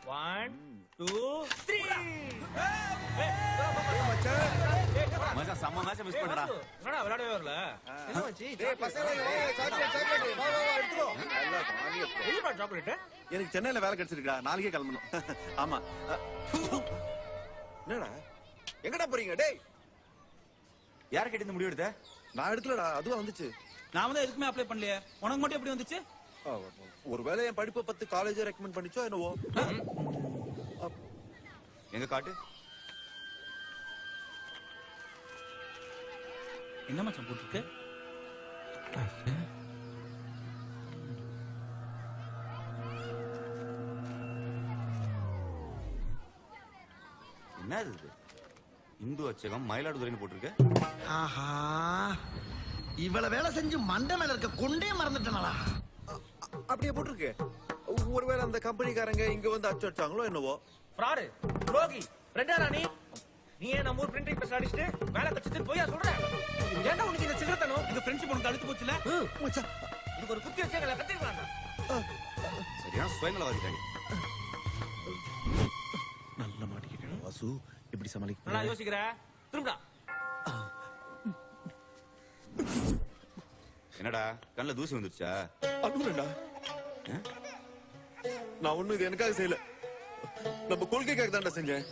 1 2 3 மச்சான் செம்ம match miss பண்றடா. என்னடா விளையாடவே வரல? என்ன மச்சி? டேய் பசங்க சாக்லேட் வா வா வா எடுத்துறோ. நல்லா காலியா போ. எதுடா சாக்லேட்? எனக்கு சென்னையில வேலை கிடைச்சிருக்கா. நாளைக்கே கிளம்பணும். ஆமா. என்னடா? எங்கடா போறீங்க டேய்? யார் கிட்ட இந்த முடிவு எடுத்த? நான் எடுக்கலடா. அதுவா வந்துச்சு. நான் வந்து எதுக்குமே அப்ளை பண்ணலையே. உனக்கு மட்டும் எப்படி வந்துச்சு? ஒருவேளை என் படிப்பை பத்தி காலேஜ் ரெக்கமெண்ட் பண்ணிச்சோ என்னவோ. எங்க காட்டு. என்ன மச்சான் போட்டுருக்கு? என்ன இது? இந்து அச்சகம் மயிலாடுதுறைன்னு போட்டிருக்கு. ஆஹா, இவ்வளவு வேலை செஞ்சு மண்டை மேல இருக்க கொண்டே மறந்துட்டனடா. அப்படியே போட்டிருக்கு. ஒருவேளை அந்த கம்பெனிக்காரங்க இங்க வந்து அச்சு அடிச்சாங்களோ என்னவோ. ஃப்ராடு, துரோகி, ரெண்டாரா நீ ஏன் நம்ம ஊர் பிரிண்டிங் பிரஸ் அடிச்சிட்டு வேலை கச்சிட்டு போயா சொல்ற? ஏன்டா உனக்கு இந்த சில்லறத்தனம்? இந்த ஃப்ரெண்ட்ஷிப் உனக்கு அழுத்து போச்சுல? மச்சான் இதுக்கு ஒரு குத்தி வச்சே கத்திருக்காங்க. சரியான சுயநலவாதிடாடி. நல்ல மாட்டிக்கிட்டேன் வாசு. எப்படி சமாளிக்க? நான் யோசிக்கிறேன். திரும்படா. என்னடா கண்ணுல தூசி வந்துருச்சா? அதுடா. நான் ஒண்ணும் இது எனக்காக செய்யல. நம்ம கொள்கைக்காக தான்டா செஞ்சேன்.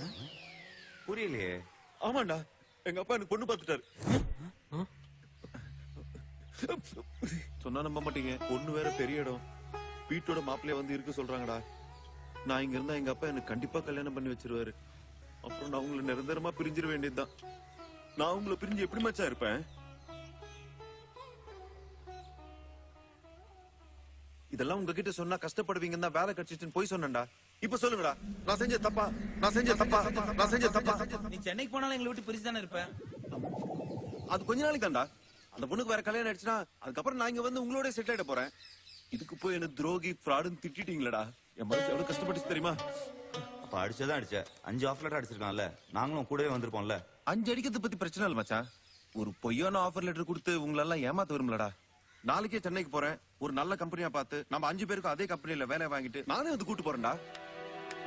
புரியலையே. ஆமாண்டா. எங்க அப்பா எனக்கு பொண்ணு பார்த்துட்டாரு. சொன்னா நம்ப மாட்டீங்க. பொண்ணு வேற பெரிய இடம். வீட்டோட மாப்பிள்ளைய வந்து இருக்க சொல்றாங்கடா. நான் இங்க இருந்தா எங்க அப்பா எனக்கு கண்டிப்பா கல்யாணம் பண்ணி வச்சிருவாரு. அப்புறம் நான் உங்களை நிரந்தரமா பிரிஞ்சிட வேண்டியதுதான். நான் உங்களை பிரிஞ்சு எப்படி மச்சான் இருப்பேன்? இதெல்லாம் உங்ககிட்ட சொன்னா கஷ்டப்படுவீங்கன்னு தான் வேலை கிடைச்சிச்சுன்னு போய் சொன்னேன்டா. இப்ப சொல்லுங்கடா, நான் செஞ்ச தப்பா? நான் செஞ்ச தப்பா? நான் செஞ்ச தப்பா? நீ சென்னைக்கு போனாலும் எங்களை விட்டு பிரிச்சு தானே இருப்ப. அது கொஞ்ச நாளைக்கு தான்டா. அந்த பொண்ணுக்கு வேற கல்யாணம் ஆயிடுச்சுன்னா அதுக்கப்புறம் நான் இங்க வந்து உங்களோட செட்டில் ஆயிட போறேன். இதுக்கு போய் என்ன துரோகி ஃப்ராடுன்னு திட்டிட்டீங்களடா. என் மனசு எவ்வளவு கஷ்டப்பட்டுச்சு தெரியுமா? அப்ப அடிச்சதான் அடிச்ச. 5 ஆஃப் லெட்டர் அடிச்சிருக்கான்ல. நாங்களும் கூடவே வந்திருப்போம்ல. 5 அடிக்கிறது பத்தி பிரச்சனை இல்ல மச்சான். ஒரு பொய்யான ஆஃபர் லெட்டர் கொடுத்து உங்களெல்லாம் ஏமாத்த விரும்பலடா. நாளைக்கே சென்னைக்கு போறேன். ஒரு நல்ல கம்பெனியா பார்த்து நம்ம 5 பேருக்கும் அதே கம்பெனில வேலை வாங்கிட்டு நானே வந்து கூட்டு போறேன்டா.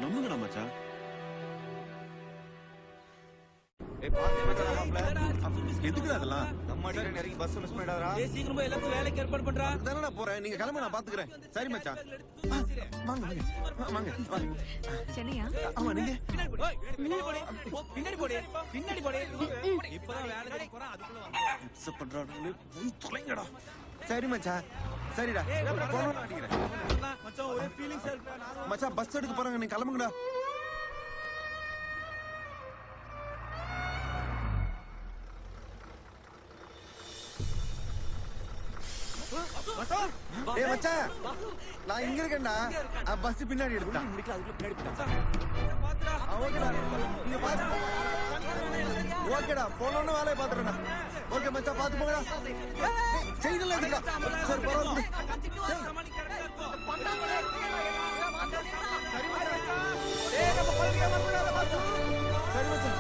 நம்புங்கடா மச்சான். ஏய் பாத்தே மச்சான் மாப்ள. எதுக்கு அதெல்லாம்? நம்ம அடிக்கடி நெருங்கி பஸ் மிஸ் பண்ணிடாதடா. ஏய் சீக்கிரமா எல்லாத்துக்கும் வேலைக்கு ஏற்பாடு பண்றா. தானடா போறேன். நீங்க கிளம்ப, நான் பாத்துக்கிறேன். சரி மச்சான். வாங்க வாங்க வாங்க. சென்னையா? ஆமா நீங்க பின்னாடி போடு. பின்னாடி போடு. பின்னாடி போடு. இப்பதான் வேலை தேடி போறேன் அதுக்குள்ள வந்து. பண்றானுங்களே போய் தொலைங்கடா. சரி மச்சான். சரிடா. போன் அடிக்கிறேன். மச்சான் ஒரே ஃபீலிங்ஸா இருக்குடா. மச்சான் பஸ் எடுக்க போறாங்க. நீ கிளம்புங்கடா. ஏய் மச்சான், நான் இங்க இருக்கேன்டா. பஸ் பின்னாடி எடுத்தா. ஓகேடா. நீங்க பாத்து. ஓகேடா. போனோன்னு வேலையை பாத்துறேன்டா. ஓகே மச்சான், பாத்து போங்கடா. செய்தல இதுடா. சரி பரவாயில்லை. சரி மச்சான். ஏய் நம்ம பள்ளியே வந்துடா பஸ். சரி மச்சான்.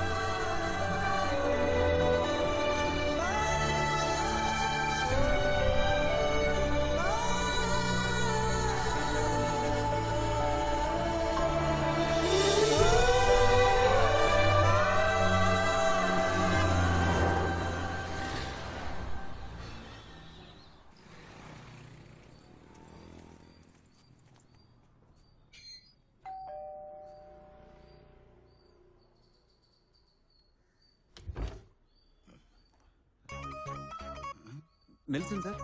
நெல்சன் சார்,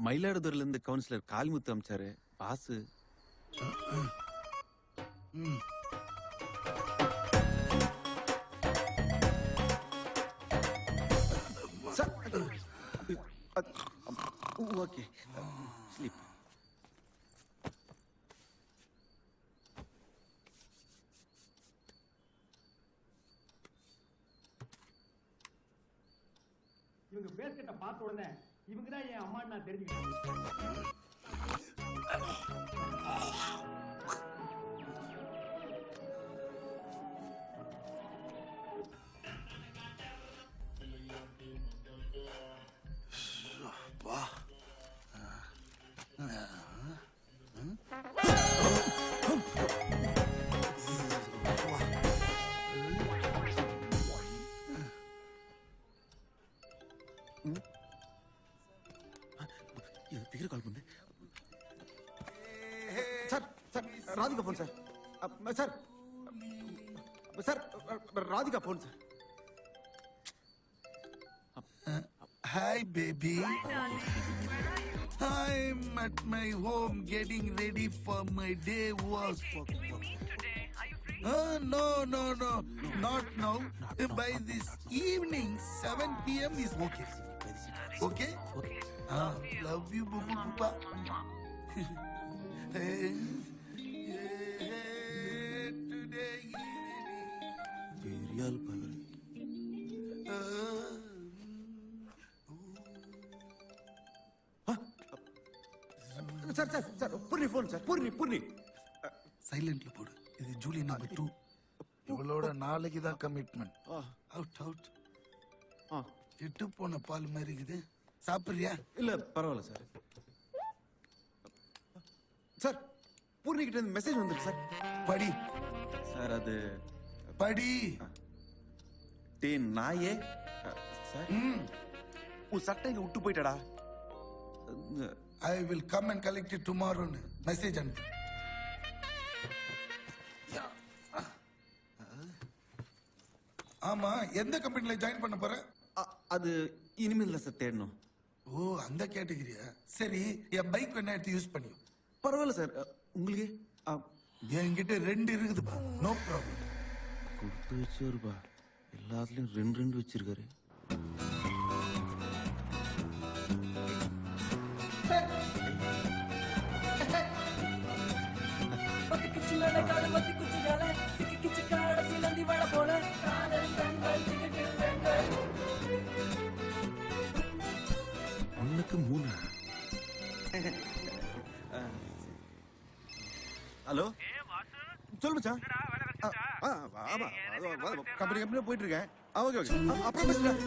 மயிலாடுதுறையில இருந்து கவுன்சிலர் காளிமுத்து அமிச்சாரு. Boss okay. ஸ்லீப். இவங்க பேஸ்கட்ட பார்த்த உடனே இவங்க தான் என் அம்மான்னு நான் தெரிஞ்சுக்கிட்டேன். Radhika phone sir sir sir Radhika phone sir. Hi, baby. I'm at my home getting ready for my day work. No, not now. By this evening, 7 p.m. is okay. Okay? Love you, boo boo boo. Today பெரியாள் பகல். Sir sir sir Poorni phone sir. Poorni சைலண்ட்ல போடு. இது Julie number 2. இவளோட நாளைக்கு தான் commitment. Out out. கெட்டு போன பால் மாதிரி இருக்குது. சாப்பிடுறியா? இல்ல பரவாயில்ல சார். சார் பூர்ணி கிட்ட இருந்து மெசேஜ் வந்திருக்கு சார். படி சார் அது படி. டே நாயே சார் உன் சட்டை இங்க விட்டு போயிட்டடா. I will come and collect it tomorrow. Message அனுப்பு. ஆமா, எந்த கம்பெனில ஜாயின் பண்ண போற? அது இனிமேல் சார் தேடணும். ஓ, அந்த கேட்டகரியா? சரி, என் பைக் வேணா எடுத்து யூஸ் பண்ணி. பரவாயில்ல சார். உங்களுக்கு என்கிட்ட 2 இருக்குதுப்பா. No problem. கொடுத்து வச்சவருப்பா எல்லாத்துலயும் 2 வச்சிருக்காரு. ஒண்ணுக்கு 3. ஹலோ சொல்லு மச்சான். ஆமா கம்பெனி போயிட்டு இருக்கேன். ஓகே ஓகே அப்புறம் பேசுறேன்.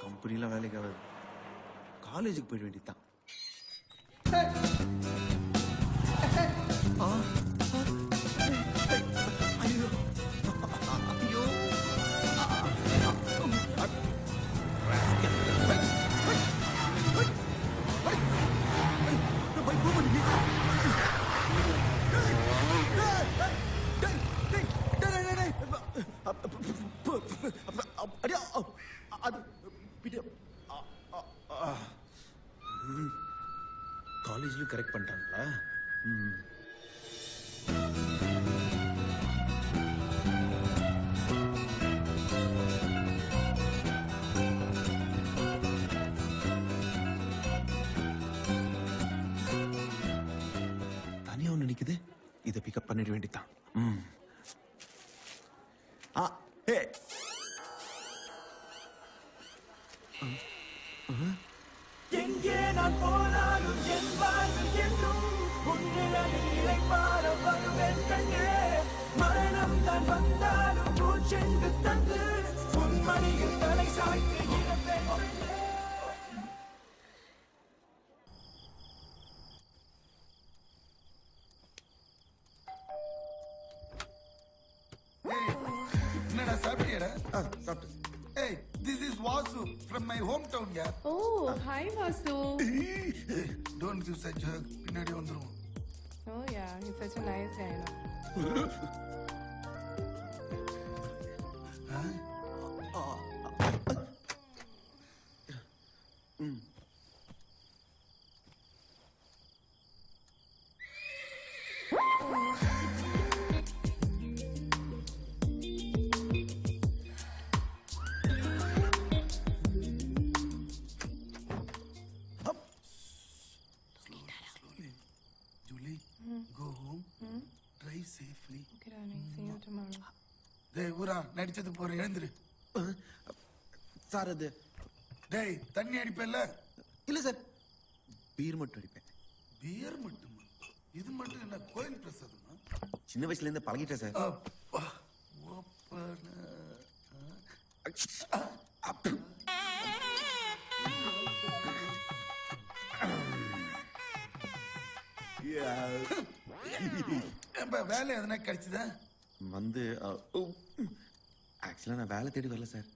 கம்பெனிலாம் வேலைக்கு ஆகாது. காலேஜுக்கு போயிட வேண்டியதுதான். காலேஜ்லயும் கரெக்ட் பண்ணிட்டாங்களா? தனியா ஒண்ணு நிக்குது. இதை பிக்கப் பண்ணிட வேண்டியதான். எங்கே நான் போனாலும் என் வாழ்வில் என்றும் உன்னிலையில் இளைப்பாற வருவேன் கண்ணே. மரணம் தான் வந்தாலும் பூச்சென்று தந்து உன் மடியில் தலை சாய்த்து இறப்பேன் கண்ணே. என்னடா சாப்பிட்டியாடா? சாப்பிட்டு. Hey, this is Vasu from my hometown, yeah. Oh, hi Vasu. Don't give such a பின்னாடி வந்துரும். Oh yeah, he's such a nice guy. Julie, go home. Drive safely. Okay, darling. See you tomorrow. டேய் ஊரா, நடிச்சது போற எழுந்துரு. Sir அது டேய், தண்ணி அடிப்பேல்ல? இல்ல சார். பீர் மட்டும் அடிப்பேன். பியர் மட்டுமா? இது மட்டும் என்ன கோயில் பிரசாதமா? சின்ன வயசுல இருந்து பழகிட்டேன் சார். அப்பா, ஓப்பன. வேலை எதனா கிடைச்சதா? வந்து ஆக்சுவலா நான் வேலை தேடி வரல சார்.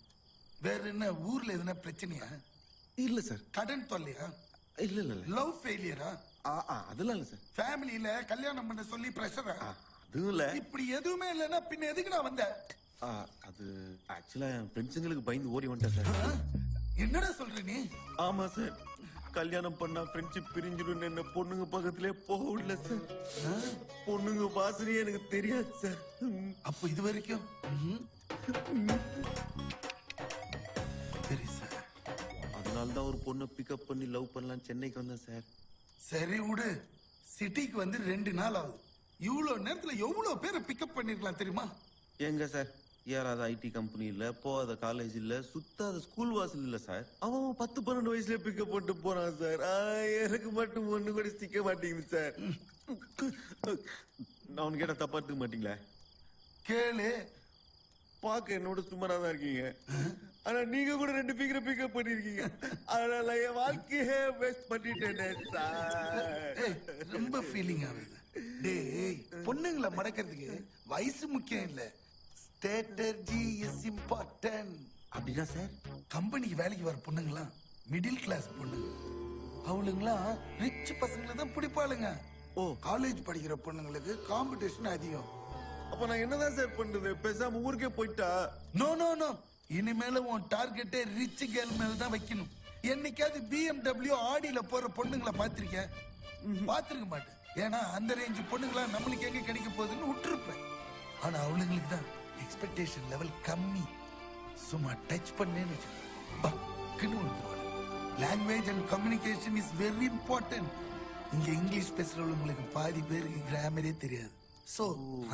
வேற என்ன ஊர்ல எதனா பிரச்சனையா? இல்ல சார். கடன் தொல்லையா? இல்ல இல்ல இல்ல லவ் ஃபெயிலியரா? அதெல்லாம் இல்ல சார். ஃபேமிலியில கல்யாணம் பண்ண சொல்லி பிரஷரா? அதுவும் இல்ல. இப்படி எதுவுமே இல்லைன்னா பின்ன எதுக்குடா வந்த? அது ஆக்சுவலா என் ஃப்ரெண்ட்ஸுங்களுக்கு பயந்து ஓடி வந்துட்டேன் சார். என்னடா சொல்ற நீ? ஆமா சார். கல்யாணம் பண்ணா ஃப்ரெண்ட்ஷிப் பிரிஞ்சிடும் என்ன பொண்ணுங்க பக்கத்திலே போக விடல சார். பொண்ணுங்க வாசனையே எனக்கு தெரியாது சார். அப்போ இது வரைக்கும் சரி சார். அதனால தான் ஒரு பொண்ணை பிக்கப் பண்ணி லவ் பண்ணலாம் சென்னைக்கு வந்தேன் சார். சரி விடு. சிட்டிக்கு வந்து 2 நாள் ஆகுது. இவ்வளவு நேரத்துல எவ்வளவு பேரை பிக்கப் பண்ணிருக்கலாம் தெரியுமா? எங்க சார் ஏறாத ஐடி கம்பெனி இல்ல, போகாத காலேஜ் இல்ல, சுத்தாத ஸ்கூல் வாசல் இல்ல சார். அவன் 10-12 வயசுல பிக்கப் பண்ணிட்டு போறான் சார். எனக்கு மட்டும் ஒண்ணு கூட சிக்க மாட்டேங்குது சார். நான் உனக்கு கேட்ட தப்பா எடுத்துக்க மாட்டீங்களா? கேளு. பாக்க என்னோட சுமாரா தான் இருக்கீங்க, ஆனா நீங்க கூட 2 ஃபிகரை பிக்கப் பண்ணிருக்கீங்க. அதனால என் வாழ்க்கையே வேஸ்ட் பண்ணிட்டேன் சார். ரொம்ப ஃபீலிங் ஆகுது. டேய், பொண்ணுங்களை மடக்கிறதுக்கு வயசு முக்கியம் இல்ல, ஸ்ட்ராட்டஜி இஸ் இம்பார்ட்டன்ட். அப்படின்னா சார் கம்பெனிக்கு வேலைக்கு வர பொண்ணுங்களாம் மிடில் கிளாஸ் பொண்ணுங்க. அவளுங்களாம் ரிச் பசங்களை தான் பிடிப்பாளுங்க. காலேஜ் படிக்கிற பொண்ணுங்களுக்கு காம்படிஷன் அதிகம். அப்ப நான் என்னதான் சார் பண்றது? பேசாம ஊருக்கே போயிட்டா? நோ நோ நோ, இனிமேல உன் டார்கெட்டே ரிச் கேர்ள் மேல தான் வைக்கணும். என்னைக்காவது BMW ஆடியில போற பொண்ணுங்களை பாத்திருக்கேன்? பாத்திருக்க மாட்டேன். ஏன்னா அந்த ரேஞ்சு பொண்ணுங்களா நம்மளுக்கு எங்க கிடைக்க போகுதுன்னு விட்டுருப்பேன். ஆனா அவளுங்களுக்கு தான் எக்ஸ்பெக்டேஷன் லெவல் கம்மி. சும்மா டச் பண்ணேன்னு பக்குன்னு விட்டுருவாங்க. Language and communication is very important. இங்க இங்கிலீஷ் பேசுறவங்களுக்கு பாதி பேருக்கு கிராமரே தெரியாது. சோ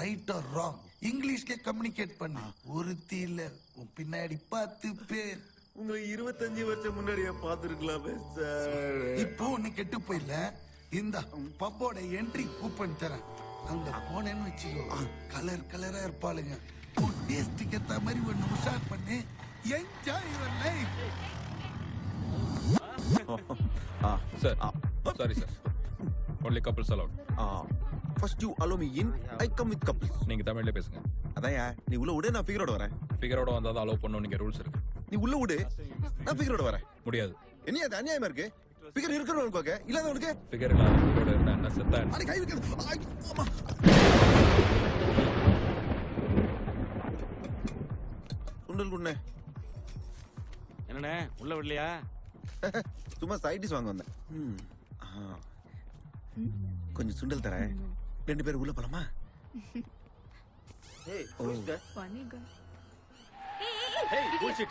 ரைட் ஆர் ராங் இங்கிலீஷ்ல கம்யூனிகேட் பண்ணு. ஒருத்தி இல்ல, உன் பின்னாடி 10 பேர். உங்களை 25 வருஷம் முன்னாடியே பாத்துருக்கலாமே சார். இப்போ ஒண்ணு கெட்டு போயில. இந்த பப்போட என்ட்ரி கூப்பன் தரேன். அங்க போனேன்னு வச்சுக்கோ, கலர் கலரா இருப்பாளுங்க. டேஸ்டுக்கு ஏத்த மாதிரி ஒண்ணு உஷார் பண்ணி enjoy your life. Sir, sorry sir. Only couples allowed. First you allow me in, I come with couples. நீங்க தமிழ்ல பேசுங்க. அதான்யா, நீ உள்ள விடு, நான் ஃபிகரோட வரேன். ஃபிகரோட வந்தா தான் அலோவ் பண்ணனும், நீங்க ரூல்ஸ் இருக்கு. நீ உள்ள விடு, நான் ஃபிகரோட வரேன். முடியாது. என்ன அது அநியாயமா இருக்கு? ஃபிகர் இருக்கிறவனுக்கு ஓகே, இல்லாதவனுக்கு ஃபிகர் இல்லாத ஃபிகரோட இருந்தா என்ன செத்தா? அடி கை வைக்கிறது. ஆமா. சுண்டல் குண்ணே. என்னண்ணே உள்ள விடலையா? சும்மா சைடிஸ் வாங்க வந்தேன். கொஞ்சம் சுண்டல் தரேன். 2 பேரும் உள்ள போலாமா? Funny guy. Hey, bullshit.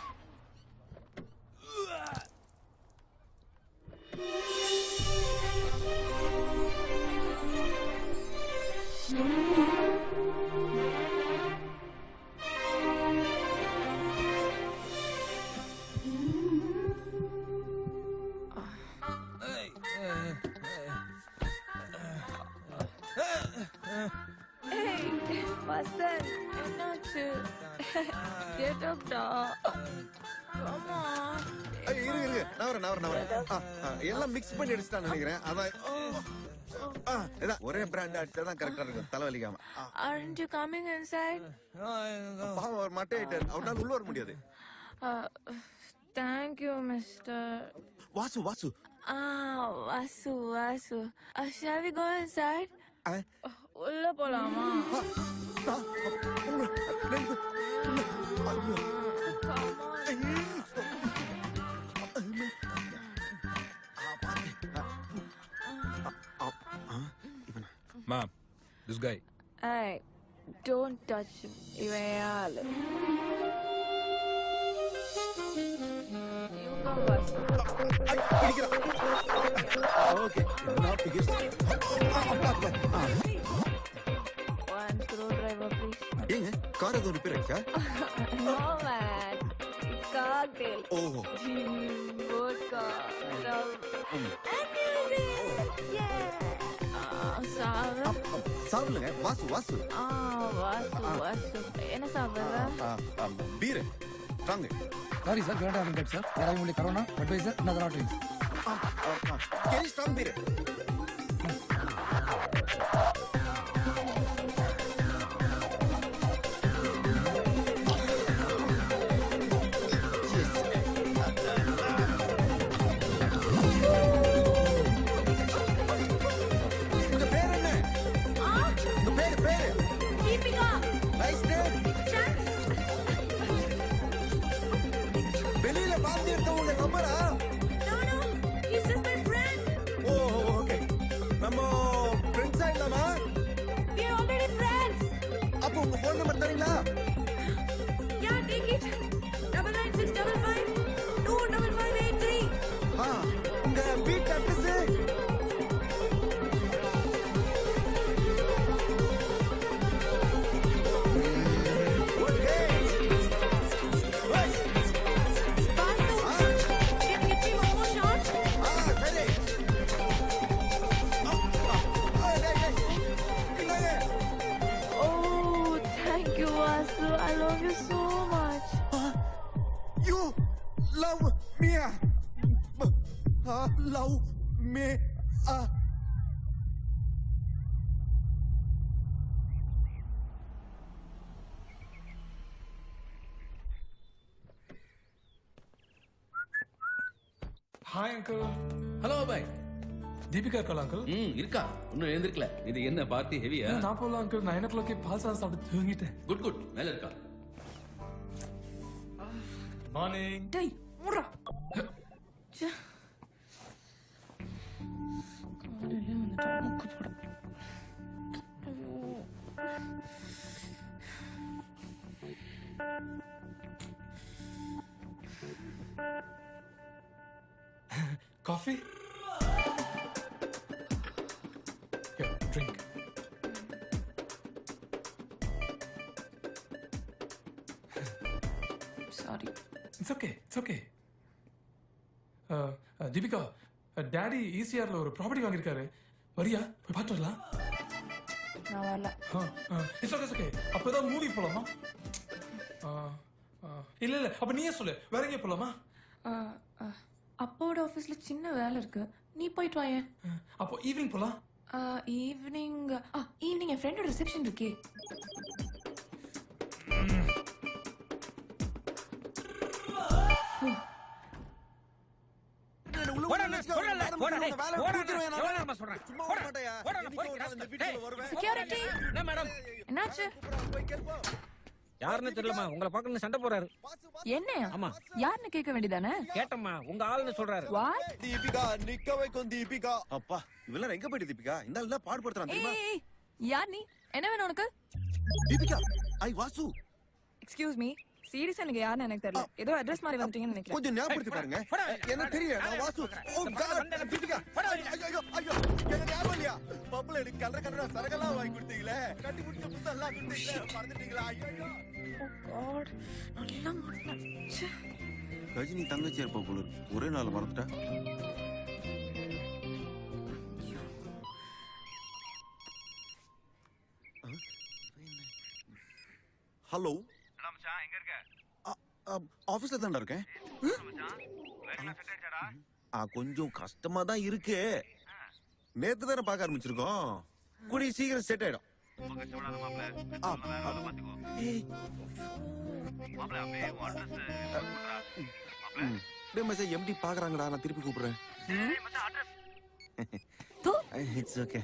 Hey, Vasan, என்னாச்சு? Get up, da. Come on. இரு நான் வரேன். எல்லாம் மிக்ஸ் பண்ணி அடிச்சுட்டான்னு நினைக்கிறேன். அதான் ஒரே பிராண்ட் அடிச்சாதான் கரெக்டா இருக்கும், தலைவலிக்காம. Aren't you coming inside? பாவம் ஒரு மட்டை ஆயிட்டாரு, அவனால உள்ள வர முடியாது. Thank you, mister. Vasu Vasu. Shall we go inside? உள்ள போலாமா? Ma'am, this guy. Hey, don't touch him. இவன் யாரு? You come, Vasu. Okay, now biggest. One screwdriver, please. ஏங்க கார் ஏதோ ரிப்பேர் ஆயிடுச்சா? No, man. It's cocktail. ஓஹோ. Gin, vodka, rum, and music. Yeah. Savu. சாப்பிடுங்க. Vasu Vasu. என்ன சாப்பிடுற? Beer strong. Sorry sir, don't have that sir. There are only Corona, Budweiser, and other drinks. Very strong beer. உங்க வீட்டு address Oh, thank you, Vasu. I love you so much. You love me. Love me. Hi uncle. Hello bye. Deepika இருக்காளா uncle? இருக்கா? இன்னும் எழுந்திருக்கல. இது என்ன party ஹெவியா? நான் போகலாம் அங்கிள். 9 o'clock பால் சாதம் சாப்பிட்டு தூங்கிட்டேன். குட் மேல இருக்கா? மார்னிங். டேய், மூடுடா. காலையிலே வந்துட்டு மூக்கு போடு. ஐயோ. Coffee? Here, drink. Sorry. It's okay. It's okay. Deepika, daddy ECRல ஒரு ப்ராப்பர்ட்டி வாங்கியிருக்காரு. வரியா? போய் பார்த்து வரலாம். நான் வரல. It's okay. அப்பதான் மூவி போலாமா? இல்ல அப்ப நீயே சொல்லு. வேற எங்க போலாமா? அப்பாவோட ஆஃபீஸ்ல சின்ன வேலை இருக்கு. நீ போயிட்டு வாயேன். அப்போ ஈவினிங் போலாம். ஈவினிங் என் ஃப்ரெண்டோட ரிசப்ஷன் இருக்கே. செக்யூரிட்டி. என்னாச்சு? யாருன்னு தெரியலமா, உங்களை பார்க்கணும் சண்டை போறாரு. என்னையா? ஆமா. யாருன்னு கேட்க வேண்டியதானே? கேட்டம்மா, உங்க ஆளுன்னு சொல்றாரு. வாட்? தீபிகா நிக்க வைக்கும் தீபிகா. அப்பா இவெல்லாம் எங்க போயிட்டு தீபிகா? இந்த ஆள் தான் பாடுபடுத்துறான் தெரியுமா? ஏய், யார் நீ? என்ன வேணும் உனக்கு? Deepika I Vasu. Excuse me. சீரியஸா எனக்கு யாருன்னு எனக்கு தெரியல. ஏதோ அட்ரஸ் மாதிரி வந்துட்டீங்கன்னு நினைக்கிறேன். கொஞ்சம் ஞாபகப்படுத்தி பாருங்க. என்ன தெரியும் நான் வாசு. ஓ காட் தீபிகா. ஐயோ என்ன ஞாபகம் இல்லையா? பப்ல எனக்கு கலர சரகெல்லாம் வாங்கி கொடுத்தீங்களே. கட்டி முடிச்சு புத்தெல்லாம் கொடுத்தீங்களே. மறந்துட்டீங்களா? ஐயோ. ஓ காட். நல்லா மாட்டேன். ச்சே. கஜினி தங்கச்சி இருப்பா போல இருக்கு. ஒரே நாள் மறந்துட்டா. ஹலோ மச்சான் எங்க இருக்க? ஆபீஸ்ல தான்டா இருக்கேன். கொஞ்சம் கஷ்டமா தான் இருக்கு. நேத்து தானே பார்க்க ஆரம்பிச்சிருக்கோம். கூடிய சீக்கிரம் செட் ஆயிடும். எம்டி பாக்குறாங்கடா, நான் திருப்பி கூப்பிடுறேன். It's okay.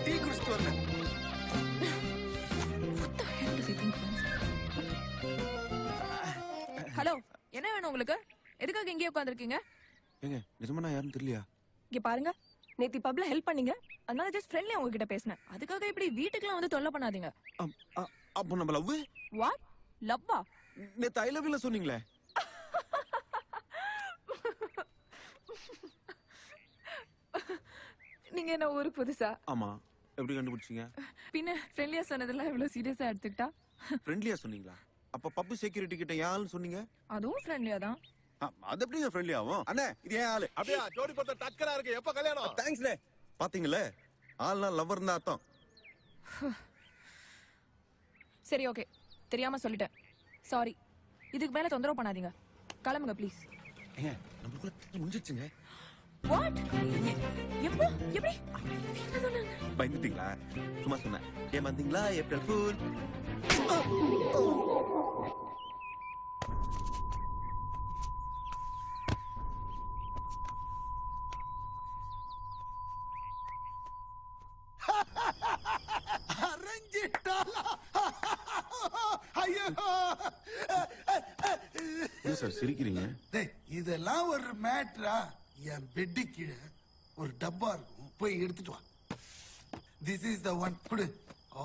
டீ குடிச்சிட்டு வரேன். ஹலோ, என்ன வேணும் உங்களுக்கு? எதுக்காக இங்கே உட்கார்ந்திருக்கீங்க? ஏங்க நிஜமா நான் யாருன்னு தெரியலையா? இங்க பாருங்க, நேத்தி பப்ல ஹெல்ப் பண்ணீங்க, அதனால ஜஸ்ட் ஃப்ரெண்ட்லியா உங்ககிட்ட பேசினேன். அதுக்காக இப்படி வீட்டுக்குலாம் வந்து தொல்லை பண்ணாதீங்க. அப்போ நம்ம லவ்? வாட்? லவ்வா? நேத்து ஐ லவ் யூ சொன்னீங்களே. நீங்க என்ன ஊரு புதுசா? ஆமா. எப்படி கண்டுபிடிச்சீங்க? பின்ன ஃப்ரெண்ட்லியா சொன்னதெல்லாம் இவ்வளவு சீரியஸா எடுத்துக்கிட்டா? ஃப்ரெண்ட்லியா சொன்னீங்களா? அப்ப பப்பு செக்யூரிட்டி கிட்ட யாருன்னு சொன்னீங்க? அதுவும் ஃப்ரெண்ட்லியா தான். அது எப்படிங்க ஃப்ரெண்ட்லி ஆகும்? அண்ணே இது ஏன் ஆளு? அப்படியே ஜோடி போட்ட டக்கரா இருக்கு. எப்ப கல்யாணம்? தேங்க்ஸ்ல. பாத்தீங்களே, ஆள்னா லவ்வர் தான் அர்த்தம். சரி ஓகே, தெரியாம சொல்லிட்டேன். சாரி. இதுக்கு மேல தொந்தரவு பண்ணாதீங்க. கிளம்புங்க ப்ளீஸ். ஏங்க நமக்குள்ள முடிஞ்சிடுச்சுங்க. வாட்? எப்போ? எப்படி? என்ன சொன்னாங்க? பயந்துட்டீங்களா? சும்மா சொன்னேன். ஏமாந்தீங்களா? April fool. ஏன் சார் சிரிக்கிறீங்க? டேய் இதெல்லாம் ஒரு மேட்ரா? என் பெட்டு கீழே ஒரு டப்பா இருக்கும், போய் எடுத்துட்டு வா. This is the one. குடு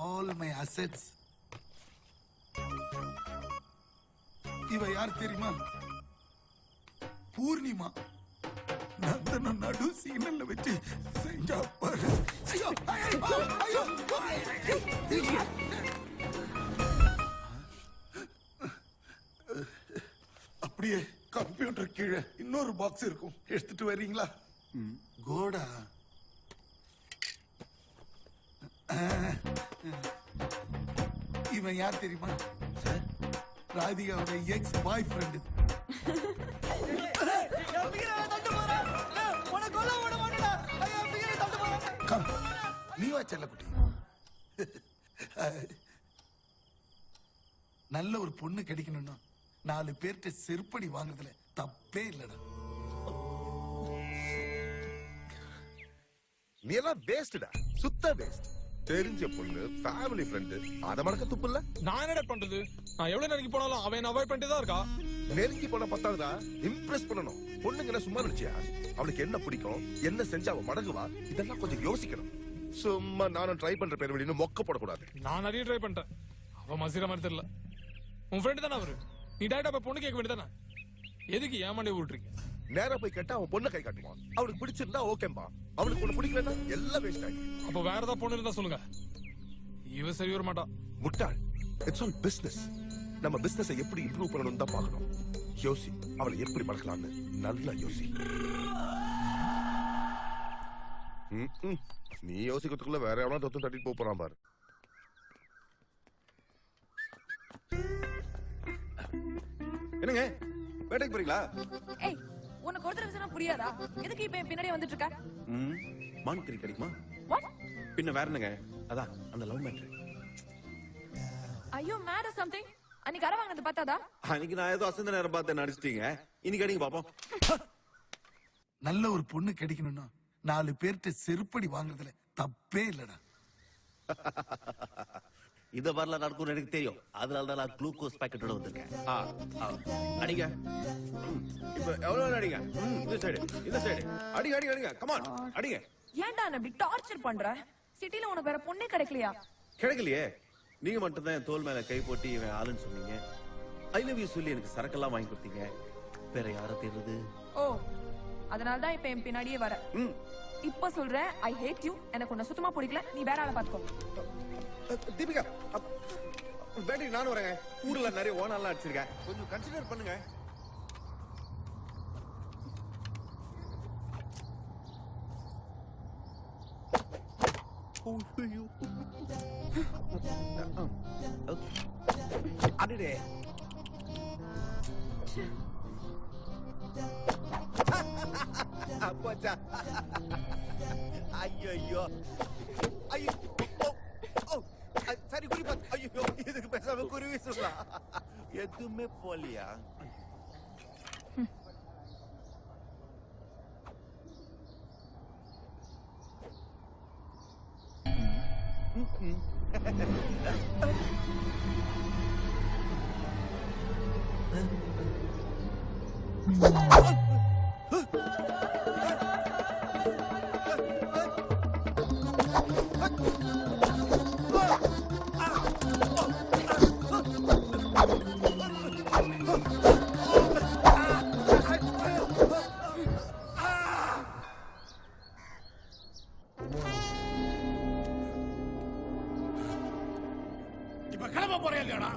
ஆல் மை அசெட்ஸ். இவ யார் தெரியுமா? பூர்ணிமா. நந்தன நடு சீனல்ல வச்சு செஞ்சா பாரு. ஐயோ ஐயோ ஐயோ ஐயோ. அப்படியே கம்ப்யூட்டர் கீழே இன்னொரு பாக்ஸ் இருக்கும், எடுத்துட்டு வர்றீங்களா? கோடா. இவன் யார் தெரியுமா? சார், ராதிகாவோட எக்ஸ் பாய் ஃப்ரெண்டு. நீ வா செல்லக்குட்டி. நல்ல ஒரு பொண்ணு கிடைக்கணும்னா 4 பேர்கிட்ட செருப்படி வாங்குறதுல தப்பே இல்லடா. நீ எல்லாம் வேஸ்டா, சுத்த வேஸ்ட். தெரிஞ்ச பொண்ணு, ஃபேமிலி ஃப்ரெண்ட், அத மறக்க துப்பு இல்ல. நான் என்னடா பண்றது? நான் எவ்வளவு நெருங்கி போனாலும் அவன் அவாய்ட் பண்ணிட்டு தான் இருக்கா. நெருங்கி போன பத்தாதுடா, இம்ப்ரெஸ் பண்ணணும். பொண்ணுங்க என்ன சும்மா நினைச்சியா? அவளுக்கு என்ன பிடிக்கும், என்ன செஞ்சா அவ மடங்குவா, இதெல்லாம் கொஞ்சம் யோசிக்கணும். சும்மா நானும் ட்ரை பண்ற பேர் வெளியே மொக்க போடக்கூடாது. நான் நிறைய ட்ரை பண்ணிட்டேன், அவ மசிற மாதிரி தெரியல. உன் ஃப்ரெண்டு தானே அவரு, நீ டைரக்டா போய் பொண்ணு கேட்க வேண்டியதானே? எதுக்கு ஏமாண்டே விட்டுறீங்க? நேரா போய் கேட்டா அவன் பொண்ணை கை காட்டுவான். அவளுக்கு பிடிச்சிருந்தா ஓகேம்பா, அவளுக்கு ஒண்ணு பிடிக்கலன்னா எல்லாம் வேஸ்ட் ஆயிடும். அப்ப வேற ஏதாவது பொண்ணு இருந்தா சொல்லுங்க. இவ சரி வர மாட்டா. முட்டாள். It's all business. நம்ம பிசினஸை எப்படி இம்ப்ரூவ் பண்ணணும் தான் பார்க்கணும். யோசி, அவளை எப்படி பழக்கலாம்னு நல்லா யோசி. நீ யோசிக்கிறதுக்குள்ள வேற எவனா தொத்து தட்டிட்டு போறான் பாரு. என்னங்க வேட்டைக்கு போறீங்களா? ஏய், உனக்கு ஒருத்தர் விஷயம் புரியாதா? எதுக்கு இப்ப என் பின்னாடியே வந்துட்டு இருக்க? மான் கறி கிடைக்குமா? What? பின்ன வேற என்னங்க? அதான் அந்த love matter. Are you mad or something? அன்னைக்கு அரை வாங்கினது பார்த்தாதா? அன்னைக்கு நான் ஏதோ அசந்த நேரம் பார்த்து நடிச்சிட்டீங்க. இன்னைக்கு அடிங்க பாப்போம். நல்ல ஒரு பொண்ணு கிடைக்கணும்னா 4 பேர்கிட்ட செருப்படி வாங்குறதுல தப்பே இல்லடா. இத வரல நடக்கும் எனக்கு தெரியும். அதனால தான் நான் குளுக்கோஸ் பாக்கெட்டோட வந்திருக்கேன். அடிங்க. இப்ப எவ்வளவு அடிங்க? இந்த சைடு, இந்த சைடு. அடிங்க அடிங்க அடிங்க. கம் ஆன், அடிங்க. ஏன்டா என்ன இப்படி டார்ச்சர் பண்ற? சிட்டில உனக்கு வேற பொண்ணே கிடைக்கலையா? கிடைக்கலையே. நீங்க மட்டும் தான் என் தோல் மேல கை போட்டு இவன் ஆளுன்னு சொன்னீங்க. ஐ லவ் யூ சொல்லி எனக்கு சரக்கெல்லாம் வாங்கி கொடுத்தீங்க. வேற யார தேடுறது? ஓ, அதனால தான் இப்ப என் பின்னாடியே வர. இப்ப சொல்றேன், ஐ ஹேட் யூ. எனக்கு உன்னை சுத்தமா பிடிக்கல. நீ வேற ஆளை பாத்துக்கோ. தீபிகா, வேட்டைக்கு நானும் வரேங்க. ஊர்ல நிறைய ஓனாலாம் அடிச்சிருக்கேன், கொஞ்சம் கன்சிடர் பண்ணுங்க. அடடே, அப்பா. ஐயோ ஐயோ ஐயோ. சரி குறிப்பா. ஐயோ, இதுக்கு பேசாம குருவி சொல்லலாம். எதுவுமே போலியா? இப்ப கிளம்ப போறேன் இல்லையாடா?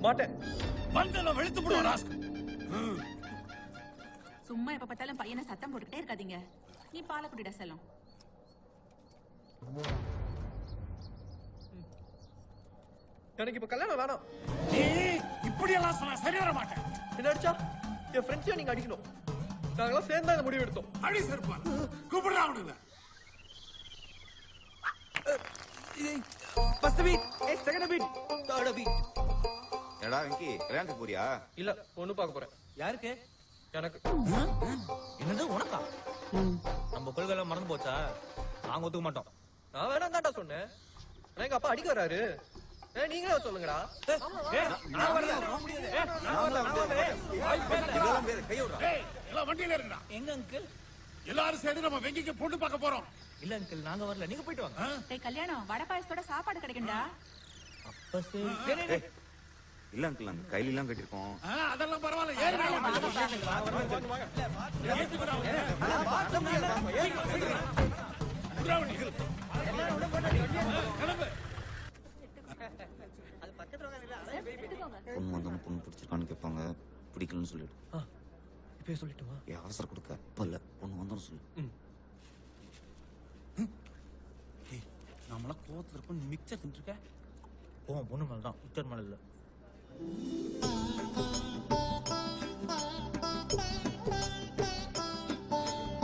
மாட்டேன். வந்தல வெளுத்து போடுவா. சும்மா எப்ப பார்த்தாலும் பையனை சத்தம் போட்டுக்கிட்டே இருக்காதீங்க. நீ பாலை குடிடா செல்லம். எனக்கு இப்ப கல்யாணம் வேணாம். நீ இப்படி எல்லாம் சொன்னா சரி வர மாட்டேன். என்ன அடிச்சா என் ஃப்ரெண்ட்ஸையும் நீங்க அடிக்கணும். நாங்களாம் சேர்ந்து இந்த முடிவு எடுத்தோம். அடி செருப்பா கூப்பிடுறா அவனுங்க. First beat, second beat, third beat. ஏடா வெங்கி, கல்யாணத்துக்கு போறியா? இல்ல, பொண்ணு பார்க்க போறேன். யாருக்கு? எனக்கு. என்னது உனக்கா? நம்ம கொள்கை மறந்து போச்சா? நாங்க ஒத்துக்க மாட்டோம். நான் வேணாம் தான்டா சொன்னேன். எங்க அப்பா அடிக்க வராரு. நீங்களே சொல்லுங்கடா. நான் வரல. இதெல்லாம் வேற கை விடுறா. எல்லாம் வண்டியில இருக்குடா. எங்க அங்கிள்? எல்லாரும் சேர்ந்து நம்ம வெங்கிக்கு பொண்ணு பார்க்க போறோம். இல்ல அங்கிள் நாங்க வரல, நீங்க போயிட்டு வாங்க. டேய் கல்யாணம் வடை பாயசத்தோட சாப்பாடு கிடைக்கும்டா. அப்ப சரி. இல்ல அங்கிள் நாங்க கையில எல்லாம் கட்டிருக்கோம். அதெல்லாம் பரவாயில்ல. ஏறு. பொண்ணு வந்தோன்னு பொண்ணு பிடிச்சிருக்கான்னு கேட்பாங்க. பிடிக்கலன்னு சொல்லிடு. இப்ப சொல்லிட்டுமா? அவசரம் கொடுக்க அப்ப இல்ல, பொண்ணு வந்தோன்னு சொல்லு. நம்மளாம் கோவத்துல இருக்கும், மிக்சர் தின்றுருக்க. போவோம், பொண்ணு மேல தான், மிக்சர் மேல இல்ல.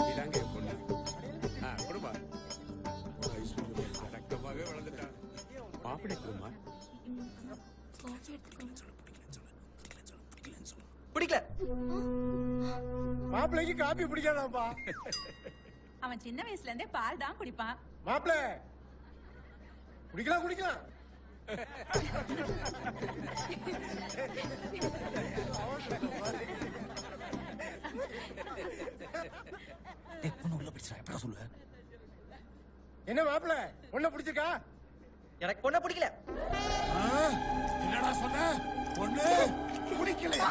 இதாங்க என் பொண்ணு. கொடுமா. ரத்தமாகவே வளர்ந்துட்டா. மாப்பிள்ளை கொடுமா. பிடிக்கல. மாப்பிள்ளைக்கு காபி பிடிக்காதாப்பா. அவன் சின்ன வயசுல இருந்தே பால் தான் குடிப்பான். மாப்பிள்ளை குடிக்கலாம். பொண்ணு உள்ள பிடிச்சா எப்படா சொல்லுவேன்? என்ன மாப்பிள்ளை பொண்ணை பிடிச்சிருக்கா? எனக்கு பொண்ணை பிடிக்கல. என்னடா சொன்ன? பொண்ணு பிடிக்கலையா?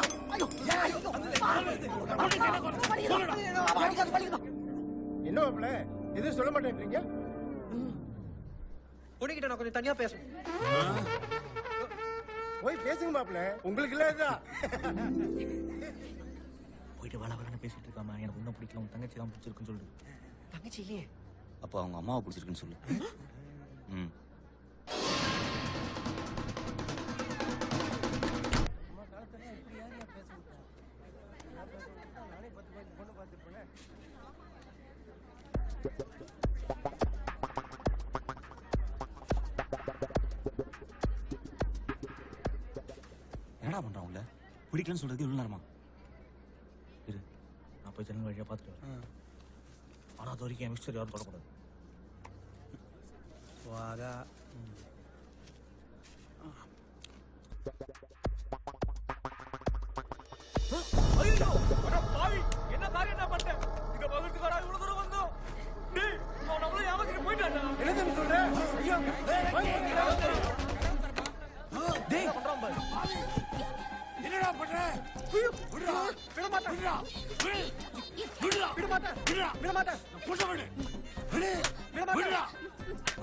என்ன மாப்பிள்ளை எதுவும் சொல்ல மாட்டேன்றீங்க? பொண்ணுகிட்ட நான் கொஞ்சம் தனியா பேசணும். போய் பேசுங்க மாப்பிள்ளை, உங்களுக்கு இல்லதான். போயிட்டு வளவலன்னு பேசிட்டு இருக்காம எனக்கு ஒன்னும் பிடிக்கல, உன் தங்கச்சி தான் பிடிச்சிருக்குன்னு சொல்லு. தங்கச்சி இல்லையே. அப்ப அவங்க அம்மாவை பிடிச்சிருக்குன்னு சொல்லு. என்னடா பண்றான் உள்ள? பிடிக்கலன்னு சொல்றதுக்கு இவ்வளவு நேரமா? இரு, நான் போய் ஜன்னல் வழியா பாத்துட்டு வரேன். ஆனா அது வரைக்கும் என் மிக்சர் யாரும் தொடக்கூடாது. வாடா. ஐயோ, அட பாவி, என்ன காரியம் நான் பண்ணிட்டேன்? இங்க பகத்துக்கு வரா இவ்வளவு தூரம் வந்தோம். டேய், நான் நம்மள ஏமாத்திட்டு போயிட்டானே. என்ன தம்பி சொல்ற? ஐயோ, டேய், பண்றான் பாரு. என்னடா பண்ற? விடுடா, விட மாட்டேன். விட மாட்டேன். புடிச்சு விடு.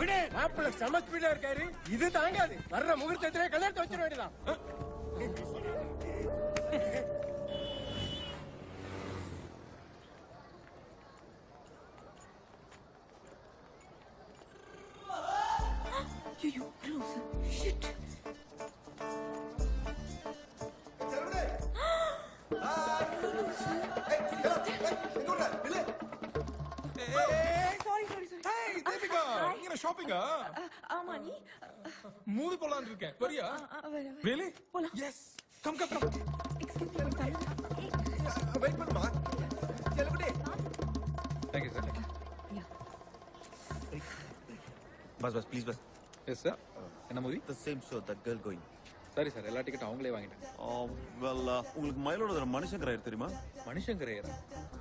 விடு. மாப்பிள்ளை செம ஸ்பீடா இருக்காரு. இது தாங்காது. வர்ற முகூர்த்தத்திலே கல்யாணத்தை வச்சிட வேண்டியதான். ஐயோ, shit. ஷாப்பிங்கா? ஆமா, நீ மூவி போலான்னு இருக்கேன். வரியா? Really? Yes. Come. Excuse me. Wait பண்ணுமா. செல்லுபடி. Thank you, sir. Bus please bus. Yes sir. என்ன movie? The same show, that girl going. சரி சார், எல்லா டிக்கெட்டும் அவங்களே வாங்கிட்டேன். உங்களுக்கு மயிலோட மனுஷன் கிராயர் தெரியுமா? மனுஷன் கரையரா?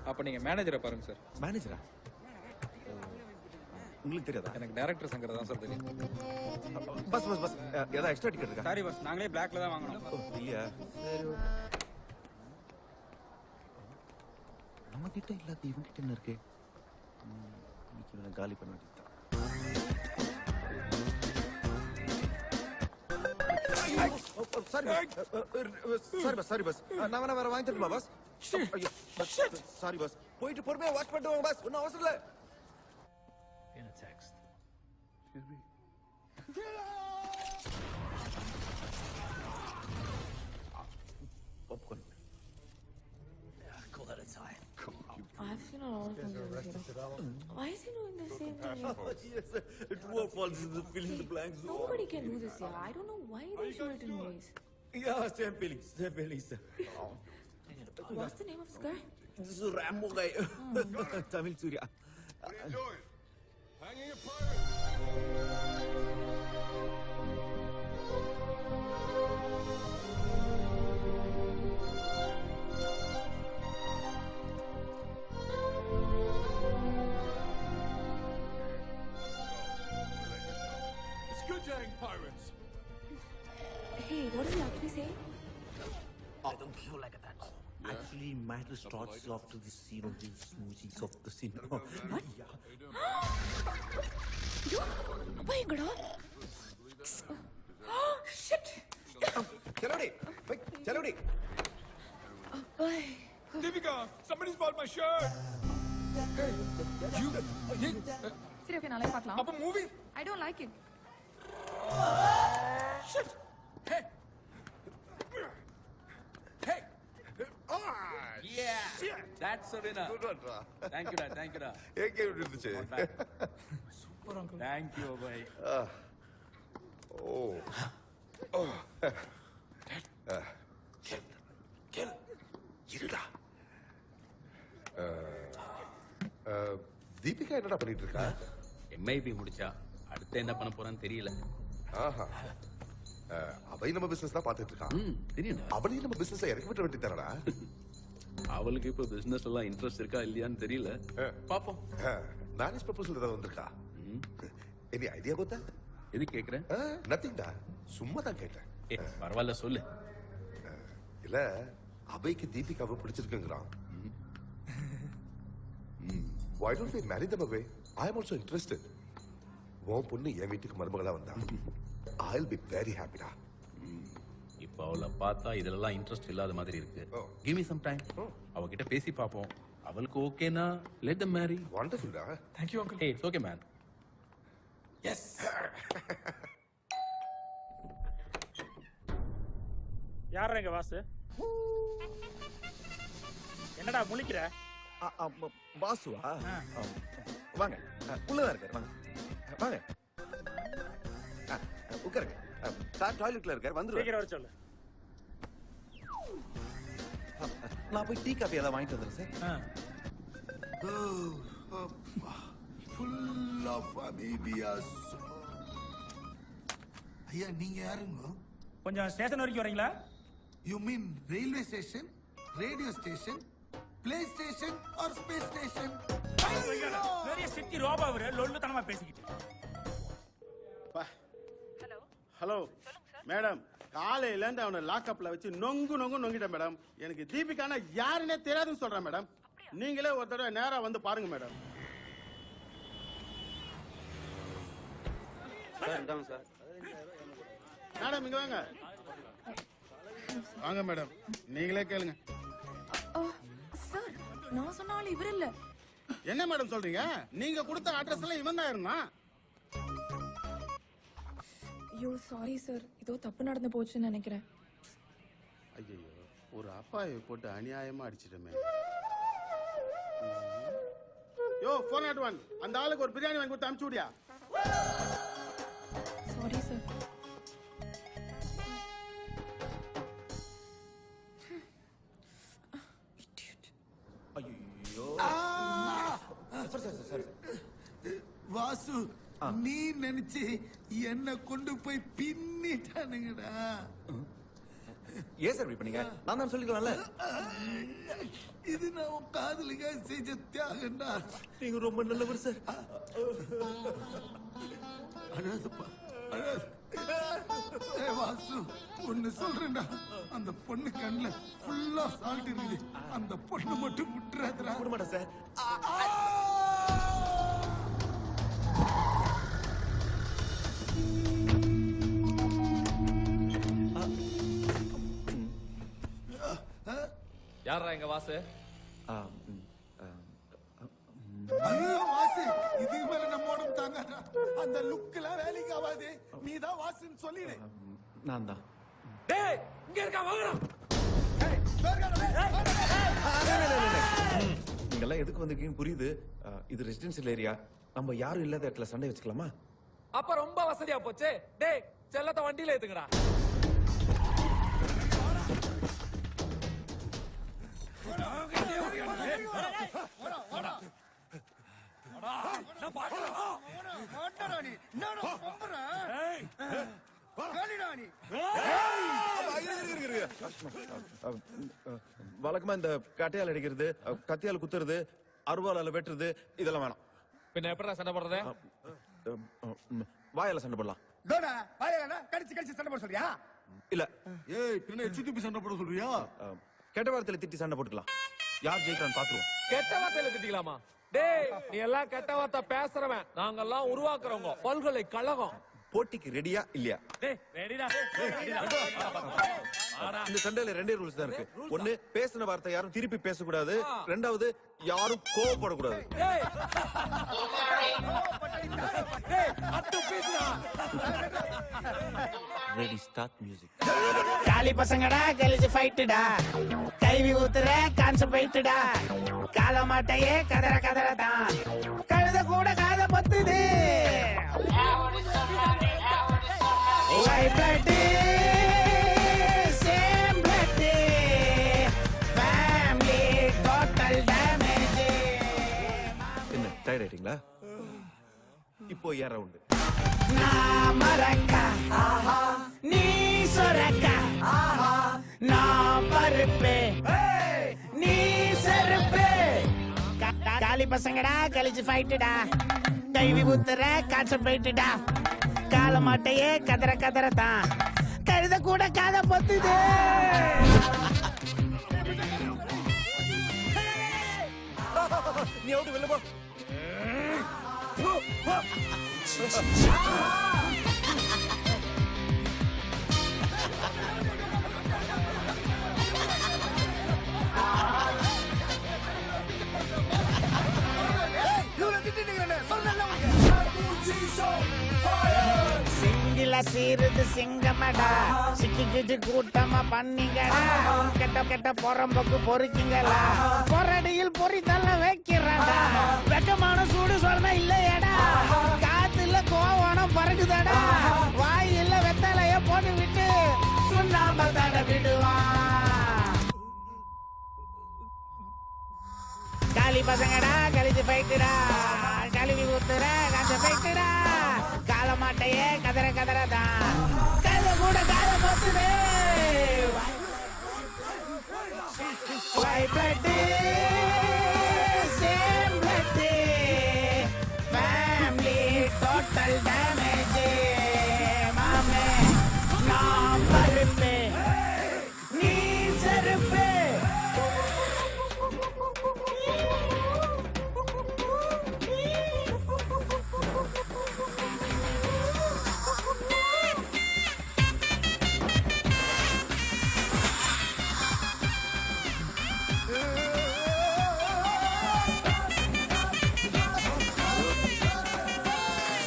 அப்ப நீங்க மேனேஜரை பாருங்க சார். மேனேஜரா? உங்களுக்கு தெரியாதா? எனக்கு டைரக்டர் சங்கர் தான் சார் தெரியும். பஸ் ஏதாவது எக்ஸ்ட்ரா டிக்கெட் இருக்கா? சாரி பஸ், நாங்களே பிளாக்ல தான் வாங்கணும். இல்லையா? சரி. நம்ம கிட்ட இல்லாத இவங்க கிட்ட என்ன இருக்கு? இன்னைக்கு இவனை காலி பண்ண வேண்டியது. Sorry bus. நான் வேற வாங்கி தரட்டுமா பஸ்? Sorry bus. போயிட்டு பொறுமையா வாஷ் பண்ணிட்டு வாங்க பஸ். ஒன்னும் அவசரம் இல்ல. Popcorn. I've seen a lot of them. Why is he doing the same thing? Yes, true or false is the fill in the blanks. Nobody can do this here. I don't know why they show it in ways. Yeah, same feelings. What's the name of this guy? This is Rambo guy. Tamil Surya. What are you doing? Hanging a pirate. he say? I don't behave like that. Actually, matter starts after the scene of the smoothies of the cinema. What? You? Appa engada? Shit! Chalodi, wait, Chalodi. Deepika, somebody bought my shirt. Hey, you. சரி okay நாளைக்கு பார்க்கலாம். அப்ப movie? I don't like it. Shit. Hey. Hey. Yeah. That's a winner. Good one, Ra. Thank you, Dad. Thank you, Dad. AK எப்படி இருந்துச்சு? Super uncle. Thank you, boy. O. O. Kill. இருடா. தீபிகா என்னடா பண்ணிட்டு இருக்கா? MIB முடிச்சா அடுத்து என்ன பண்ண போறான்னு தெரியல. ஆஹா. அவ நம்ம பிசினஸ் தான் பார்த்துட்டு இருக்கா. தெரியும். அவளையும் நம்ம பிசினஸ் இறக்கி விட்ட வேண்டியதானடா? அவளுக்கு இப்ப பிசினஸ் எல்லாம் இன்ட்ரெஸ்ட் இருக்கா இல்லையான்னு தெரியல. பாப்போம். மேரேஜ் ப்ரொபோசல் ஏதாவது வந்திருக்கா? எனி ஐடியா கோத்தா? எது கேக்குறேன்? நத்திங்டா. சும்மா தான் கேட்டேன். பரவாயில்ல சொல்லு. இல்ல அபய்க்கு தீபிகாவை பிடிச்சிருக்குங்கிறான். Why don't we marry them away? I am also interested. உன் பொண்ணு என் வீட்டுக்கு மருமகளா வந்தா I'll be very happy டா. இப்போ அவளை பார்த்தா இதெல்லாம் இன்ட்ரெஸ்ட் இல்லாத மாதிரி இருக்கு. Give me some time. அவகிட்ட பேசி பாப்போம். அவளுக்கு ஓகேனா let them marry. Wonderful டா. Thank you uncle. Hey, it's okay man. Yes. யாரா இங்க வாசு? என்னடா முழிக்கிற? வாசுவா? வாங்க, உள்ளதா இருக்காரு, வாங்க. வாங்க. உட்காருங்க. சார் டாய்லெட்ல இருக்காரு, வந்துருவாரு. சீக்கிரம் வர சொல்லு. நான் போய் டீ காஃபி ஏதாவது வாங்கிட்டு வந்துடுறேன் சார். Full of amoebias. ஐயா நீங்க யாருங்க? கொஞ்சம் ஸ்டேஷன் வரைக்கும் வரீங்களா? You mean railway station, radio station, play station or space station? பெரிய சிட்டி ரோபா அவரு லொல்லு தனமா பேசிக்கிட்டு. ஹலோ மேடம், காலையில இருந்து அவனை லாக்அப்ல வச்சு நொங்கிட்டேன் மேடம். எனக்கு தீபிகானா யாருன்னே தெரியாதுன்னு சொல்றேன் மேடம். நீங்களே ஒரு தடவை நேரா வந்து பாருங்க மேடம். மேடம் இங்க வாங்க. வாங்க மேடம், நீங்களே கேளுங்க. சார் நான் சொன்னாலும் இவர் இல்ல. என்ன மேடம் சொல்றீங்க? நீங்க கொடுத்த அட்ரஸ் எல்லாம் இவன் தான் இருந்தான். ஐயோ சாரி சார், ஏதோ தப்பு நடந்து போச்சுன்னு நினைக்கிறேன். ஐயோ, ஒரு அப்பாயை போட்டு அநியாயமா அடிச்சிட்டமே. யோ 401, அந்த ஆளுக்கு ஒரு பிரியாணி வாங்கி கொடுத்து அனுப்பிச்சு விடியா. Sorry sir. வாசு நீ நினைச்சு என்ன கொண்டு போய் பின்னிட்டானுங்கடா. ஏன் சார் இப்படி பண்ணீங்க? நான் தான் சொல்லிக்கலாம்ல. இது நான் உன் காதலுக்காக செஞ்ச தியாகம்டா. நீங்க ரொம்ப நல்லவர் சார். அழாதப்பா, அழாத. ஏய் வாசு, ஒன்னு சொல்றேன்டா, அந்த பொண்ணு கண்ணுல ஃபுல்லா சால்ட் இருக்குது. அந்த பொண்ணு மட்டும் விட்டுறாதடா. விட மாட்டேன் சார். யாரா எங்க வாசு? ஐயோ வாசு, இதுக்கு மேல நம்ம உடம்பு தாங்காதா. அந்த லுக்ல வேலைக்கு ஆகாது. நீதான் வாசுன்னு சொல்லிடு. நான் தான். டேய் இங்க இருக்கா வாங்கடா. நீங்கெல்லாம் எதுக்கு வந்திருக்கீங்கன்னு புரியுது. இது ரெசிடென்சியல் ஏரியா. நம்ம யாரும் இல்லாத இடத்துல சண்டை வச்சுக்கலாமா? அப்ப ரொம்ப வசதியா போச்சு. டேய் செல்லத்தை வண்டியில ஏத்துங்கடா. வழக்கமா இந்த கட்டையால் அடிக்கிறது, கத்தியால் குத்துறது, அருவாளால வெட்டுறது இதெல்லாம் வேணாம். பின்ன எப்படா சண்டை போடுறது? வாயால சண்டை போடலாம். கடிச்சு கடிச்சு சண்டை போட சொல்றியா? இல்ல ஏய் பின்ன எச்சு துப்பி சண்டை போட சொல்றியா? கெட்ட வார்த்தையில திட்டி சண்டை போட்டுக்கலாம். யார் ஜெயிக்கிறான்னு பாத்துருவோம். கெட்ட வார்த்தையில திட்டிக்கலாமா? டேய் நீ எல்லாம் கெட்ட வார்த்தை பேசுறவன், நாங்கெல்லாம் உருவாக்குறவங்க, பல்கலைக்கழகம். போட்டிக்கு ரெடியா இல்லையா? டேய் ரெடிடா. இந்த சண்டையில ரெண்டே ரூல்ஸ் தான் இருக்கு. ஒண்ணு, பேசின வார்த்தை யாரும் திருப்பி பேசக்கூடாது. ரெண்டாவது, யாரும் கோவப்படக்கூடாது. டேய் டேய் அட்டு பேசுடா. Ready, start music. காலி பசங்கடா கலிஜ் ஃபைட்டுடா, கைவி ஊத்துற கான்செப்ட் ஃபைட்டுடா, கால மாட்டையே கதற கதறதான், கழுத கூட காத பத்துது. White blood, same blood, family total damage. என்ன டயர்ட் ஆயிட்டீங்களா? இப்போ ஏன் ரவுண்ட்? நான் மரக்கா, நீ சொரக்கா, நான் பருப்பு, நீ செருப்பு. காலி பசங்கடா கலிச்சு ஃபைட்டுடா, கைவி ஊத்துற கான்செப்ட் ஃபைட்டுடா, கால மாட்டையே கதற கதறதான், கழுத கூட காத பொத்துது. நீ அவுட், வெளில போ. சிங்கில சீருது சிங்கமடா, சிக்கிக்கிட்டு கூட்டமா பண்ணீங்கடா, கெட்ட கெட்ட பொறம்புக்கு பொறுக்கிங்களா, பொறடியில் பொறித்தல்ல வைக்கிறாடா, வெக்கமான சூடு சொல்ல இல்லையடா, காத்துல கோவணம் பறக்குதடா, வாயில வெத்தலைய போட்டு விட்டு சுண்ணாம்பு தட விடுவான். காலி பசங்கடா கலிச்சு போயிட்டுடா, கழுவி ஊத்துற காச போயிட்டுடா, கால மாட்டையே கதற கதறதான், கழுத கூட கால போத்துது. White blood, same blood, family total damage. மாமே நான் பருப்பு, நீ செருப்பு.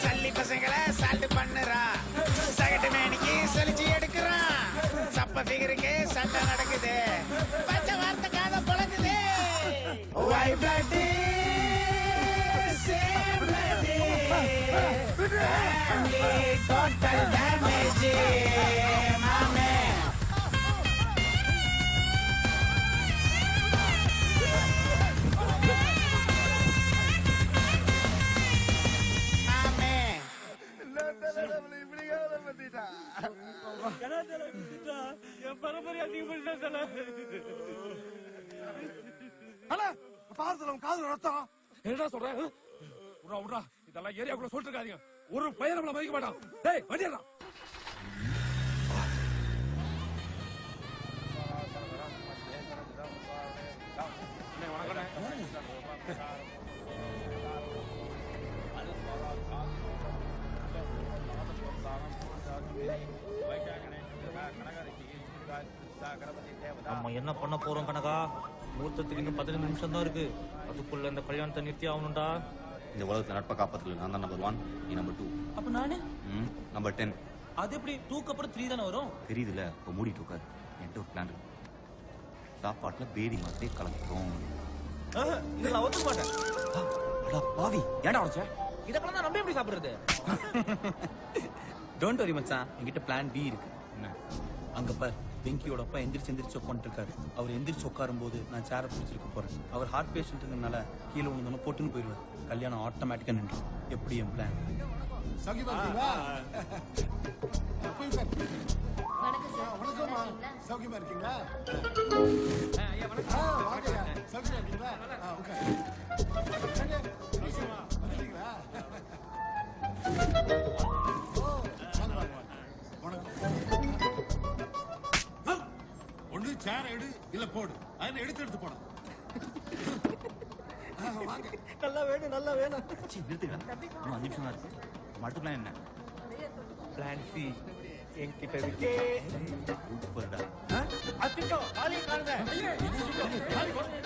சல்லி பசங்களை சால்ட் பண்ணுறா, சகட்டு மேனிக்கு சலிச்சு எடுக்கிறான், சப்ப ஃபிகருக்கு சண்டை நடக்குது, பச்சை வார்த்தை காத பழகுது. White blood, same blood, family total damage. மாமே மாமே என் பரம்பரை அதிகப்பட்ட காது ரத்தம் என்ன சொல்றேன்? உடா உடா, இதெல்லாம் ஏரியாக்குள்ள சொல்லிட்டு இருக்காதீங்க. ஒரு பையன் நம்மள மதிக்க மாட்டான். டேய் வண்டியடா. நம்ம என்ன பண்ண போறோம் கனகா? முகூர்த்தத்துக்கு இன்னும் 15 நிமிஷம் தான் இருக்கு. அதுக்குள்ள இந்த கல்யாணத்தை நிறுத்தி ஆகணும்டா. இந்த உலகத்துல நட்பை காப்பாத்துல நான் தான் நம்பர் 1, நீ நம்பர் 2. அப்ப நானு நம்பர் 10. அது எப்படி 2க்கு அப்புறம் 3 தானே வரும்? தெரியுதுல, இப்போ மூடிட்டு உட்காரு. என்கிட்ட ஒரு பிளான் இருக்கு. சாப்பாட்டுல பேதி மாத்தே கலக்குறோம். இதெல்லாம் ஒத்துக்க மாட்டேன். அடா பாவி, ஏன்டா உடைச்ச? இதெல்லாம் தான் நம்ம எப்படி சாப்பிடுறது? டோன்ட் வரி மச்சான், என்கிட்ட பிளான் பி இருக்கு. என்ன? அங்க பார், வெங்கியோட அப்பா எந்திரிச்சு உட்காந்துட்டு இருக்காரு. அவர் எந்திரிச்சு உட்காரும் போது நான் சேரை பிடிச்சிருக்க போறேன். அவர் ஹார்ட் பேஷண்ட்னால கீழே விழுந்தோன்னு போட்டுன்னு போயிடுவார். கல்யாணம் ஆட்டோமேட்டிக்கா நின்று. எப்படி என் பிளான்? சௌக்கியமா இருக்கீங்களா? சௌக்கியமா இருக்கீங்களா? வணக்கம். சேர எடு இல்ல போடு அதை எடுத்து போடு வாங்க. நல்லா வேணும் நல்லா வேணும். நிறுத்துக்கா இன்னும் 5 நிமிஷம் தான் இருக்கு. நம்ம அடுத்த பிளான் என்ன? பிளான் சி என்கிட்ட இருக்கே. சூப்பர்டா. அத்திக்கோ காலி காணுங்க. காலி பாருங்க.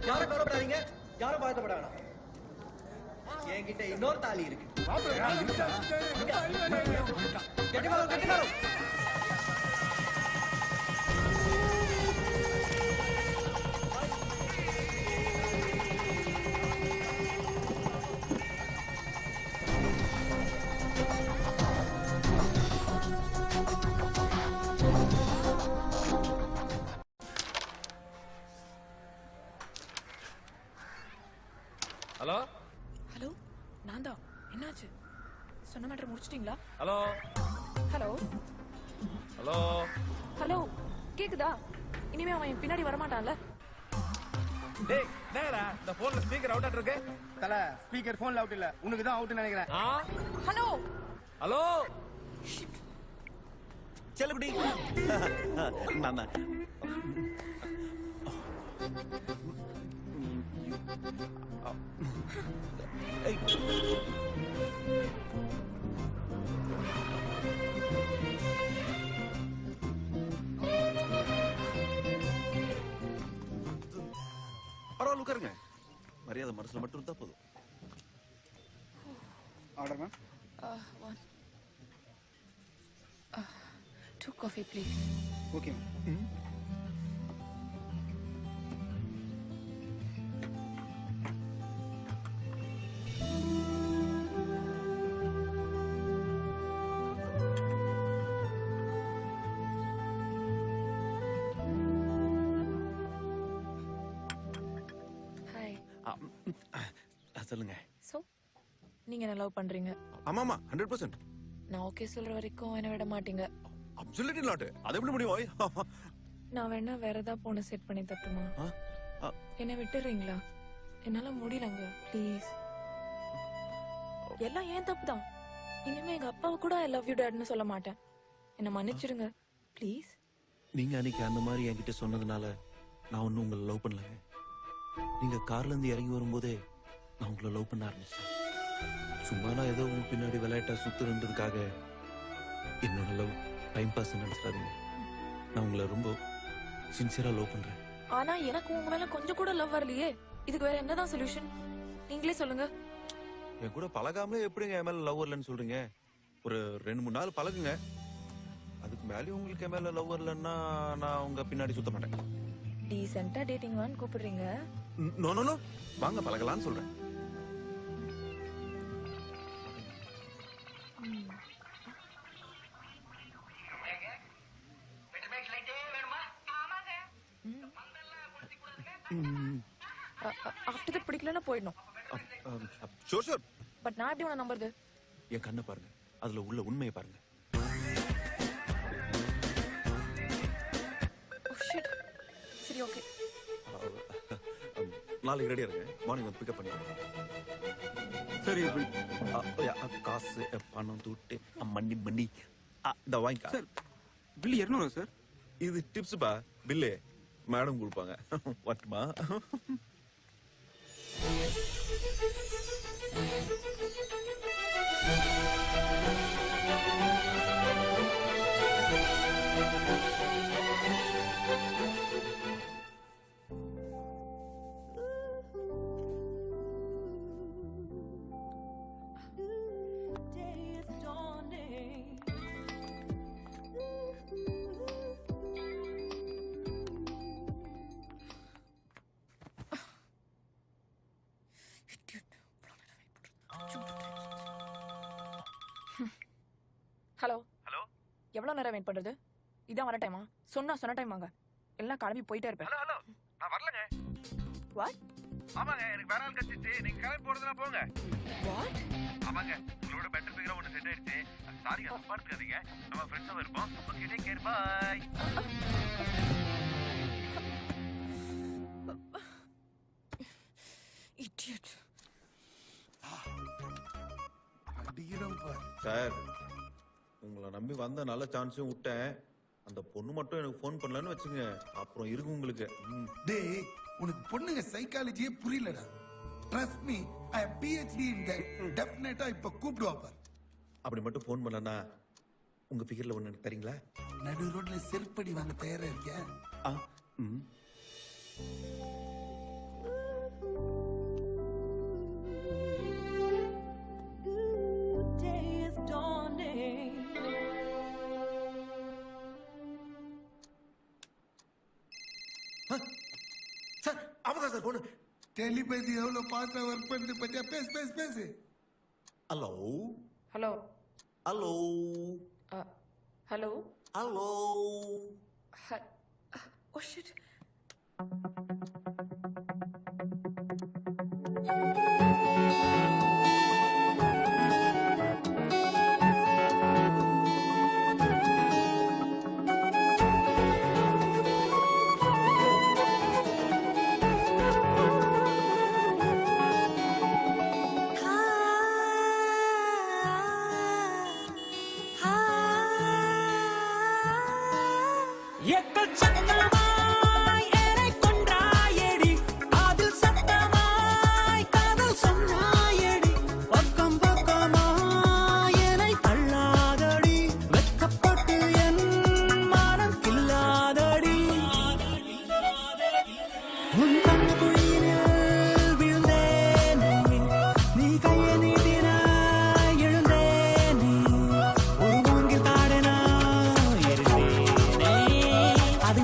யாரும் கவலைப்படாதீங்க, யாரும் பாதிக்கப்பட வேணாம். என்கிட்ட இன்னொரு தாலி இருக்கு. கெட்டிமாலும் கெட்டிமாலும். ஹலோ ஹலோ நான் தான். என்னாச்சு? சொன்ன மேட்டர் முடிச்சிட்டீங்களா? ஹலோ ஹலோ ஹலோ ஹலோ கேக்குதா? இனிமே அவன் என் பின்னாடி வரமாட்டான்ல? டேய் நேரா இந்த போன்ல ஸ்பீக்கர் அவுட் ஆயிட்டு இருக்கு. தல ஸ்பீக்கர் போன்ல அவுட் இல்ல, உனக்கு தான் அவுட்னு நினைக்கிறேன். ஹலோ ஹலோ செல்லகுடி நான் தான். பரவாயில்ல உட்காருங்க. மரியாதை மனசுல மட்டும் இருந்தா போதும். Order ma'am. 2 coffee please. Okay ma'am. Hi. சொல்லுங்க. சோ நீங்க என்ன லவ் பண்றீங்க? ஆமாமா 100%. நான் ஓகே சொல்ற வரைக்கும் என்ன விட மாட்டீங்க. Absolutely not. அது எப்படி முடியும்? நான் வேணா வேற ஏதாவது பொண்ணு செட் பண்ணி தட்டுமா? என்ன விட்டுறீங்களா? என்னால முடியலங்க ப்ளீஸ். எல்லாம் ஏன் தப்பு தான். இனிமே எங்க அப்பாவை கூட ஐ லவ் யூ டாட்னு சொல்ல மாட்டேன். என்ன மன்னிச்சிடுங்க ப்ளீஸ். நீங்க அன்னைக்கு அந்த மாதிரி என்கிட்ட சொன்னதுனால நான் ஒன்னும் உங்களை லவ் பண்ணலங்க. நீங்க கார்ல இருந்து இறங்கி வரும்போதே நான் உங்களை லவ் பண்ண ஆரம்பிச்சேன். சும்மா நான் ஏதோ உங்க பின்னாடி விளையாட்டா சுத்துறதுக்காக என்னோட லவ் டைம் பாஸ் நினைச்சிடாதீங்க. நான் உங்களை ரொம்ப சின்சியரா லவ் பண்றேன். ஆனா எனக்கு உங்க மேல கொஞ்சம் கூட லவ் வரலையே. இதுக்கு வேற என்னதான் சொல்யூஷன்? நீங்களே சொல்லுங்க. என் கூட பழகாமலே எப்படிங்க என் மேல லவ் வரலன்னு சொல்றீங்க? ஒரு 2-3 நாள் பழகுங்க. அதுக்கு மேலே உங்களுக்கு என் மேல லவ் வரலன்னா நான் உங்க பின்னாடி சுத்த மாட்டேன். டீசென்ட்டா டேட்டிங் வான்னு கூப்பிடுறீங்க. நோ நோ நோ, வாங்க பழகலாம்னு சொல்றேன். ஆஃப்டர் தட் பிடிக்கலன்னா போயிடணும். Sure sure. பட் நான் எப்படி உன நம்புறது? என் கண்ணை பாருங்க, அதுல உள்ள உண்மையை பாருங்க. சரி ஓகே. நாளைக்கு ரெடியா இருங்க. மார்னிங் வந்து பிக்கப் பண்ணிடுறேன். சரி காசு பணம் தூட்டு மண்ணி மண்ணி இந்த வாங்கிக்கா. Sir bill 200 sir. இது டிப்ஸ் பா. பில்லு மேடம் கொடுப்பாங்க. வரட்டுமா? Hello hello. எவ்வளவு நேரம் வெயிட் பண்றது? இதான் வர டைமா? சொன்ன டைம் வாங்க. எல்லாம் கிளம்பி போயிட்டே இருப்பேன். ஹலோ ஹலோ, நான் வரலங்க. வாட்? ஆமாங்க, எனக்கு வேற ஆள் கிடைச்சிச்சு. நீங்க கிளம்பி போறதுனா போங்க. வாட்? ஆமாங்க, உங்களோட பெட்டர் ஃபிகரா ஒன்னு செட் ஆயிடுச்சு. சாரிங்க, தப்பா எடுத்துக்காதீங்க. நம்ம ஃப்ரெண்ட்ஸா இருப்போம். Okay, take care, bye. Idiot. பிடிக்கிறோம் பாரு. சார் உங்களை நம்பி வந்த நல்ல சான்ஸையும் விட்டேன். அந்த பொண்ணு மட்டும் எனக்கு ஃபோன் பண்ணலன்னு வச்சுங்க, அப்புறம் இருக்கு உங்களுக்கு. டேய் உனக்கு பொண்ணுங்க சைக்காலஜியே புரியலடா. Trust me, I am PhD in that. டெஃபினட்டா இப்ப கூப்பிடுவா பாரு. அப்படி மட்டும் ஃபோன் பண்ணலன்னா உங்க ஃபிகர்ல ஒண்ணு எனக்கு தரீங்களா? நடு ரோட்ல செருப்படி வாங்க தயாரா இருக்கியா? சார் அவதான் சார் போன டெலிபதி எவ்வளவு பாஸ்டா ஒர்க் பண்ணுது பத்தியா? பேசு பேசு பேசு. Hello hello hello hello hello oh shit. எக்கச்சக்கமாய் என்னை கொன்றாயடி, அதில் சத்தமாய் காதல் சொன்னாயடி, பக்கம் பக்கமாய் என்னை தள்ளாதடி, வெட்கப்பட்டு என் மனம் கில்லாதடி. உன் கண்குழியினில் விழுந்தேனே, நீ கையை நீட்டினாய் எழுந்தேனே, ஒரு மூங்கில் காடனாய் இருந்தேனே, அது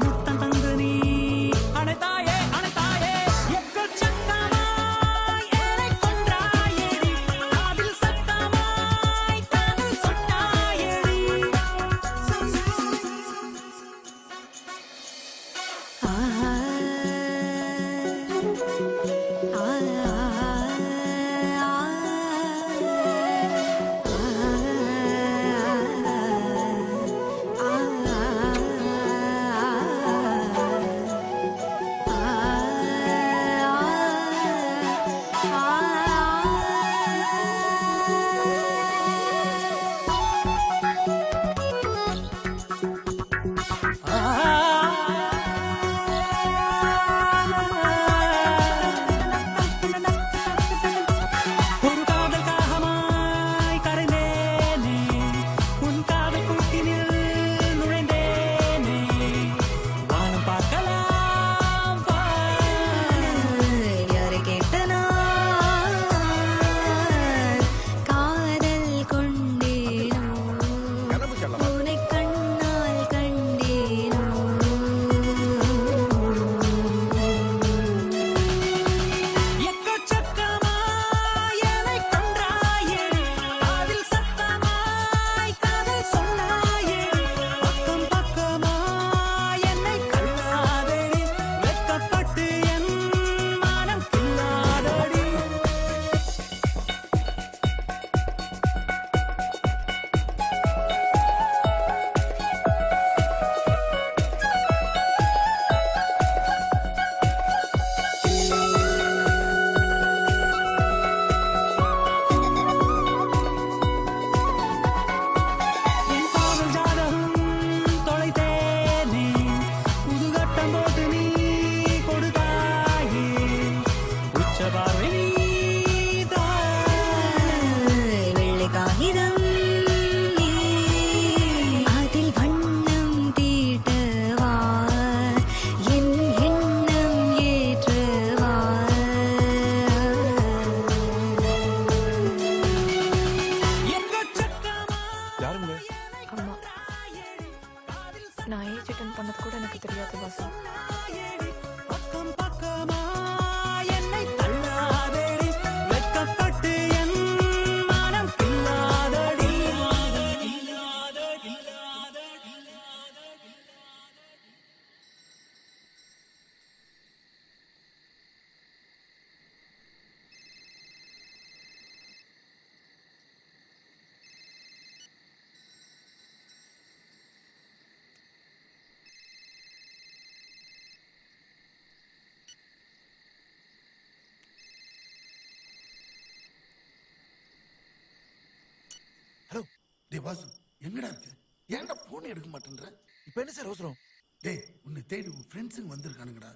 டேய் வாசு எங்கடா இருக்க? ஏன்டா போன் எடுக்க மாட்டேன்ற? இப்போ என்ன சார் அவசரம்? டேய் உன்னை தேடி உன் ஃப்ரெண்ட்ஸுங்க வந்திருக்கானுங்கடா.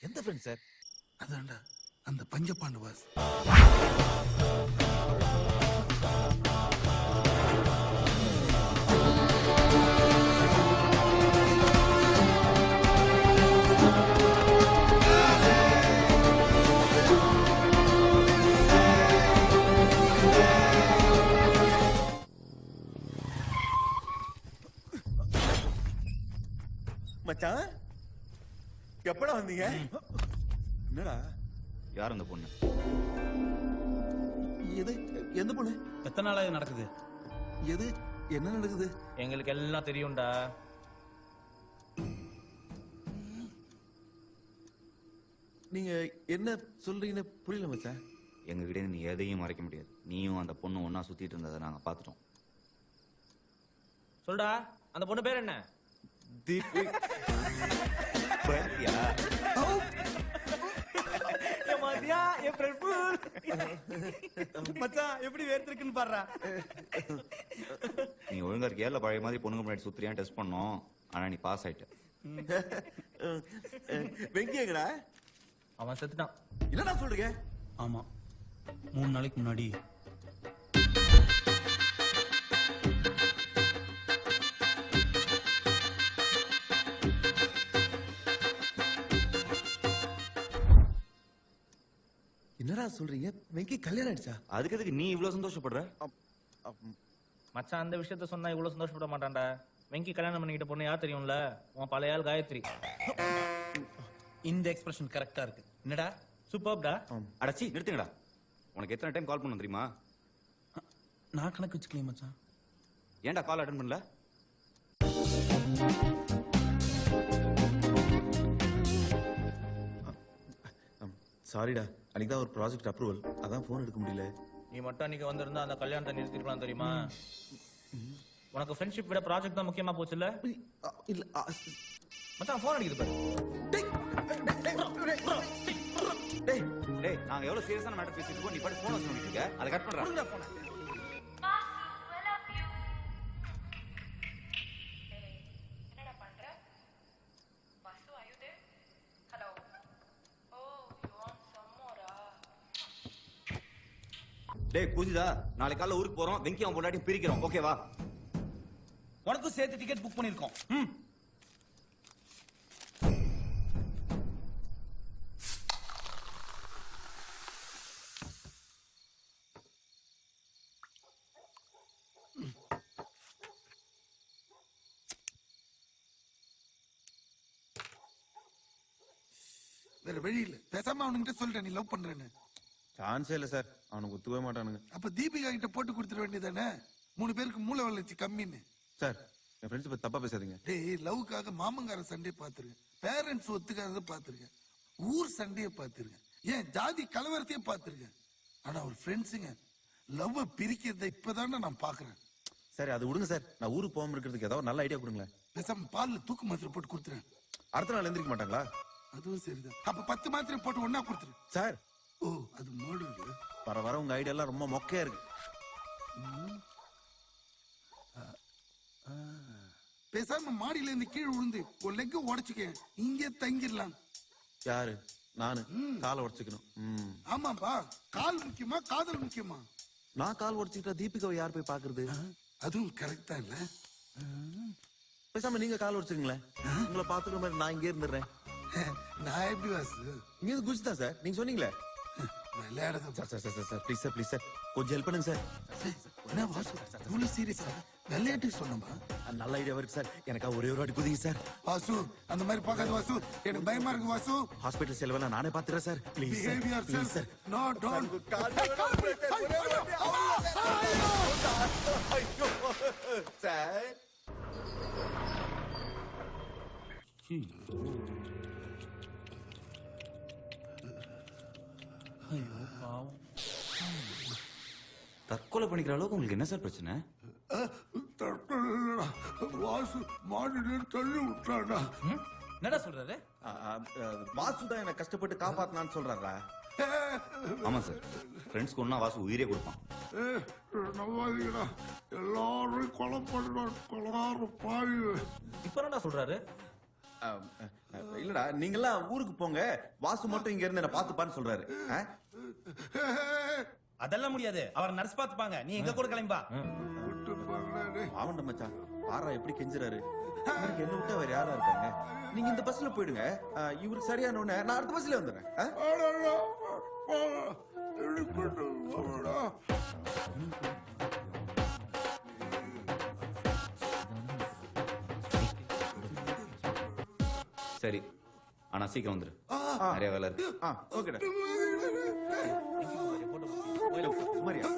எந்த ஃப்ரெண்ட் சார்? அதான்டா அந்த பஞ்சபாண்டு வாசு. மச்சான் எப்படா வந்தீங்க? என்னடா? யார் அந்த பொண்ணு? எது எந்த பொண்ணு? எத்தனை நாளா இது நடக்குது? எது என்ன நடக்குது? எங்களுக்கு எல்லாம் தெரியும்டா. நீங்க என்ன சொல்றீங்கன்னு புரியல மச்சான். எங்ககிட்ட நீ எதையும் மறைக்க முடியாது. நீயும் அந்த பொண்ணு ஒண்ணா சுத்திட்டு இருந்ததை நாங்க பார்த்துட்டோம். சொல்டா, அந்த பொண்ணு பேர் என்ன? தீபி. பயந்தியா? மச்சான் எப்படி வேர்த்திருக்குன்னு பாடுறா. நீ ஒழுங்கா இருக்கியா இல்ல பழைய மாதிரி பொண்ணுங்க முன்னாடி சுத்திரியான்னு டெஸ்ட் பண்ணோம். ஆனா நீ பாஸ் ஆயிட்ட. வெங்கியங்கடா? அவன் செத்துட்டான். என்னடா சொல்றீங்க? ஆமா 3 நாளைக்கு முன்னாடி என்னடா சொல்றீங்க? வெங்கி கல்யாணம் ஆயிடுச்சா? அதுக்கு எதுக்கு நீ இவ்வளவு சந்தோஷப்படுற? மச்சான் அந்த விஷயத்த சொன்னா இவ்வளவு சந்தோஷப்பட மாட்டான்டா. வெங்கி கல்யாணம் பண்ணிக்கிட்ட பொண்ணு யார் தெரியும்ல? உன் பழைய ஆள் காயத்ரி. இந்த எக்ஸ்பிரஷன் கரெக்டா இருக்கு. என்னடா சூப்பர்டா. அடச்சி நிறுத்துங்கடா. உனக்கு எத்தனை டைம் கால் பண்ண தெரியுமா? நான் கணக்கு வச்சுக்கலையே மச்சான். ஏன்டா கால் அட்டன் பண்ணல? சாரிடா, அன்னைக்கு தான் ஒரு ப்ராஜெக்ட் அப்ரூவல், அதான் ஃபோன் எடுக்க முடியல. நீ மட்டும் அன்னைக்கு வந்திருந்தா அந்த கல்யாணத்தை நிறுத்திருக்கலாம் தெரியுமா? உனக்கு ஃப்ரெண்ட்ஷிப் விட ப்ராஜெக்ட் தான் முக்கியமா போச்சுல்ல? இல்ல மச்சான் ஃபோன் அடிக்குது பாரு. டேய் டேய் நாங்க எவ்வளவு சீரியஸான மேட்டர் பேசிட்டு இருக்கோம். நீ பாட்டு ஃபோன் வச்சு பண்ணிட்டு இருக்க. அதை கட் பண்றா. டேய் பூஜிதா, நாளைக்கு காலைல ஊருக்கு போறோம். வெங்கி அவன் பொண்டாட்டி பிரிக்கிறோம். ஓகேவா? உனக்கும் சேர்த்து டிக்கெட் புக் பண்ணிருக்கோம். வேற வழி இல்ல, பேசாம அவனுங்கிட்ட சொல்லிட்டேன் நீ லவ் பண்றேன்னு. சான்ஸே இல்ல சார், அவனுக்கு ஒத்துக்கவே மாட்டானுங்க. அப்ப தீபிகா கிட்ட போட்டு கொடுத்துட வேண்டியதானே? 3 பேருக்கு மூளை வளர்ச்சி கம்மின்னு. சார் என் ஃப்ரெண்ட்ஸ் பத்தி தப்பா பேசாதீங்க. டேய் லவ்க்காக மாமங்கார சண்டையை பார்த்திருக்கேன், பேரண்ட்ஸ் ஒத்துக்காததை பார்த்திருக்கேன், ஊர் சண்டையை பார்த்திருக்கேன், ஏன் ஜாதி கலவரத்தையே பார்த்திருக்கேன். ஆனா ஒரு ஃப்ரெண்ட்ஸுங்க லவ் பிரிக்கிறத இப்பதானே நான் பாக்குறேன். சரி அது விடுங்க சார், நான் ஊருக்கு போகாம இருக்கிறதுக்கு ஏதாவது நல்ல ஐடியா கொடுங்களேன். பேசாம பால்ல தூக்கு மாத்திரை போட்டு கொடுத்துறேன். அடுத்த நாள் எந்திரிக்க மாட்டாங்களா? அதுவும் சரிதான். அப்ப 10 மாத்திரை போட்டு ஒன்னா கொடுத்துரு சார். ஓ அது மர்டர். வர வர உங்க ஐடியா எல்லாம் ரொம்ப மொக்கையா இருக்கு. பேசாம மாடியில இருந்து கீழே விழுந்து ஒரு லெக் உடைச்சுக்க, இங்கே தங்கிடலாம். யாரு? நானு காலை உடைச்சுக்கணும். ஆமாப்பா, கால் முக்கியமா காதல் முக்கியமா? நான் கால் உடைச்சுக்கிட்டா தீபிகாவை யார் போய் பாக்குறது? அதுவும் கரெக்டா இல்ல. பேசாம நீங்க கால் உடைச்சுங்களேன், உங்களை பாத்துக்கிற மாதிரி நான் இங்கே இருந்துடுறேன். நான் எப்படி வாசு? இங்க இருந்து குச்சி தான் சார், நீங்க சொன்னீங்களே விளையாடுறது. Sir sir sir sir please sir, please sir கொஞ்சம் ஹெல்ப் பண்ணுங்க சார். என்ன வாசு இவ்வளவு சீரியஸா? விளையாட்டுக்கு சொன்னமா? நல்ல ஐடியா இருக்கு சார், எனக்கா ஒரே ஒரு வாட்டி குதிங்க சார். வாசு அந்த மாதிரி பார்க்காத வாசு, எனக்கு பயமா இருக்கு வாசு. ஹாஸ்பிட்டல் செலவெல்லாம் நானே பாத்துறேன் sir. Please sir, behaviour please sir. No don't. Sir ஐயோ பாவம். தற்கொலை பண்ணிக்கிற அளவுக்கு உங்களுக்கு என்ன சார் பிரச்சனை? வாசு மாடியில தள்ளி விட்டானா? என்னடா சொல்றாரு? வாசு தான் என்ன கஷ்டப்பட்டு காப்பாத்தினான்னு சொல்றாரா? ஆமா சார், ஃப்ரெண்ட்ஸ்க்கு ஒன்றா வாசு உயிரே கொடுப்பான். நம்பாதீங்கடா, எல்லாரும் கொலை பண்ணுறான், கொலகார பாவி. இப்ப என்ன சொல்றாரு? இல்லடா, நீங்கெல்லாம் ஊருக்கு போங்க, வாசு மட்டும் இங்க இருந்து என்ன பாத்துப்பான்னு சொல்றாரு. அதெல்லாம் முடியாது, அவர் நர்ஸ் பாத்துப்பாங்க. நீ எங்க கூட கிளம்பா. ஆவண்ட மச்சான், பாரா எப்படி கெஞ்சுறாரு. இவருக்கு என்ன விட்டா வேற யாரா இருக்காங்க? நீங்க இந்த பஸ்ல போயிடுங்க, இவருக்கு சரியான உடனே நான் அடுத்த பஸ்ல வந்துடுறேன். சரி, ஆனா சீக்கிரம் வந்துரு, நிறைய வேலை இருக்கு. ஓகேடா. மரியா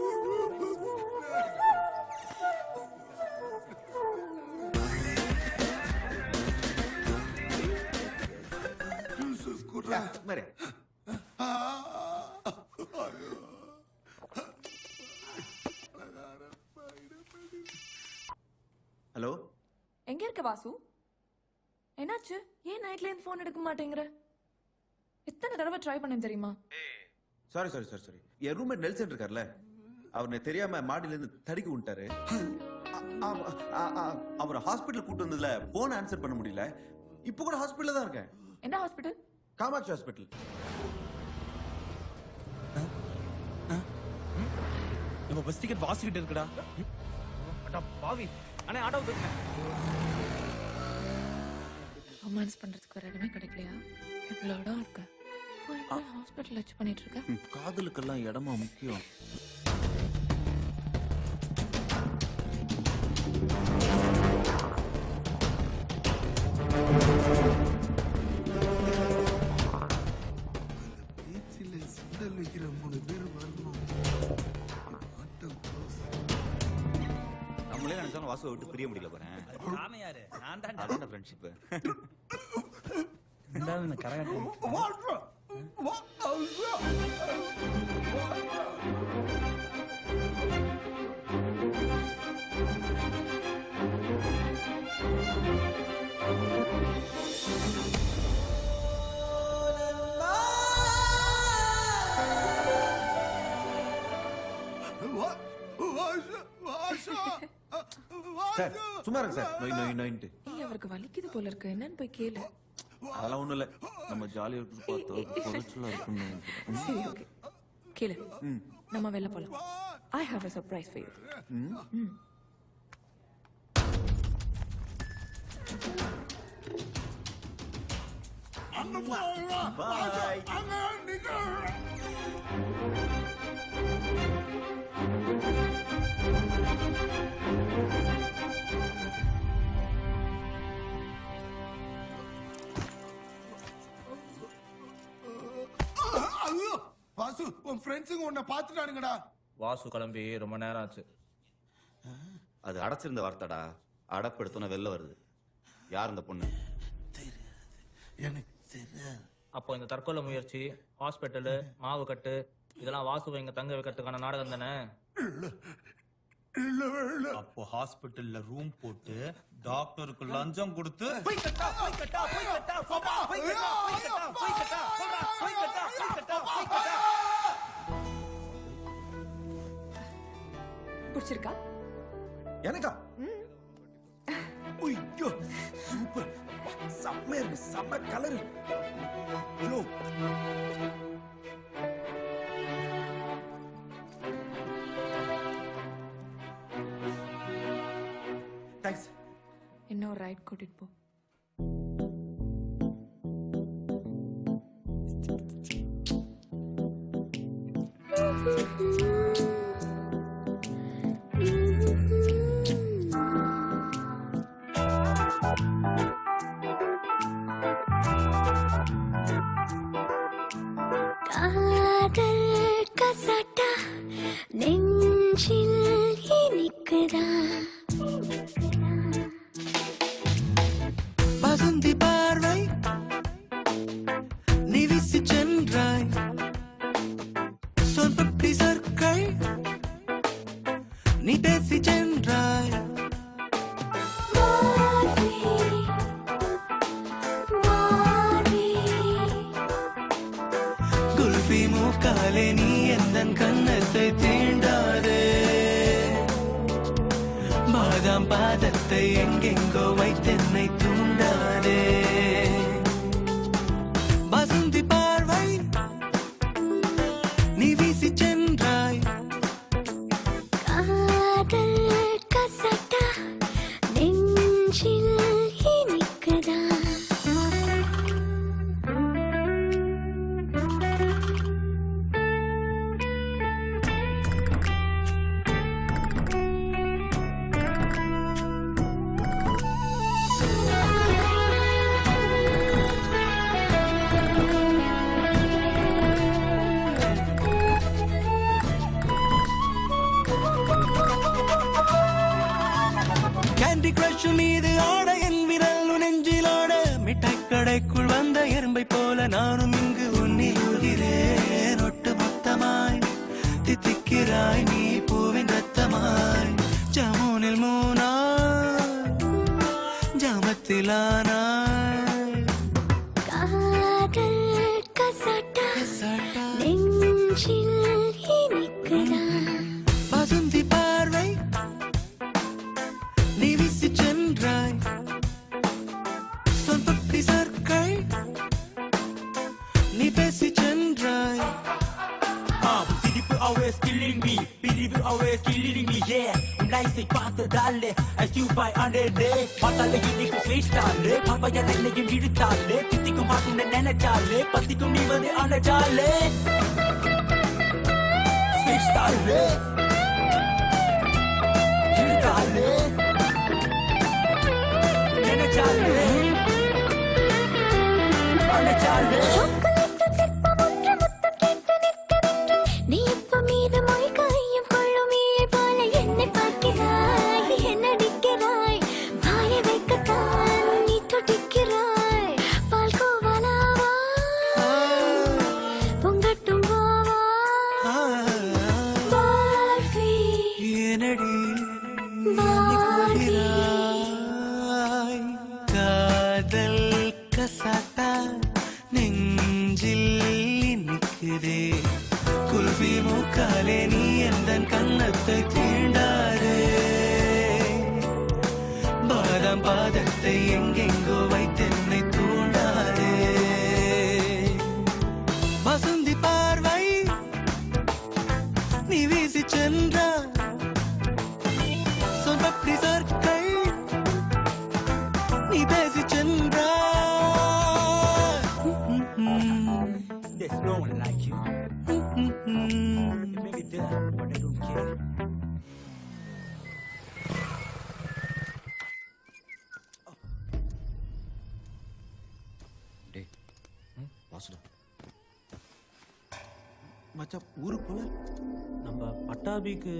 மரியா. ஹலோ, எங்க இருக்க வாசு? என்னாச்சு? ஏன் நைட்ல இருந்து போன் எடுக்க மாட்டேங்கிற? எத்தனை தடவை ட்ரை பண்ணேன் தெரியுமா? Sorry sorry sorry sorry. என் ரூம்மேட் நெல்சன் இருக்கார்ல, அவனை தெரியாம மாடியில இருந்து தடுக்கி விட்டாரு. அவர் ஹாஸ்பிட்டல் கூட்டு வந்ததுல போன் ஆன்சர் பண்ண முடியல. இப்போ கூட ஹாஸ்பிட்டல்ல தான் இருக்கேன். என்ன ஹாஸ்பிட்டல்? காமாட்சி ஹாஸ்பிட்டல். நம்ம பஸ் டிக்கெட் வாசிக்கிட்டு இருக்குடா. அட பாவி, அண்ணே ஆட்டோ தூக்குங்க. ரொமான்ஸ் பண்றதுக்கு ஒரு இடமே கிடைக்கலையா? இவ்வளோ இடம் இருக்கு, ஹாஸ்பிட்டல் வச்சு பண்ணிட்டு இருக்க. காதலுக்கெல்லாம் இடமா முக்கியம். நம்மளே நினைச்சாலும் வாசுவை விட்டு பிரிய முடியல போறேன். நாம யாரு? நான் தான் அதான் ஃப்ரெண்ட்ஷிப். இருந்தாலும் கரகாட்டம் சார் சும்மா இருங்க சார். நோய் நோய் நோயின்ட்டு. அவருக்கு வலிக்குது போல இருக்கு, என்னன்னு போய் கேளு. அதெல்லாம் ஒண்ணும் இல்ல, நம்ம ஜாலியா இருக்கு பார்த்தோம், பொருட்களா இருக்குன்னு. சரி ஓகே, கேளு. நம்ம வெளில போலாம். I have a surprise for you. Bye. Vasu, உன் ஃப்ரெண்ட்ஸுங்க உன்னை பார்த்துட்டானுங்கடா. வாசு கிளம்பி ரொம்ப நேரம் ஆச்சு. அது அடைச்சிருந்த வார்த்தைடா, அடப்படுத்தோன்னு வெளில வருது. யார் இந்த பொண்ணு? எனக்கு தெரியாது. அப்போ இந்த தற்கொலை முயற்சி, ஹாஸ்பிட்டலு, மாவு கட்டு, இதெல்லாம் வாசுவை இங்க தங்க வைக்கிறதுக்கான நாடகம் தானே? அப்போ ஹாஸ்பிட்டல்ல ரூம் போட்டு டாக்டருக்கு லஞ்சம் கொடுத்து பிடிச்சிருக்கா? எனக்கா? ஐயோ சூப்பர், செம்ம இருக்கு, செம்ம கலர். ஐயோ தேங்க்ஸ். என்ன ஒரு ரைட் கூட்டிட்டு போ. காதல் கசட்டா நெஞ்சில் இனிக்குதா, வசந்தி பார்வை நீ வீசி சென்றாய், சொற்பப்படி சொற்கள் நீ பேசி சென்றாய். குல்ஃபி மூக்கு எந்தன் கண்ணத்தை தீண்டாதே பாதாம் பாதத்தை எங்கெங்கோ வைத்தென்னை தூண்டாதே வசந்தி பார்வை நீ வீசி சென்றாய் காதல் கசட்டா நெஞ்சில் இனிக்குதா கேண்டி கிரஷ் மீது ஆட என் விரல் நெஞ்சிலோட மிட்டாய் கடைக்குள் வந்த எறும்பை போல நானும் இங்கு உன்னில் உதிரேன் ஒட்டு மொத்தமாய் தித்திக்கிறாய் நீ பூவின் ரத்தமாய் ஜமுனில் மூனாய் ஜாமத்திலானாய் காதல் கசட்டா நெஞ்சில் இனிக்குதா வசந்தி பார்வை நீ வீசி சென்றாய் சொந்தொட்டி சர்க்கை நீ பேசி சென்றாய் சிரிப்பு always killing me பிரிவு always killing me yeah லைஃபை பார்த்ததாலே I still buy under day பார்த்தாலே இன்னைக்கு ஸ்வீட் ஸ்டாலே பாப்பையா என்னையும் இழுத்தாலே தித்திக்கும் மாட்டுன்னு நினைச்சாலே பத்திக்கும் நீ வந்து அணைச்சாலே ஸ்வீட் ஸ்டாலே இழுத்தாலே நினைச்சாலே அணைச்சாலே நீ இப்ப மீது மொய் கையும் கொள்ளும் ஈயை போல என்னை பார்க்கிறாய் என்ன அடிக்கிறாய் வாயை வைக்கத்தான் நீ துடிக்கிறாய் பால் கோவலாவா பொங்கட்டும் வாவா பார்வி என்னடி பார்வி காதல் கசாட்டா நெஞ்சில் இனிக்குதே குல்வி மூக்காலே நீ எந்தன் கண்ணத்தை தீண்டாதே பாதாம் பாதத்தை எங்கெங்கோ வைத்தென்னை தூண்டாதே வசந்தி பார்வை நீ வீசி சென்றாய் சொந்தப்படி சர்க்கை நீ பேசி சென்றாய் There's no one like you. You may be there, but I don't care. டேய் வாசுடா மச்சான் ஊருக்கு போல நம்ம பட்டாபிக்கு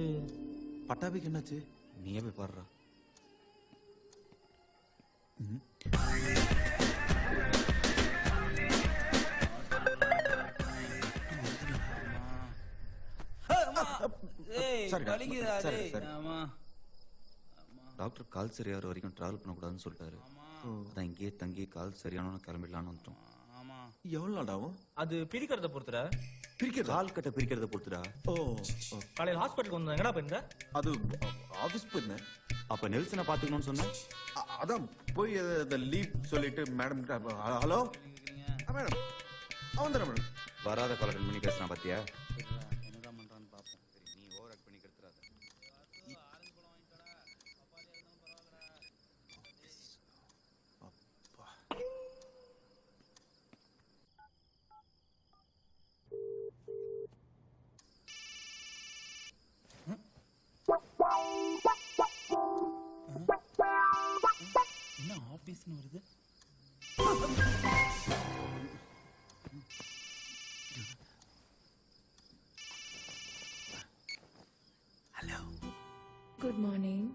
பட்டாபிக்கு என்னாச்சு நீயே போய் பாடுறா டாக்டர் கால் சரியாகிற வரைக்கும் டிராவல் பண்ணக்கூடாதுன்னு சொல்லிட்டாரு அதான் இங்கேயே தங்கி கால் சரியானவன கிளம்பிடலான்னு வந்துட்டோம் எவ்வளோ நாள் ஆகும் அது பிரிக்கிறத பொறுத்துற பிரிக்கிறது கால் கட்டை பிரிக்கிறத பொறுத்துடா ஓ காலையில் ஹாஸ்பிட்டலுக்கு வந்தோம் எங்கடா போயிருந்த அது ஆஃபீஸ் போயிருந்தேன் அப்ப நெல்சனை பாத்துக்கணும்னு சொன்னேன் அதான் போய் அந்த லீவ் சொல்லிட்டு மேடம் ஹலோ மேடம் அவன் தானே மேடம் வராத கால் அட்டன் பண்ணி பேசுறான் பாத்தியா என்னதான் பண்றான்னு பார்ப்போம். சரி நீ ஓவர் ஆக்ட் பண்ணி கெடுத்துறாத என்ன ஆபீஸ்னு வருது? Hello good morning.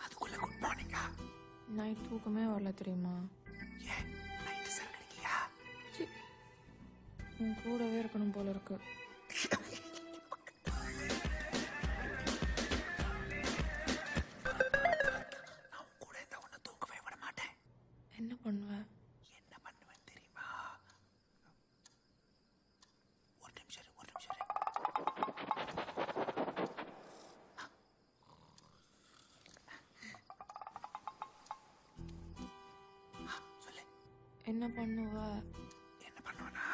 அதுக்குள்ள குட் மார்னிங்கா? நைட் தூக்கமே வரல தெரியுமா? ஏன் நைட்டு சரக்கு அடிக்கலையா? உன் கூடவே இருக்கணும் போல இருக்கு. நான் கூட இந்த ஒன்ன தூக்கவே விட மாட்டேன். என்ன பண்ணுவ? என்ன பண்ணுவேன் தெரியுமா? ஒரு நிமிஷம் இரு. என்ன பண்ணுவ? என்ன பண்ணுவேனா?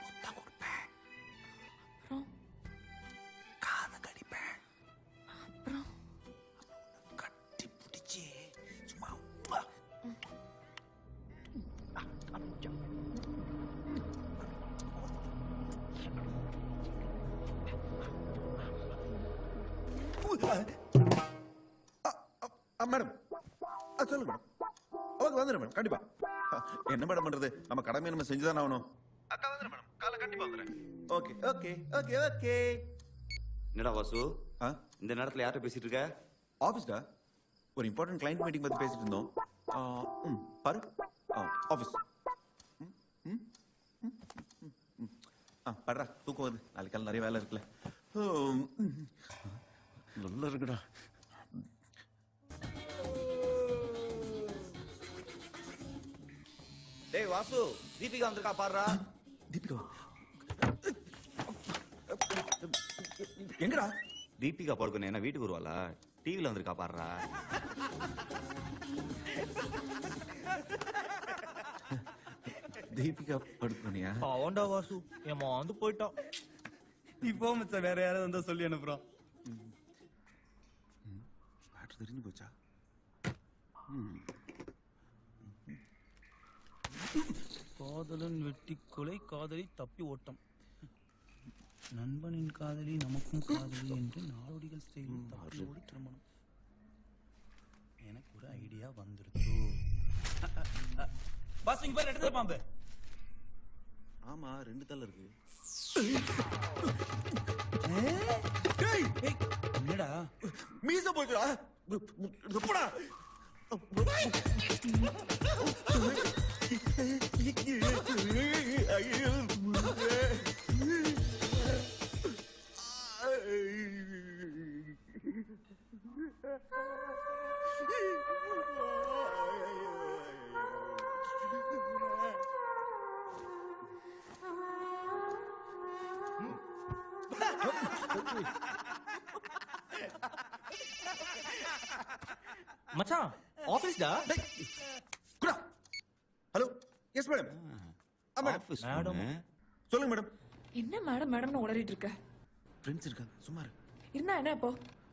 முத்தம் கொடுப்பேன். அப்புறம் காதை கடிப்பேன். அப்புறம் கட்டி பிடிச்சி சும்மா மேடம் சொல்லுங்க மேடம். அவங்க வந்துடும் மேடம் கண்டிப்பா. என்ன மேடம் பண்றது, நம்ம கடமையை நம்ம செஞ்சுதான் ஆகணும். அக்கா வந்துடும் மேடம், காலை கண்டிப்பா வந்துடுறேன். Okay okay okay okay. என்னடா வாசு இந்த நேரத்துல யார்கிட்ட பேசிட்டு இருக்க? ஆஃபீஸ்டா, ஒரு இம்பார்ட்டன்ட் கிளைண்ட் மீட்டிங் பத்தி பேசிட்டு இருந்தோம். பாரு ஆஃபீஸ். படுறா, தூக்கம் வருது, நாளைக்கு காலை நிறைய வேலை இருக்குல்ல. நல்லா இருக்குடா. டேய் வாசு, தீபிகா வந்திருக்கா பாருடா. தீபிகா எங்கடா? தீபிகா படுக்கணும் என்ன வீட்டுக்கு வருவாளா? டிவில வந்திருக்கா பாருடா. தீபிகா படுக்கணியா? அவன்டா வாசு, என் வந்து போயிட்டான். இப்போ மச்சான் வேற யாராவது வந்தா சொல்லி அனுப்புறான். மேட்ரு தெரிஞ்சு போச்சா? காதலன் வெட்டி கொலை, காதலி தப்பி ஓட்டம், நண்பனின் காதலி நமக்கும் காதலி என்று நாடோடிகள் ஸ்டைலில் தப்பியோடு திருமணம். எனக்கு ஒரு ஐடியா வந்துருச்சு. பாஸ் இங்க பாரு, எடுத்து பாம்பு. ஆமா, 2 தலை இருக்கு. என்னடா மீச போச்சுடா. போடா. மச்சான் ஆபீஸ்டா. Hello, yes madam. Office madam. சொல்லுங்க மேடம். என்ன மேடம் மேடம்னு உளறிட்டு இருக்க? ஃப்ரெண்ட்ஸ் இருக்காங்க, சும்மா இரு. இருந்தா என்ன இப்போ?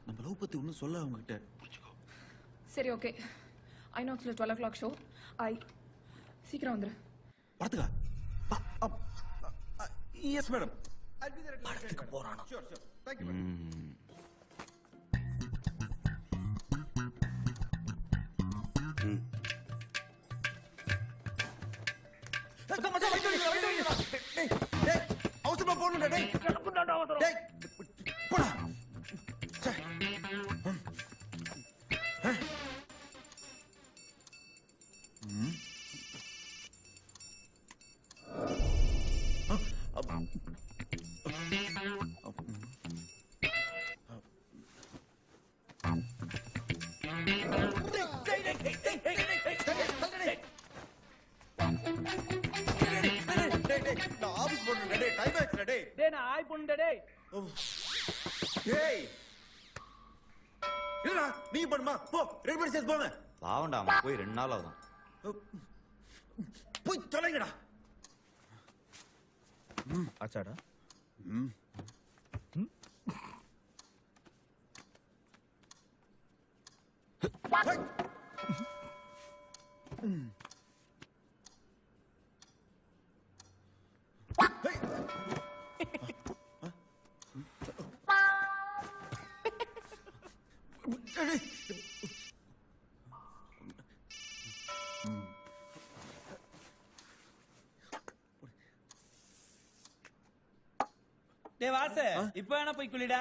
நம்ம லவ் பத்தி ஒன்றும் சொல்ல அவங்க கிட்ட. சரி okay, I know 12 o'clock show. சீக்கிரம் வந்துரு. படத்துக்கா? Yes madam. படத்துக்கு போறானா? Sure sure, thank you madam. அவசரமா போகணும்டா. டேய் போடா. நான் ஆபீஸ் போறேன். டேய் டைம் ஆச்சுடா. டேய் நான் ஆய் பண்ணுடா. டேய் டேய் இல்லடா, நீ பண்ணுமா? போ, ரெடி பண்ணி சேர்த்து போங்க. பாவண்டா, போய் 2 நாள் ஆகும். போய் தொலைங்கடா. ஆச்சாடா. டேய் வாசு, இப்போ வேணா போய் குளிடா.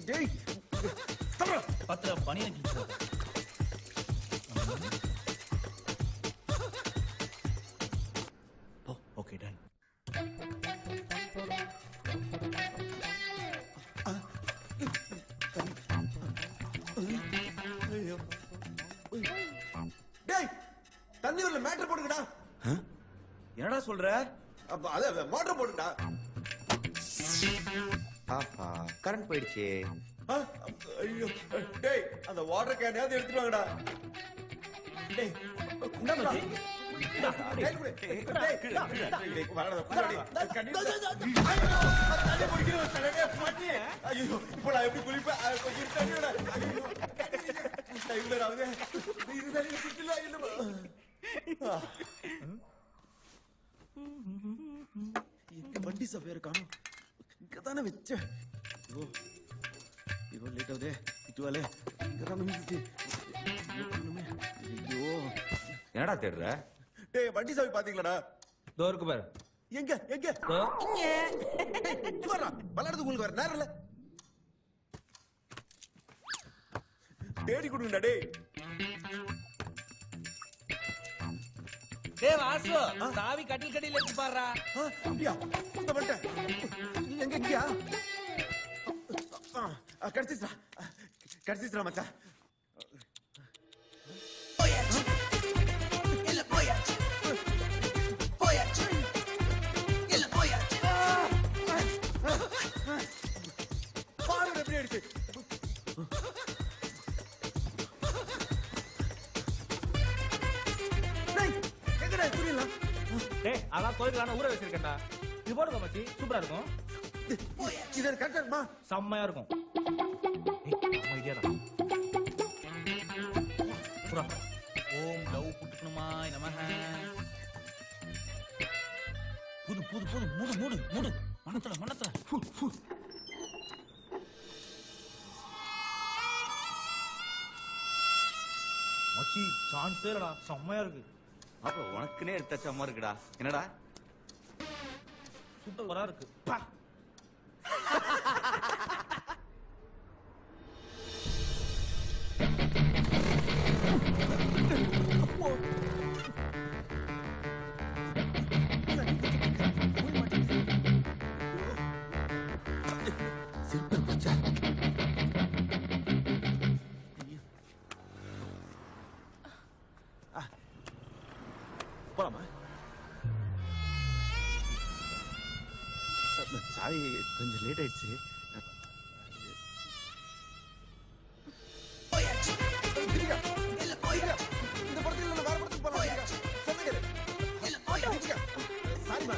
டேய் பத்திர பனியை கிழிச்சு. Okay done. டேய் தண்ணி வரல, மேட்டர் போடுங்கடா. என்னடா சொல்ற? அத மோட்டர் போடுங்கடா. ஆஹா, கரண்ட் போயிடுச்சு. ஐயோ டேய் அந்த வாட்டர் கேனையாவது எடுத்துட்டு வாங்கடா டேய் என்னடா டேய் குடு டேய் வரடா குடி தண்ணி குடிக்கிறோம் தண்ணி மாட்டி ஐயோ இப்போ நான் எப்படி குளிப்பேன் கொஞ்சம் தண்ணியோட ஐயோ டைம்ல ராவுதே இது தண்ணி குடிக்கல இல்ல வண்டி சஃபேர் காணோம் இங்கதானே வச்சேன் ஐயோ ஐயோ லேட் ஆகுதே இதுவாலே இங்கதான் நிமிஷம் ஐயோ என்னடா தேடுற? டேய் வண்டி சாவி பாத்தீங்களாடா? டோருக்கு பாரு. எங்க எங்க இங்க சுவரா பலறது உங்களுக்கு வர நேரம் இல்ல தேடி கொடுங்கடா டேய். டேய் வாசு சாவி கட்டில் கடியில இருக்கு பாருடா. அப்படியா இந்த வந்துட்டேன் எங்க எங்கயா கடிச்சிச்சுடா மச்சான். பாருங்க எப்படி அடிச்சு எங்கடா புரியல. டேய் அதான் கோயிலுக்கான ஊற வச்சிருக்கேன்டா. இது போடுங்க மச்சி சூப்பரா இருக்கும். இது கரெக்டா இருக்குமா? செம்மையா இருக்கும். ஓம் லவ் புட்டுக்கணுமா நமஹ. புது புது புது மூடு மூடு மூடு மனத்துல மனத்துல. மச்சி சான்ஸே இல்லடா செம்மையா இருக்கு. அப்ப உனக்குனே எடுத்த அம்மா இருக்குடா. என்னடா சூப்பரா இருக்கு. போலாமா? சாரி கொஞ்சம் லேட் ஆயிடுச்சு. இந்த படத்துல இல்ல வேற படத்துக்கு போலாம். சொல்லுங்க சாரி மா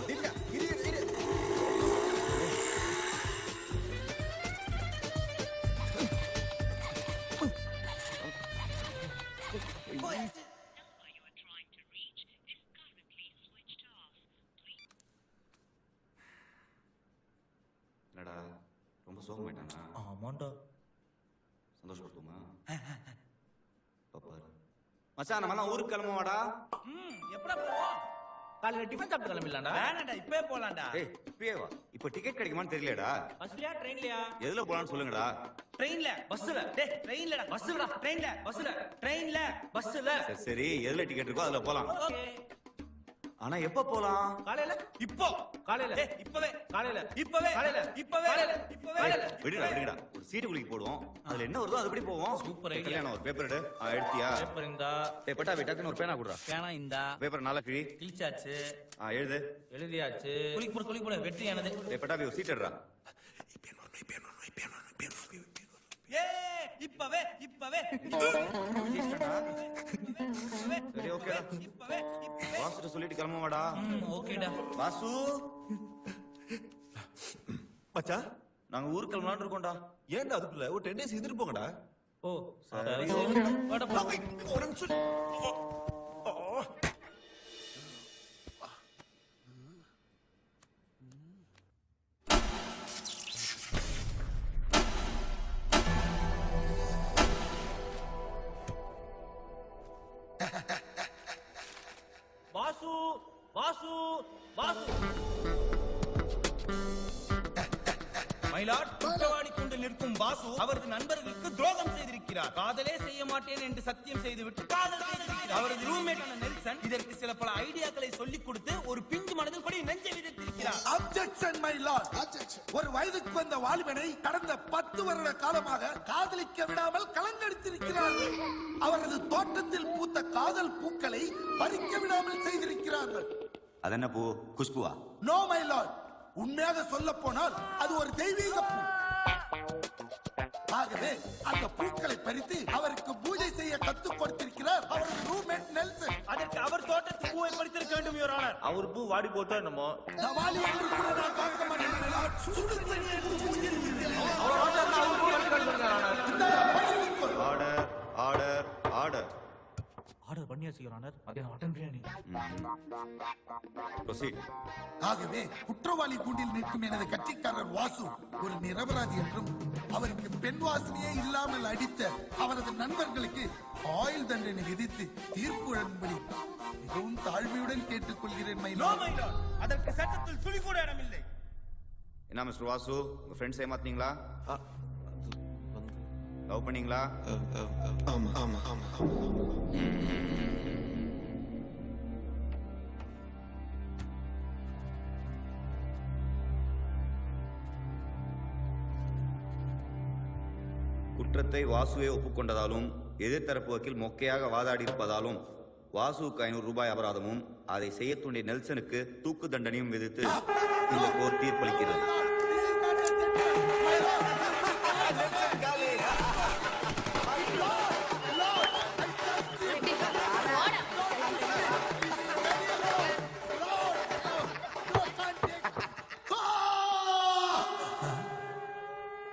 தீபிகா இரு இரு என்னடா ரொம்ப சோகமாயிட்டானா? ஆமாண்டா. சந்தோஷப்படுத்துமா? பாப்பாரு மச்சான் நம்ம எல்லாம் ஊருக்கு கிளம்புவாடா. எப்படா போவோம்? காலையில டிஃபன் சாப்பிட்டு கிளம்பிடலாம்டா. வேணாம்டா இப்பவே போலாம்டா. டேய் இப்பவே வா. இப்போ டிக்கெட் கிடைக்குமான்னு தெரியலடா. பஸ்லயா ட்ரெயின்லயா? எதுல போலாம்னு சொல்லுங்கடா. ட்ரெயின்ல பஸ்ல. டேய் ட்ரெயின்லடா பஸ்லடா. ட்ரெயின்ல பஸ்ல. ட்ரெயின்ல பஸ்ல. சரி எதுல டிக்கெட் இருக்கோ அதுல போலாம். ஓகே. ஆனா எப்ப போலாம்? காலையில இப்போ காலையில டேய் இப்பவே காலையில இப்பவே காலையில இப்பவே இப்பவே விடுடா விடுடா. ஒரு சீட்டு குளிக்கு போடுவோம். அதுல என்ன வருதோ அதுபடி போவோம். Super idea. கல்யாணம் ஒரு பேப்பர் எடு. எடுத்தியா? பேப்பர் இந்தா. டேய் பட்டா டக்குன்னு ஒரு பேனா குடுறா. பேனா இந்தா. பேப்பர் நாளா கிழி. கிழிச்சாச்சு. எழுது. எழுதியாச்சு. குளிக்கு போடு வெற்றியானது. டேய் பட்டா ஒரு சீட் எடுறா. ஏ இப்பவே இப்பவே சரி ஓகேடா. இப்பவே வாசுட்ட சொல்லிட்டு கிளம்புவாடா. ஓகேடா. வாசு மச்சான் நாங்க ஊருக்கு கிளம்பலாம்னு இருக்கோம்டா. ஏன்டா அதுக்குள்ள ஒரு 10 days இருந்துட்டு போங்கடா. ஓ சரி வாடா போ. ஒரு நிமிஷம். வாசு வாசு வாசு மயிலாட் குற்றவாளி கொண்டு நிற்கும் வாசு அவரது நண்பர்களுக்கு துரோகம் செய்திருக்கிறார். காதலே செய்ய மாட்டேன் என்று சத்தியம் செய்துவிட்டு காதல் செய்திருக்கிறார். அவரது ரூம்மேட்டான நெல்சன் இதற்கு சில பல ஐடியாக்களை சொல்லிக் கொடுத்து ஒரு பிஞ்சு மனதில் கூட நெஞ்சை விதைத்திருக்கிறார். Objection my Lord. ஒரு வயதுக்கு வந்த வாலிபனை கடந்த 10 வருட காலமாக காதலிக்க விடாமல் கலங்கடித்திருக்கிறார். அவரது தோட்டத்தில் பூத்த காதல் பூக்களை பறிக்க விடாமல் செய்திருக்கிறார்கள். அது என்ன பூ? குஷ்புவா? No my lord. உண்மையாக சொல்ல போனால் அது ஒரு தெய்வீக பூ. ஆகவே அந்த பூக்களை பறித்து அவருக்கு பூஜை செய்ய கத்துக் கொடுத்திருக்கிறார் அவரது ரூம்மேட் நெல்சன். அதற்கு அவர் தோட்டத்தில் பூவை பறித்திருக்க வேண்டும் யுவர் ஆனர். அவர் பூ வாடி போட்டோ என்னமோ. தவாலி என்று கூட நான் பார்க்க மாட்டேன். சுடு தண்ணி எடுத்து மூஞ்சில் ஊற்றினேன். இந்தாடா, பணம் கொடு. Order order order. ஆர்டர் பண்ணியாச்சு யுவர் ஆனர். அதே மட்டன் பிரியாணி. ப்ரொசீட். ஆகவே குற்றவாளி கூண்டில் நிற்கும் எனது கட்சிக்காரர் வாசு ஒரு நிரபராதி என்றும் அவருக்கு பெண் வாசனையே இல்லாமல் அடித்த அவரது நண்பர்களுக்கு ஆயுள் தண்டனை விதித்து தீர்ப்பு வழங்கும்படி மிகவும் தாழ்மையுடன் கேட்டுக்கொள்கிறேன். அதற்கு சட்டத்தில் துளி கூட இடமில்லை. என்ன மிஸ்டர் வாசு, உங்க ஃப்ரெண்ட்ஸ் ஏமாத்தீங்களா? லவ் பண்ணீங்களா? ஆமா ஆமா ஆமா. குற்றத்தை வாசுவே ஒப்புக்கொண்டதாலும் எதிர்த்தரப்பு வக்கீல் மொக்கையாக வாதாடி இருப்பதாலும் வாசுவுக்கு 500 ரூபாய் அபராதமும் அதை செய்ய தூண்டிய நெல்சனுக்கு தூக்கு தண்டனையும் விதித்து இந்த கோர்ட் தீர்ப்பளிக்கிறது.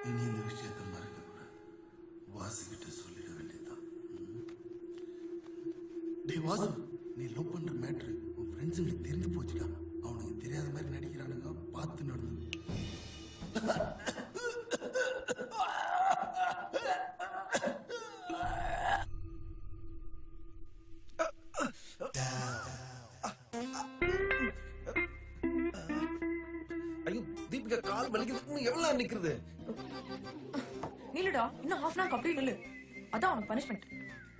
இனி இந்த விஷயத்தை மறக்க கூடாது. வாசுகிட்ட சொல்லிட வேண்டியதுதான். டேய் வாசு, நீ லவ் பண்ற மேட்ரு உன் ஃப்ரெண்ட்ஸுங்களுக்கு தெரிஞ்சு போச்சுடா. அவனுக்கு தெரியாத மாதிரி நடிக்கிறானுங்க, பார்த்து நடந்து. ஐயோ தீபிகா, கால் வலிக்குது. எவ்வளவு நிக்கிறது? நில்லுடா, இன்னும் half an hour அப்படியே நில்லு. அதான் உனக்கு பனிஷ்மெண்ட்.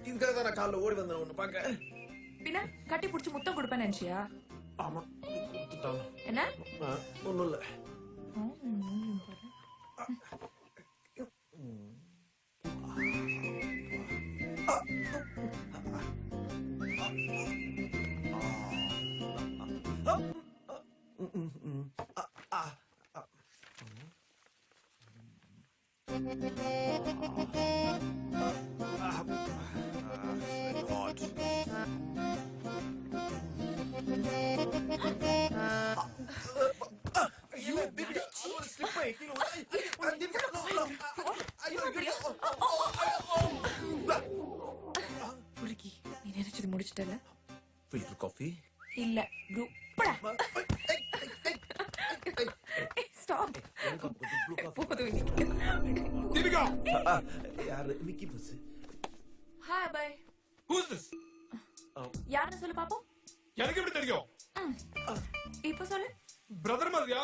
இதுக்காக தான் நான் காலைல ஓடி வந்தேன் ஒண்ணு பாக்க. பின்ன கட்டி புடிச்சு முத்தம் கொடுப்பேன்னு நினைச்சியா? ஆமா, கொடுத்துட்டான். என்ன? ஒண்ணும் இல்ல. புருக்கி, நீ நினைச்சது முடிச்சிட்டல? ஃபில்டர் காஃபி இல்ல ப்ரூ. படா. ஸ்டாப். போதும் இன்னைக்கு. தீபிகா, யாரு? Mickey bus. Hi by. who is this? யாருன்னு சொல்லு பாப்போம். எனக்கு எப்படி தெரியும்? இப்ப சொல்லு. பிரதர் மாதிரியா?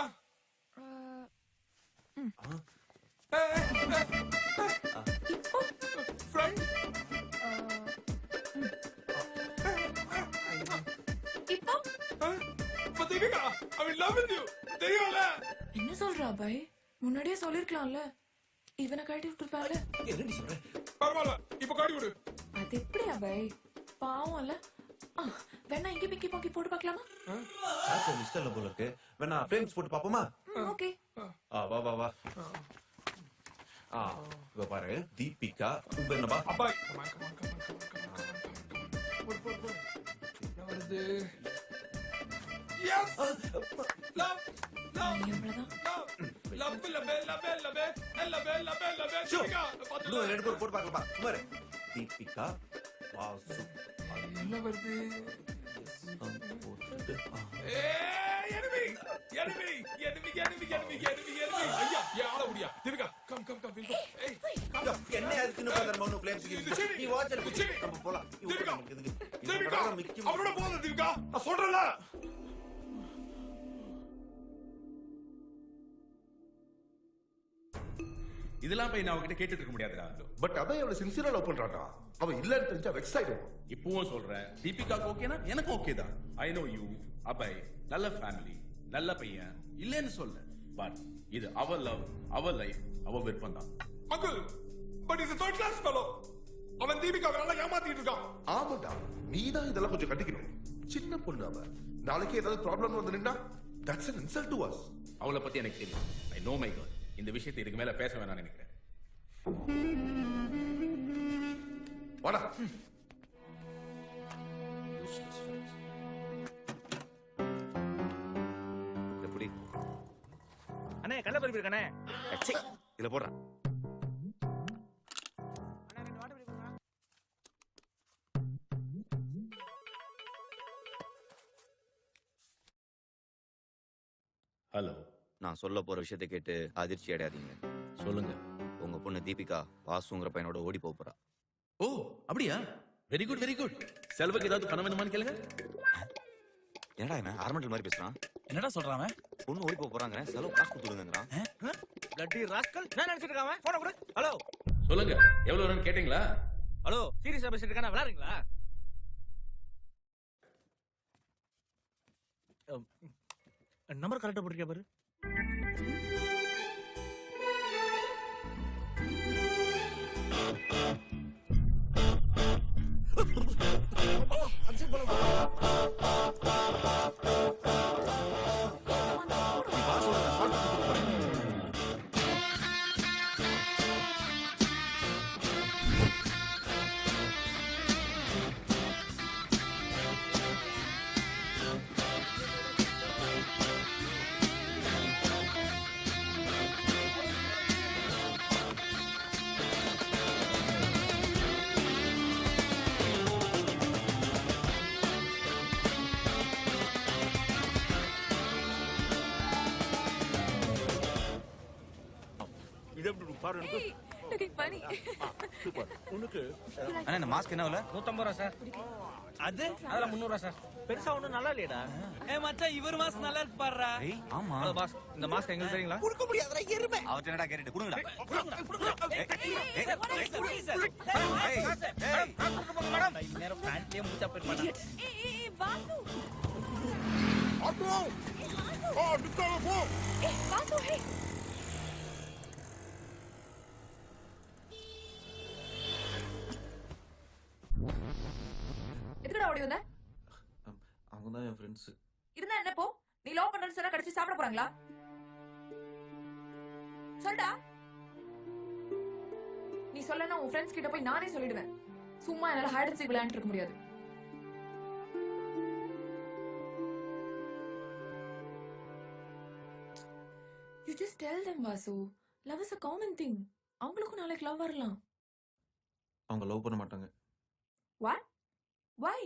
இப்போ ஃப்ரெண்ட்? இப்போ but Deepika, I'm in love with you. தெரியும்ல? என்ன சொல்றா பை? முன்னாடியே சொல்லிருக்கலாம்ல. இவனை கழட்டி விட்டுருப்பான்ல. என்னடி சொல்ற? பரவாயில்ல, இப்ப காட்டி விடு. அது எப்படியா பை? பாவம்ல. வேணா இங்க மிக்கி பாக்கி போட்டு பார்க்கலாமா? சார் மிஸ்டர்ல போல இருக்கு. வேணா ஃப்ரேம்ஸ் போட்டு பாப்போமா? ஓகே. வா வா வா. இவ பாரு, தீபிகா. உங்க என்னப்பா? அப்பாய். Come on. என்ன வருது? Yes. Love. தீபிகா, போட்டு பார்க்கலாமா? சுமார். தீபிகா, வாசு. என்ன வருது? ஐயா, ஏன் ஆள முடியா? தீபிகா, கம். ஏய், என்ன அதுக்குன்னு பாதர் மௌன ஃப்ளேம்ஸ் கிட்ட. நீ வாட்ச் எடுத்து நம்ம போலாம். தீபிகா, அவரோட போகுது தீபிகா. நான் சொல்றேன்ல. இதெல்லாம் போய் நான் அவகிட்ட கேட்டுட்டு இருக்க முடியாதுடா. பட் அபய் அவளை சின்சியரா லவ் பண்றான்டா. அவன் இல்லன்னு தெரிஞ்சா வெக்ஸ் ஆயிடுவான். இப்பவும் சொல்றேன், தீபிகாக்கு ஓகேனா எனக்கு ஓகே தான். ஐ நோ யூ அபய், நல்ல ஃபேமிலி, நல்ல பையன், இல்லன்னு சொல்ல. பட் இது அவர் லவ், அவர் லைஃப், அவர் விருப்பம் தான். Uncle, but is a third class fellow. அவன் தீபிகாவை நல்லா ஏமாத்திட்டு இருக்கான். ஆமாடா, நீதான் இதெல்லாம் கொஞ்சம் கட்டிக்கணும். சின்ன பொண்ணு அவ. நாளைக்கு ஏதாவது ப்ராப்ளம் வந்து நின்னா that's an insult to us. அவளை பத்தி எனக்கு தெரியும். I know my God. இந்த விஷயத்தை இதுக்கு மேல பேச வேணாம்னு நினைக்கிறேன். வாடா. எப்படி அண்ணே கள்ள பருப்பு இருக்கானே. இதுல போடுறேன். ஹலோ, நான் சொல்ல போற விஷயத்தை கேட்டு அதிர்ச்சி அடையாதீங்க. சொல்லுங்க. உங்க பொண்ணு தீபிகா வாசுங்கிற பையனோட ஓடி போறா. ஓ அப்படியா? Very good very good. செலவுக்கு ஏதாவது பணம் வேணுமான்னு கேளுங்க. என்னடா இவன் ஆர்மெண்டல் மாதிரி பேசுறான்? என்னடா சொல்றான்? பொண்ணு ஓடி போறாங்க, செலவு காசு கொடுத்துடுங்கிறான். லட்டி ராஸ்கல் என்ன நினைச்சிட்டு இருக்காம? போன கொடு. ஹலோ சொல்லுங்க, எவ்வளவு வேணும்னு கேட்டீங்களா? ஹலோ, சீரியஸா பேசிட்டு இருக்கானே, விளையாடுறீங்களா? நம்பர் கரெக்டா போட்டிருக்கே பாரு. அண்ணா இந்த மாஸ்க் என்ன விலை? 150 ரூபா சார். அது அதெல்லாம் 300 ரூபா சார். பெருசா ஒண்ணும் நல்லா இல்லையடா. மச்சான் இவர் மாஸ்க் நல்லா இருக்கு பாருடா. ஆமா. பாஸ், இந்த மாஸ்க் எங்களுக்கு தெரியுங்களா? கொடுக்க முடியாதுடா எருமை. அவர்ட்ட என்னடா கேட்டுட்டு புடுங்கடா. நேரம் பேண்ட்லயே மூச்சா போயிருப்பாடா. வாசு ஆட்டோ. நிக்காத போ. வாசு ஹே. எதுக்குடா ஓடி வந்த? அவங்க தான் என் ஃப்ரெண்ட்ஸ். இருந்தா என்ன போ? நீ லவ் பண்றன்னு சொன்னா கடைசி சாப்பிட போறாங்களா? சொல்டா. நீ சொல்லனா உன் ஃப்ரெண்ட்ஸ் கிட்ட போய் நானே சொல்லிடுவேன். சும்மா என்னால ஹைட் அண்ட் சீக் விளையாண்டு இருக்க முடியாது. You just tell them, Vasu. Love is a common thing. அவங்களுக்கும் நாளைக்கு லவ் வரலாம். அவங்க லவ் பண்ண மாட்டாங்க. What? Why?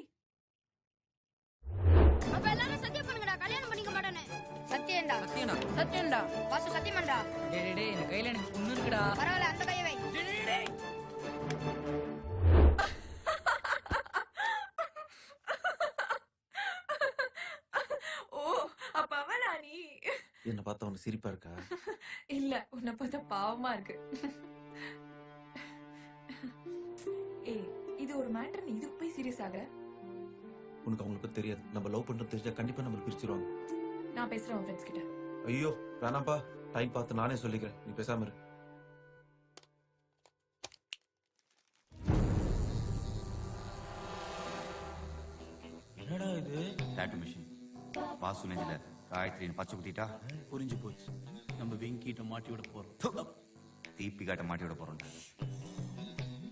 அப்ப எல்லாரும் சத்தியம் பண்ணுங்கடா, கல்யாணம் பண்ணிக்க மாட்டேன்னு. சத்தியம்டா. வாசு சத்தியமாடா. டேய் இந்த கையில எனக்கு பொண்ணு இருக்குடா. பரவாயில்ல, அந்த கையை வை. ஓ, அப்ப அவனா நீ? என்ன பார்த்தா உனக்கு சிரிப்பா இருக்கா? இல்ல, உன்னை பார்த்தா பாவமா இருக்கு. ஏய், இது ஒரு மேட்டர், நீ இதுக்கு போய் சீரியஸ் ஆகுற? உனக்கு அவங்கள பத்தி தெரியாது. நம்ம லவ் பண்றது தெரிஞ்சா கண்டிப்பா நம்மள பிரிச்சிருவாங்க. நான் பேசுறேன் உன் ஃப்ரெண்ட்ஸ் கிட்ட. ஐயோ வேணாம்பா, டைம் பார்த்து நானே சொல்லிக்கிறேன், நீ பேசாம இரு. என்னடா இது? Tattoo machine. வாசு நெஞ்சில காயத்ரின்னு பச்சை குத்திட்டா புரிஞ்சு போச்சு. நம்ம வெங்கிட்ட மாட்டி விட போறோம். தீபிகாட்ட மாட்டி விட போறோம்.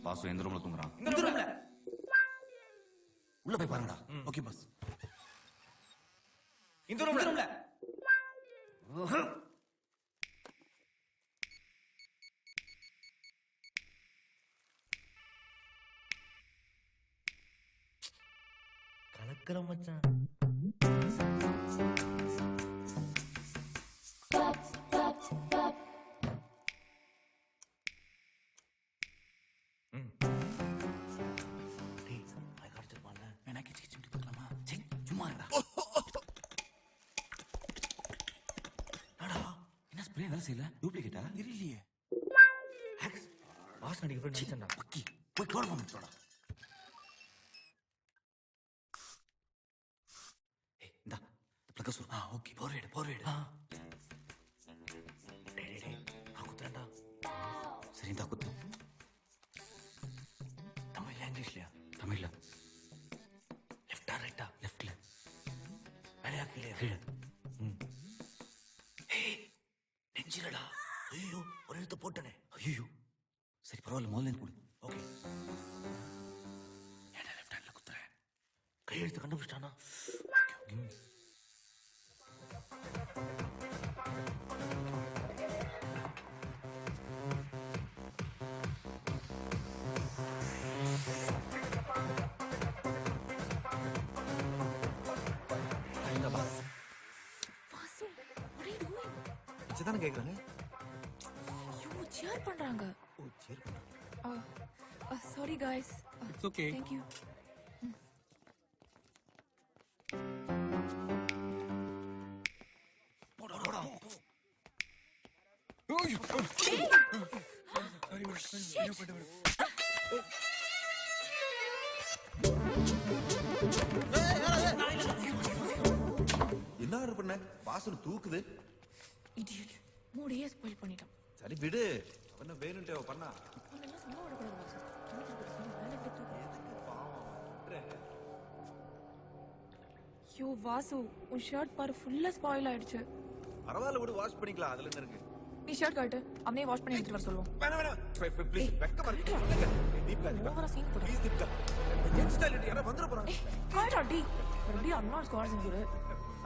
வாசு எந்த ரூம்ல தூங்குறான்? இந்த ரூம்ல. உள்ள போய் பாருங்கடா. Okay boss. இந்த ரூம்ல. கலக்கற மச்சான். சும்மா இருடா. என்ன ஸ்ப்ரே வேலை செய்யல? டூப்ளிகேட்டா? இல்லையே. வாசு நடிக்க போய் நிச்சயம்டா. பக்கி போய் குளோரோஃபார்ம் எடுத்துடா. இந்தா பிளக்க சொல்லு. ஓகே, போர்வேடு. டேய் நான் குத்துறேன்டா. சரி இந்தா குத்து. தமிழ்ல இங்கிலீஷ்லயா? தமிழ்ல. லெஃப்டா ரைட்டா? லெஃப்ட்ல. மேலையா கீழே? கீழே. நெஞ்சிலடா. ஐயோ, ஒரு எழுத்து போட்டனே. ஐயோ சரி பரவாயில்ல, முதல்ல இருந்து கொடு. ஓகே. ஏன்டா லெஃப்ட் ஹேண்ட்ல குத்துறேன்? கையெழுத்து கண்டுபிடிச்சிட்டானா? Vasu, what are you doing? இதுதானே கேக்குறாங்க. ஐயோ, cheer பண்றாங்க. ஓ சரி. Sorry guys. It's okay. Thank you. என்ன ஆர்டர் பண்ண? வாசல் தூக்குது. Idiot. மூடியே ஸ்பாயில் பண்ணிட்டான். சரி விடு. அவன வேணும்ட்டே அவ பண்ணா. அவனெல்லாம் சும்மா விடக்கூடாது வாசு. மேல எப்படி தூக்கு? ஐயோ வாசு, உன் ஷர்ட் பாரு ஃபுல்லா ஸ்பாயில் ஆயிடுச்சு. பரவாயில்ல விடு, வாஷ் பண்ணிக்கலாம். அதுல என்ன இருக்கு? நீ ஷர்ட் காட்டு, அவனே வாஷ் பண்ணி எடுத்துட்டு வர சொல்லுவோம். வேணாம் ப்ளீஸ் வெக்க மாட்டே. தீப்கா ஓவரா சீன் போடு. ப்ளீஸ் தீப்கா. நெக்ஸ்ட் டைம் யாரா வந்துற போறாங்க. காட்டா டி. Ready I'm not scoring you.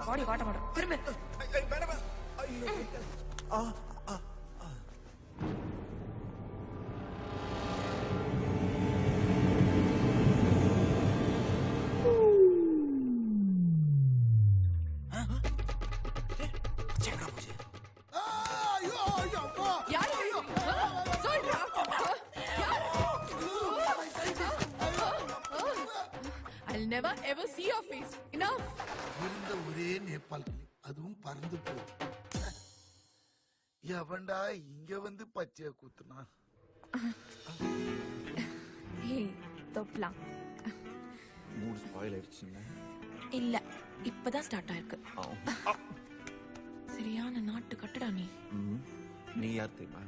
பாடி காட்ட மாட்டேன். திரும்ப. வேணாம். ஐயோ. I'll never ever see your face. Enough. இருந்த ஒரே நேபாள் கிளி, அதுவும் பறந்து போகுது. எவன்டா இங்க வந்து பச்சைய கூத்துனா? Hey, தோப்லாம். மூட் ஸ்பாயில் ஆயிடுச்சுங்க. இல்ல, இப்பதான் ஸ்டார்ட் ஆயிருக்கு. சரியான நாட்டு கட்டடா நீ. நீ யார் தெரியுமா?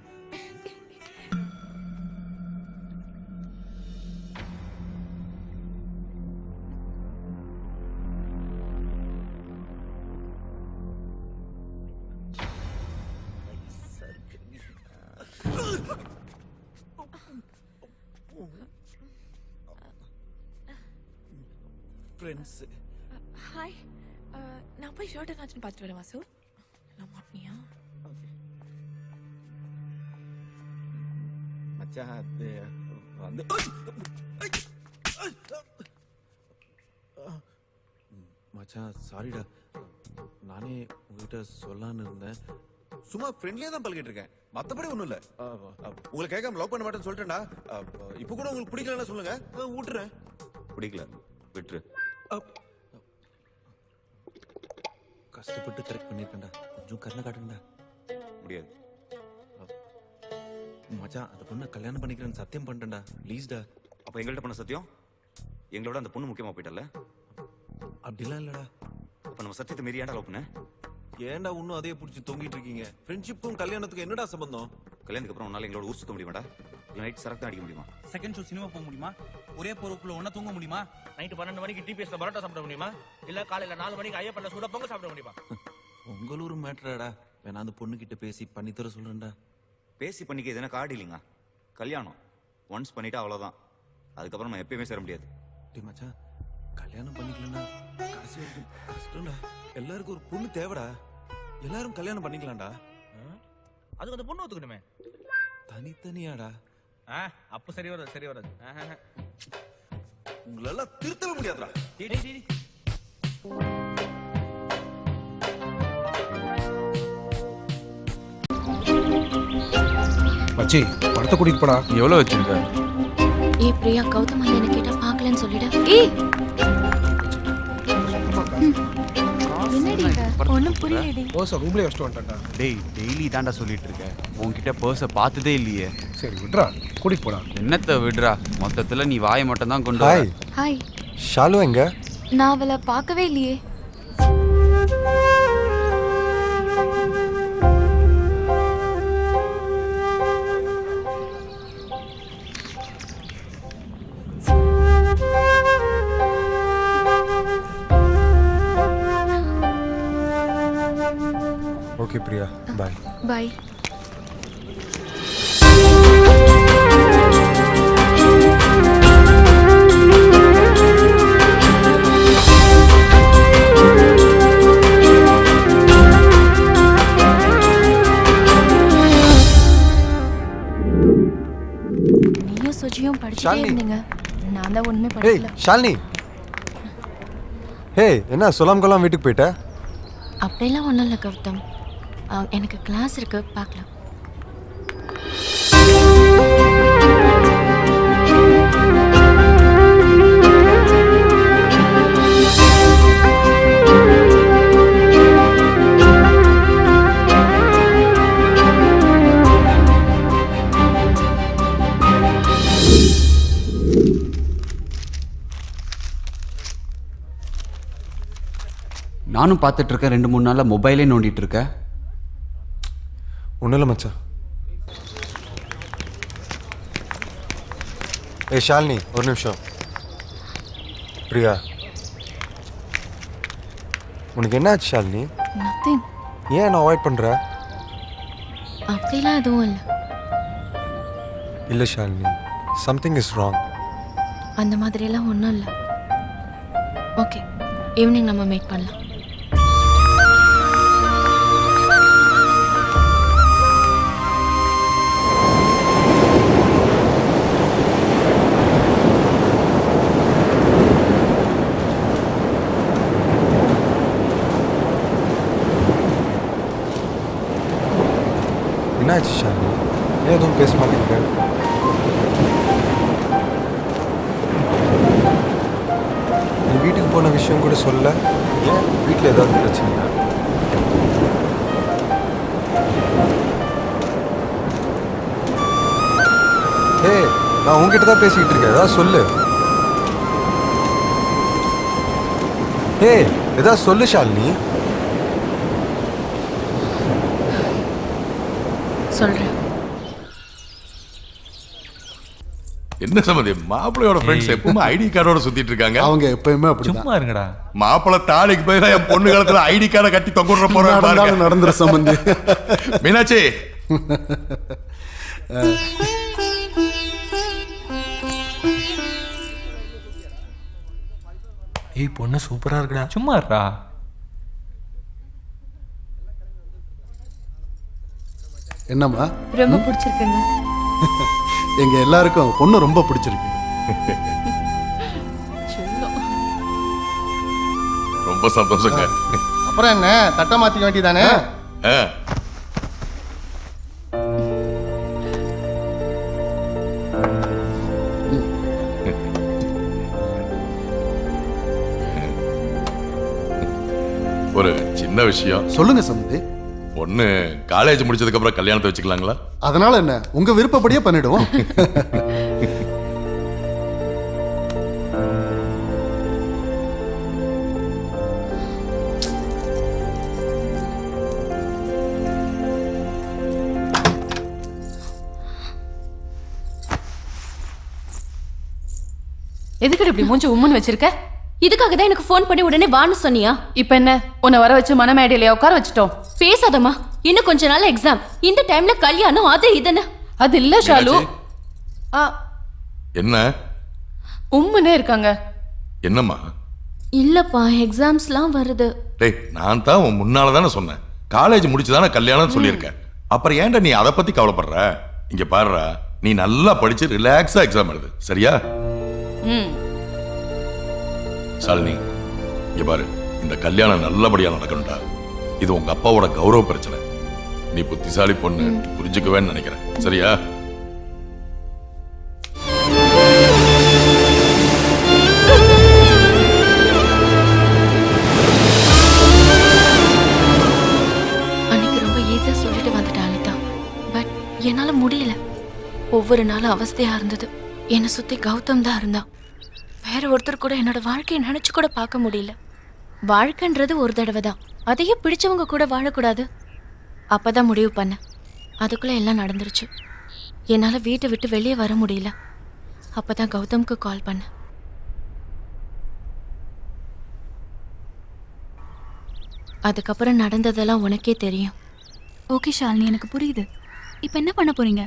ஃப்ரெண்ட்ஸ். ஹாய். நான் போய் ஷர்ட் என்னாச்சுன்னு பார்த்துட்டு வரேன் வாசு. நான் மாட்டினியா? மச்சான் அது வந்து மச்சான் சாரிடா. நானே உங்ககிட்ட சொல்லான்னு இருந்தேன். சும்மா ஃப்ரெண்ட்லியா தான் பழகிட்டு இருக்கேன். மத்தபடி ஒண்ணும் இல்ல. உங்களை கேட்காம லவ் பண்ண மாட்டேன்னு சொல்லிட்டேன்டா. இப்போ கூட உங்களுக்கு பிடிக்கலன்னா சொல்லுங்க, விட்டுறேன். பிடிக்கல, விட்டுரு. கஷ்டப்பட்டு கரெக்ட் பண்ணிருக்கேன்டா. கொஞ்சம் கருணை காட்டுங்கடா. முடியாது. மச்சான் அந்த பொண்ணை கல்யாணம் பண்ணிக்கிறேன்னு சத்தியம் பண்ணிட்டேன்டா. ப்ளீஸ்டா. அப்ப எங்கள்கிட்ட பண்ண சத்தியம்? எங்களோட அந்த பொண்ணு முக்கியமா போயிட்டல? அப்படிலாம் இல்லடா. அப்ப நம்ம சத்தியத்தை மீறி ஏன்டா லவ் பண்ண? ஏன்டா இன்னும் அதே பிடிச்சி தொங்கிட்டு இருக்கீங்க? ஃப்ரெண்ட்ஷிப்பும் கல்யாணத்துக்கும் என்னடா சம்பந்தம்? கல்யாணத்துக்கு அப்புறம் உன்னால எங்களோட ஊர் சுத்த முடியுமாடா? இல்ல நைட் சரக்கு அடிக்க முடியுமா? செகண்ட் ஷோ சினிமா போக முடியுமா? ஒரே போறதுக்குள்ள ஒண்ணா தூங்க முடியுமா? நைட்டு 12 மணிக்கு டிபிஎஸ்ல பரோட்டா சாப்பிட முடியுமா? இல்ல காலையில 4 மணிக்கு ஐயப்பன்ல சூட பொங்கல் சாப்பிட முடியுமா? உங்களூர் மேட்டராடா. வேணா அந்த பொண்ணு கிட்ட பேசி பண்ணி தர சொல்றேன்டா. பேசி பண்ணிக்க எதுனா கார்டு இல்லைங்க. கல்யாணம் ஒன்ஸ் பண்ணிட்டா அவ்வளவுதான். அதுக்கப்புறம் நம்ம எப்பயுமே சேர முடியாது. டேய் மச்சான், கல்யாணம் பண்ணிக்கலன்னா கடைசி வரைக்கும் கஷ்டம்டா. எல்லாருக்கும் ஒரு பொண்ணு தேவைடா. எல்லாரும் கல்யாணம் பண்ணிக்கலாம்டா. அதுக்கு அந்த பொண்ணு ஒத்துக்கணுமே. தனித்தனியாடா. அப்ப சரி வராது, சரி வராது. உங்களால திருத்தவே முடியாதுடா. மச்சி, படத்தை கூட்டிட்டு போடா. எவ்வளவு வச்சிருக்க? ஏய் பிரியா, கௌதம் வந்து என்ன கேட்டா பார்க்கலன்னு சொல்லிடு. ஏய் என்னடி ஒண்ணும் புரியலடி. பர்ஸ ரூம்லயே வச்சிட்டு வந்துட்டா. டேய், டெய்லி தாண்டா சொல்லிட்டு இருக்க. உன்கிட்ட பர்ஸ பார்த்ததே இல்லையே. சரி விட்றா, கூட்டிட்டு போடா. என்னத்த விடுறா? மொத்தத்துல நீ வாயை மட்டும் தான் கொண்டு வர. ஹாய். ஷாலு எங்க? நான் அவளை பார்க்கவே இல்லையே. ஓகே பிரியா, பாய். பாய். சுஜியும் படிச்சுட்டே ஷாலினி. இருந்தீங்க. நான் தான் ஒண்ணுமே ஏய் படிக்கல. ஷாலினி. ஹே என்ன சொல்லாம கொள்ளாம வீட்டுக்கு போயிட்ட? அப்படியெல்லாம் ஒன்றும் இல்லை கௌதம். எனக்கு கிளாஸ் இருக்கு, பார்க்கலாம். நானும் பார்த்துட்டு இருக்கேன் 2-3 நாளா மொபைலே நோண்டிட்டு இருக்க. ஒன்றும் இல்லை மச்சான். ஏய் ஷாலினி ஒரு நிமிஷம். பிரியா உனக்கு என்ன ஆச்சு ஷாலினி? நத்திங். ஏன் நான் அவாய்ட் பண்ணுற? அப்படிலாம் எதுவும் இல்லை. இல்லை ஷாலினி, சம்திங் இஸ் ராங். அந்த மாதிரியெல்லாம் ஒன்றும் இல்லை. ஓகே, ஈவினிங் நம்ம மீட் பண்ணலாம். என்னாச்சு ஷாலினி? ஏன் எதுவும் பேச மாட்டேங்கிற? நீ வீட்டுக்கு போன விஷயம் கூட சொல்ல. ஏன் வீட்டில் ஏதாவது பிரச்சனையா? ஹே நான் உங்ககிட்ட தான் பேசிக்கிட்டு இருக்கேன், ஏதாவது சொல்லு. ஹே ஏதாவது சொல்லு ஷாலினி. சொல்றேன். என்ன சம்பந்தி, மாப்பிள்ளையோட ஃப்ரெண்ட்ஸ் எப்பவுமே ஐடி கார்டோட சுத்திட்டு இருக்காங்க. அவங்க எப்பயுமே அப்படி. சும்மா இருங்கடா. மாப்பிள்ளை தாலிக்கு போய் தான் என் பொண்ணு காலத்துல ஐடி கார்டை கட்டி தொங்க விட போறாங்க. நடந்துற சம்பந்தி. மீனாட்சி ஏய் பொண்ணு சூப்பரா இருக்குடா. சும்மா இருடா. என்னம்மா? ரொம்ப பிடிச்சிருக்குங்க. எங்க எல்லாருக்கும் பொண்ணு ரொம்ப பிடிச்சிருக்கு. ரொம்ப சந்தோஷங்க. அப்புறம் என்ன, தட்டை மாத்திக்க வேண்டியதானே? ஒரு சின்ன விஷயம். சொல்லுங்க சம்பந்தி. பொண்ணு காலேஜ் முடிச்சதுக்கு அப்புறம் கல்யாணத்தை வச்சுக்கலாங்களா? அதனால என்ன, உங்க விருப்பப்படியே பண்ணிடுவோம். எதுக்கு இப்படி மூஞ்சி உம்முன்னு வச்சிருக்க? இதுக்காக தான் எனக்கு ஃபோன் பண்ணி உடனே வான்னு சொன்னியா? இப்ப என்ன, உன்னை வர வச்சு மனமேடையில உட்கார வச்சுட்டோம். பேசாதம்மா, இன்னும் கொஞ்ச நாள் எக்ஸாம். இந்த டைம்ல கல்யாணம் அது இதுன்னு. அது இல்ல ஷாலு. என்ன உம்முன்னே இருக்காங்க. என்னம்மா? இல்லப்பா, எக்ஸாம்ஸ்லாம் வருது. டேய், நான் தான் உன் முன்னால தானே சொன்னேன், காலேஜ் முடிச்சுதானே கல்யாணம் சொல்லியிருக்கேன். அப்புறம் ஏன்டா நீ அதை பத்தி கவலைப்படுற? இங்க பாருடா, நீ நல்லா படிச்சு ரிலாக்ஸா எக்ஸாம் எழுது, சரியா? சாலினி, இங்க பாரு, இந்த கல்யாணம் நல்லபடியா நடக்கணும்டா. இது உங்க அப்பாவோட கௌரவ பிரச்சனை. நீ புத்திசாலி பொண்ணு, புரிஞ்சுக்குவேன்னு நினைக்கிறேன், சரியா? அன்னைக்கு ரொம்ப ஈஸியா சொல்லிட்டு வந்துட்டேன் அனிதா. பட் என்னால முடியல. ஒவ்வொரு நாளும் அவஸ்தையா இருந்தது. என்னை சுத்தி கௌதம் தான் இருந்தான். வேற ஒருத்தர் கூட என்னோட வாழ்க்கையை நினைச்சு கூட பார்க்க முடியல. வாழ்க்கைன்றது ஒரு தடவை தான், அதையே பிடிச்சவங்க கூட வாழக்கூடாது. அப்பதான் முடிவு பண்ண. அதுக்குள்ள எல்லாம் நடந்துருச்சு. என்னால வீட்டை விட்டு வெளியே வர முடியல. அப்பதான் கௌதம்க்கு கால் பண்ண. அதுக்கப்புறம் நடந்ததெல்லாம் உனக்கே தெரியும். ஓகே ஷாலினி, எனக்கு புரியுது. இப்போ என்ன பண்ண போறீங்க?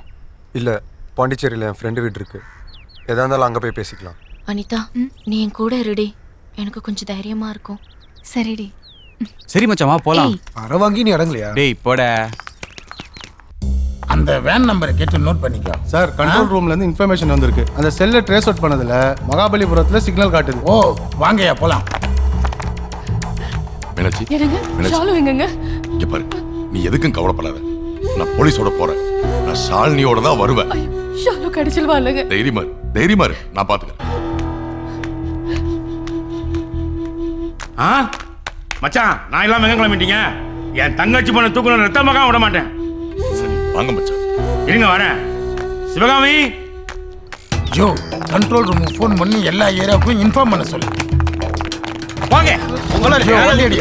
இல்ல, பாண்டிச்சேரியில் என் ஃப்ரெண்டு வீடு இருக்கு. எதா இருந்தாலும் அங்கே போய் பேசிக்கலாம். அனிதா, நீ என் கூட இருடி. எனக்கு கொஞ்சம் தைரியமா இருக்கும். சரிடி. சரி மச்சான், வா போலாம். அரை வாங்கி நீ அடங்கலையா? டேய் போட. அந்த வேன் நம்பரை கேட்டு நோட் பண்ணிக்கோ. சார் கண்ட்ரோல் ரூம்ல இருந்து இன்ஃபர்மேஷன் வந்திருக்கு. அந்த செல்லை ட்ரேஸ் அவுட் பண்ணதுல மகாபலிபுரத்துல சிக்னல் காட்டுது. ஓ வாங்கயா போலாம். மீனாட்சி என்னங்க ஷாலு எங்கங்க? இங்க பாரு, நீ எதுக்கும் கவலைப்படாத. நான் போலீஸோட போறேன். நான் ஷாலினியோட தான் வருவேன். ஷாலு கடிச்சிடுவா இல்லங்க? தைரியமா இரு, நான் பாத்துக்கிறேன். மச்சான், நான் இல்லாம எங்க கிளம்பிட்டீங்க? என் தங்கச்சி பண்ண தூக்கணும் ரத்தமாக விட மாட்டேன். சரி வாங்க மச்சான். இருங்க வரேன். Sivakami, Joe control room phone பண்ணி எல்லா ஏரியாவுக்கும் இன்ஃபார்ம் பண்ண சொல்லு. வாங்க. உங்களோட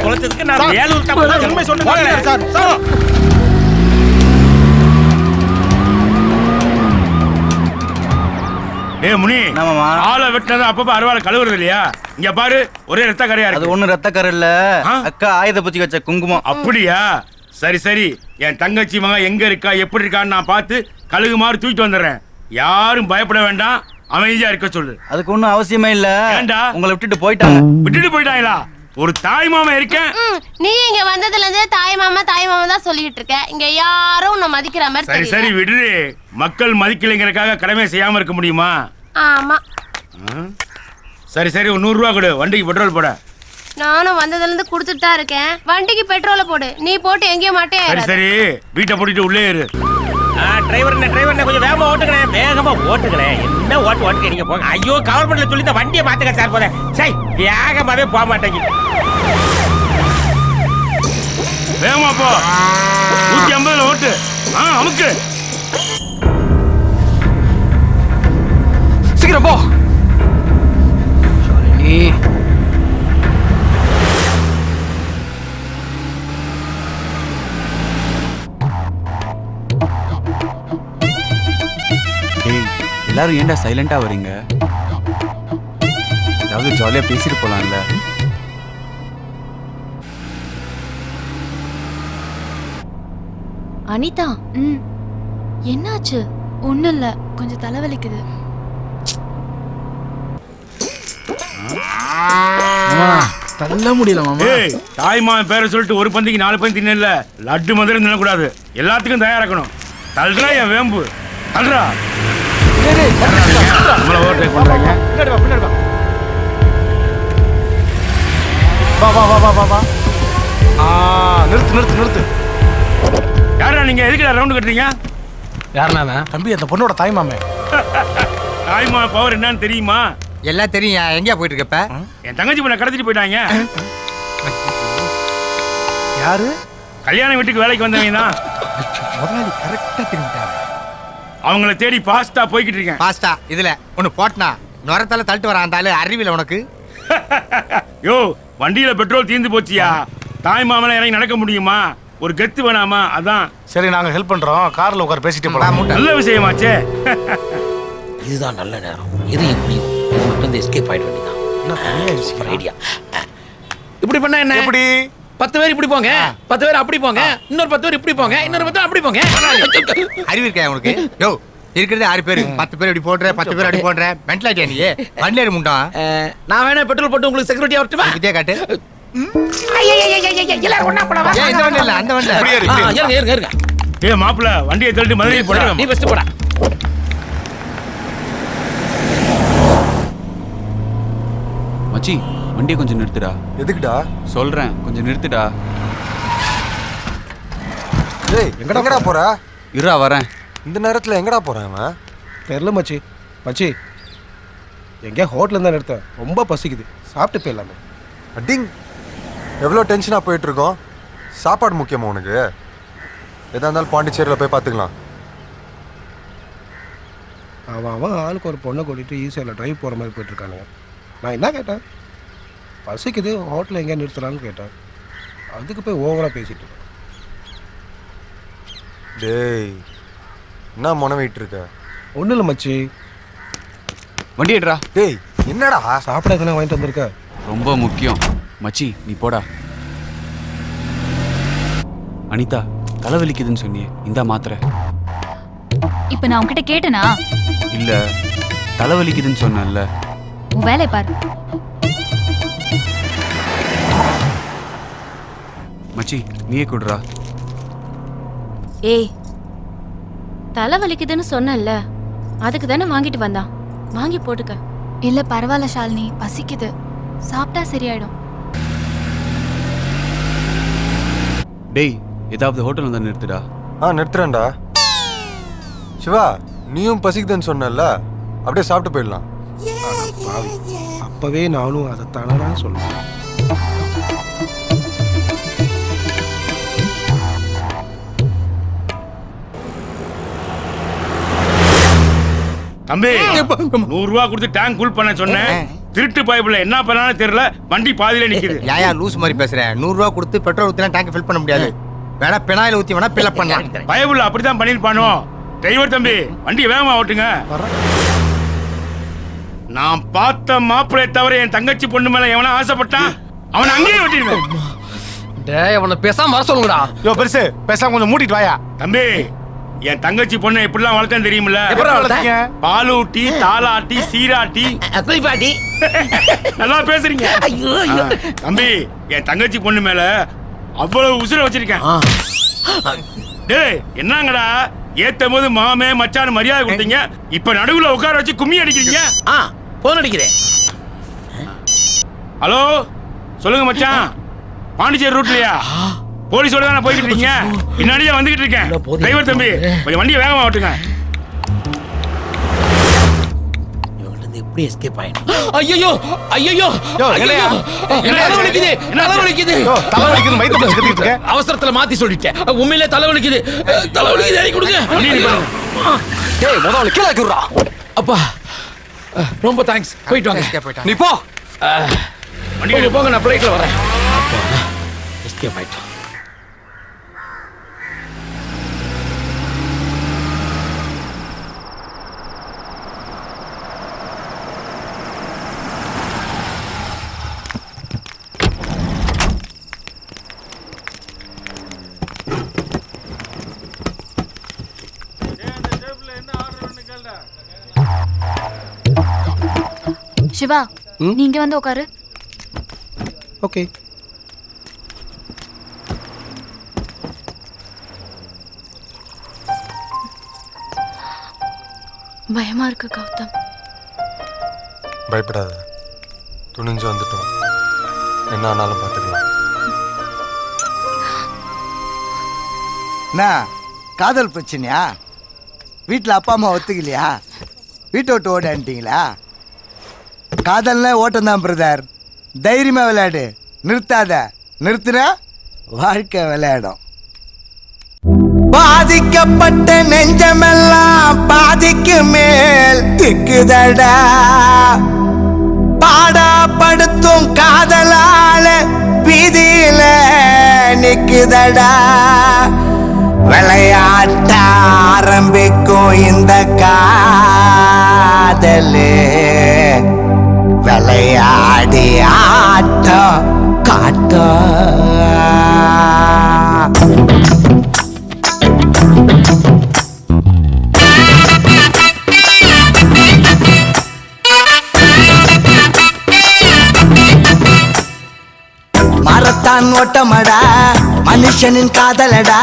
குளத்துக்கு நான் வேலூர் தப்பு உண்மை சொல்லுங்க சார். ஏய் முனி, ஆளை வெட்டினது அப்பப்ப அருவாளை கழுவுறது இல்லையா? இங்க பாரு, ஒரே ரத்த கரையா இருக்கு. அது ஒண்ணு ரத்த கரை இல்ல, அக்கா ஆயுத பூச்சி வச்ச குங்குமம். அப்படியா? சரி சரி, என் தங்கச்சி மகன் எங்க இருக்கா எப்படி இருக்கான்னு நான் பார்த்து கழுகு மாதிரி தூக்கிட்டு வந்துடுறேன். யாரும் பயப்பட வேண்டாம், அமைதியா இருக்க சொல்லு. அதுக்கு ஒண்ணும் அவசியமே இல்ல. ஏண்டா? உங்களை விட்டுட்டு போயிட்டாங்க. விட்டுட்டு போயிட்டாங்களா? ஒரு தாய் மாமா இருக்கேன். நீ இங்க வந்ததுல இருந்து தாய் மாமா தான் சொல்லிட்டு இருக்க. இங்க யாரும் உன்னை மதிக்கிற மாதிரி சரி சரி விடு. மக்கள் மதிக்கலைங்கிறதுக்காக கடமை செய்யாம இருக்க முடியுமா? ஆமா. சரி சரி, ஒரு 100 ரூபா கொடு, வண்டிக்கு பெட்ரோல் போட. நானும் வந்ததுல இருந்து கொடுத்துட்டு தான் இருக்கேன். வண்டிக்கு பெட்ரோலை போடு. நீ போட்டு எங்கேயும் மாட்டே. சரி சரி, வீட்டை போட்டுட்டு உள்ளே இரு. டிரைவர் கொஞ்சம் வேகமா ஓட்டுக்கிறேன். வேகமா ஓட்டுக்கிறேன். என்ன ஓட்டு நீங்க போங்க. ஐயோ கவர்மெண்ட்ல சொல்லி இந்த வண்டியை பாத்துக்க சார் போல. சரி வேகமாவே போக மாட்டேங்க. வேகமா போ. 150 ஓட்டு. அமுக்கு. சீக்கிரம் போ. எல்லாரும் ஏன்டா சைலண்டா வரீங்க? ஏதாவது ஜாலியா பேசிட்டு போலாம்ல. அனிதா, என்னாச்சு? ஒண்ணும் இல்ல, கொஞ்சம் தலைவலிக்குது. தள்ள முடியல மாமா. தாய்மாமன் பேரை சொல்லிட்டு ஒரு பந்திக்கு 4 பந்தி தின்னல. லட்டு மாதிரி தின்னக்கூடாது. எல்லாத்துக்கும் தயாரா இருக்கணும். தள்ளுறா என் வேம்பு, தள்ளுறா. நம்மள ஓவர்டேக் பண்றாங்க. பின்னாடி வா. நிறுத்து. யாரா நீங்க? எதுக்கு ரவுண்ட் கட்டுறீங்க? யாருண்ணா? தம்பி, அந்த பொண்ணோட தாய் மாமே. தாய்மாம பவர் என்னன்னு தெரியுமா? எல்லாம் தெரியும். எங்கயா போயிட்டு இருக்கப்ப? என் தங்கச்சி பொண்ணை கடத்திட்டு போயிட்டாங்க. யாரு? கல்யாண வீட்டுக்கு வேலைக்கு வந்தவங்க தான். முதலாளி கரெக்டா திரும்பிட்டாங்க. அவங்கள தேடி பாஸ்டா போய்கிட்டு இருக்கேன். பாஸ்டா இதுல ஒன்னு போட்டனா நுரத்தால தள்ளிட்டு வர அந்த ஆளு அறிவில உனக்கு. யோ, வண்டியில பெட்ரோல் தீர்ந்து போச்சியா? தாய் மாமனை இறங்கி நடக்க முடியுமா? ஒரு கெத்து வேணாமா? அதான். சரி, நாங்க ஹெல்ப் பண்றோம். கார்ல உட்கார பேசிட்டு போலாம். நல்ல விஷயமாச்சே. இதுதான் நல்ல நேரம். இது எப்படியும் இது மட்டும் எஸ்கேப் ஆயிட வேண்டியதான். ஐடியா. இப்படி பண்ணா என்ன? எப்படி? 10 பேர் இப்படி போங்க, 10 பேர் அப்படி போங்க, இன்னொரு 10 பேர் இப்படி போங்க, இன்னொரு 10 பேர் அப்படி போங்க. அறிவு இருக்கா உனக்கு? யோ, இருக்கிறது 6 பேர். 10 பேர் இப்படி போடுற, 10 பேர் அப்படி போடுற. மென்டல் ஆயிட்டியா நீ? வண்டில ஏறி முண்டா. நான் வேணா பெட்ரோல் போட்டு உங்களுக்கு செக்யூரிட்டி வரட்டுமா? இதே காட்டு. எல்லாரும் ஒண்ணா போடா. இந்த வண்டி இல்ல, அந்த வண்டி. இருங்க. ஏய் மாப்ள, வண்டியை தள்ளிட்டு மதுரைக்கு போடா. நீ ஃபர்ஸ்ட் போடா. மச்சி, வண்டியை கொஞ்சம் நிறுத்துடா. எதுக்குடா? சொல்றேன், கொஞ்சம் நிறுத்துடா. டேய், எங்கடா போற? இருடா வரேன். இந்த நேரத்துல எங்கடா போறேன் அவன்? தெரியல மச்சி. எங்கேயா ஹோட்டல்ல தான் நிறுத்தேன். ரொம்ப பசிக்குது, சாப்பிட்டு போயிடலாமே. அடிங், எவ்வளோ டென்ஷனாக போயிட்டு இருக்கோம். சாப்பாடு முக்கியமா உனக்கு? எதா இருந்தாலும் பாண்டிச்சேரியில் போய் பார்த்துக்கலாம். அவன் ஆளுக்கு ஒரு பொண்ணை கூட்டிகிட்டு ஈஸியில் டிரைவ் போகிற மாதிரி போயிட்டுருக்கானுங்க. நான் என்ன கேட்டேன்? பசிக்குது, ஹோட்டலில் எங்கே நிறுத்துறான்னு கேட்டேன். அதுக்கு போய் ஓவராக பேசிட்டு இருக்கேன். டேய், என்ன முனவிட்டு இருக்க? ஒன்றும் இல்லை மச்சி. வண்டி எடுறா. டேய், என்னடா சாப்பிட எதுனா வாங்கிட்டு வந்திருக்க? ரொம்ப முக்கியம். மச்சி, நீ போடா. அனிதா, தலைவலிக்குதுன்னு சொன்னியே, இந்த மாத்திரை. இப்ப நான் உன்கிட்ட கேட்டேனா? இல்ல, தலைவலிக்குதுன்னு சொன்னேன்ல. உன் வேலையை பாரு. மச்சி, நீயே குடுறா. ஏய், தலை வலிக்குதுன்னு சொன்னல, அதுக்கு தானே வாங்கிட்டு வந்தான். வாங்கி போட்டுக்க. இல்ல பரவாயில்ல ஷாலினி, பசிக்குது, சாப்பிட்டா சரியாயிடும். டேய், ஏதாவது ஹோட்டல் வந்தா நிறுத்துடா. நிறுத்துறேன்டா. சிவா, நீயும் பசிக்குதுன்னு சொன்னல, அப்படியே சாப்பிட்டு போயிடலாம். அப்பவே நானும் அதைத்தானே சொல்லுவேன். தம்பி, 100 ரூபா கொடுத்து டேங்க் ஃபுல் பண்ண சொன்னேன். திருட்டு பைப்புல என்ன பண்ணாலும் தெரியல, வண்டி பாதியில நிக்குது. யாயா லூஸ் மாதிரி பேசுறேன்? 100 ரூபா கொடுத்து பெட்ரோல் ஊத்தினா டேங்க் ஃபில் பண்ண முடியாது. வேணா பெனாயில ஊத்தி வேணா ஃபில் பண்ணலாம். பைப்புல அப்படிதான் பண்ணிருப்பானோ. டிரைவர் தம்பி, வண்டி வேகமா ஓட்டுங்க. நான் பார்த்த மாப்பிள்ளை தவிர என் தங்கச்சி பொண்ணு மேல எவனா ஆசைப்பட்டான் அவனை அங்கேயே வெட்டிடுவேன். டேய், அவனை பேசாம வர சொல்லுங்கடா. யோ பெருசு, பேசாம கொஞ்சம் மூடிட்டு வாயா. தம்பி, என் தங்கச்சி பொண்ணை எப்படிலாம் வளர்க்கன்னு தெரியுமில்ல? பாலூட்டி, தாளாட்டி, சீராட்டி, குளிப்பாட்டி. நல்லா பேசுறீங்க. தம்பி, என் தங்கச்சி பொண்ணு மேல அவ்வளவு உசுர வச்சிருக்கேன். டேய், என்னங்கடா ஏத்தும் போது மாமே மச்சான் மரியாதை கொடுத்தீங்க, இப்ப நடுவுல உட்கார வச்சு கும்மி அடிக்கிறீங்க. போன் அடிக்கிறேன். ஹலோ, சொல்லுங்க மச்சான். பாண்டிச்சேரி ரூட்லயா? போலீஸோட தான் போய்கிட்டு இருக்கீங்க. பின்னாடியே வந்துகிட்டு இருக்கேன். டிரைவர் தம்பி, கொஞ்சம் வண்டியை வேகமா ஓட்டுங்க. எப்படி எஸ்கேப் ஆயிடும்? ஐயோ ஐயோ, அவசரத்துல மாத்தி சொல்லிட்டேன். உண்மையிலே தலைவலிக்குது. கொடுங்க. டேய், முதல்ல கீழே குடுறா. அப்பா, ரொம்ப தேங்க்ஸ். போயிட்டு வாங்க. நீ போ. வண்டியில போங்க, நான் ஃளைட்ல வரேன். எஸ்கேப் ஆயிட்டோம். சிவா, நீங்க வந்து உட்காரு. ஓகே. பயமா இருக்கு கௌதம். பயப்படாத, துணிஞ்சு வந்துட்டோம். என்ன ஆனாலும் பார்த்துக்கலாம். என்ன காதல் பிரச்சனையா? வீட்டில் அப்பா அம்மா ஒத்துக்கலையா? வீட்டை விட்டு ஓடான்ட்டீங்களா? காதல்னா ஓட்டம் தான் பிரதர். தைரியமா விளையாடு, நிறுத்தாத. நிறுத்துனா வாழ்க்கை விளையாடும். பாதிக்கப்பட்ட நெஞ்சமெல்லாம் பாதிக்கு மேல் திக்குதடா. பாடப்படுத்தும் காதலால வீதியில நிக்குதடா. விளையாட்ட ஆரம்பிக்கும் இந்த காதலே விளையாடி ஆட்டம் காட்டும். மரத்தான் ஓட்டமடா, மனுஷனின் காதலடா.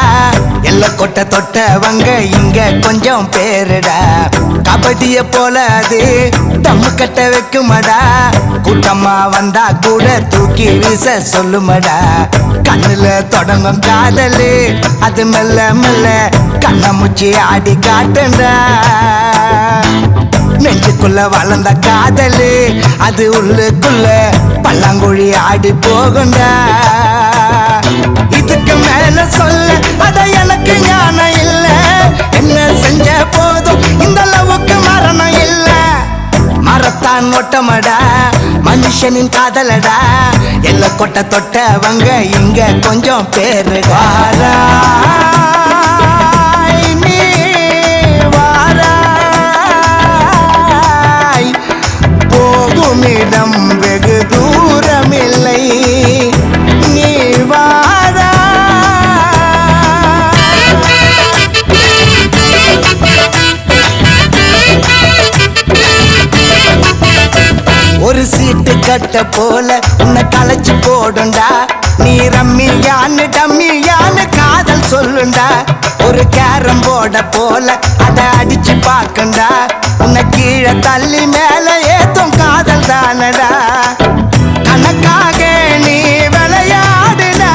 எல்ல கொட்ட தொட்டவங்க இங்க கொஞ்சம் பேருடா. கபடிய போல அது தம்மு கட்ட வைக்குமடா. கூட்டமா வந்தா கூட தூக்கி வீச சொல்லுமடா. கண்ணுல தொடங்கும் காதலு அது மெல்ல மெல்ல கண்ண முச்சி ஆடி காட்டுண்டா. நெஞ்சுக்குள்ள வளர்ந்த காதலு அது உள்ளுக்குள்ள பல்லாங்குழி ஆடி போகுண்டா. இதுக்கு மேல சொல்ல அத எனக்கு ஞானம் இல்ல. என்ன செஞ்ச போதும் இந்த அளவுக்கு மரணம் இல்ல. மரத்தான் ஒட்டமடா, மனுஷனின் காதலடா. எல்ல கொட்ட தொட்டவங்க இங்க கொஞ்சம் பேருடா. நீ வாராய், போகுமிடம் வெகு தூரமில்லை. நீ வாராய். ஒரு சீட்டு கட்ட போல உன்னை களைச்சு போடுண்டா. நீ ரம்மியான்னு டம்மியான்னு காதல் சொல்லுண்டா. ஒரு கேரம் போர்ட போல அத அடிச்சு பார்க்கண்டா உன்னை கீழே தள்ளி மேல ஏத்தும் காதல் தானடா கணக்காக நீ விளையாடுடா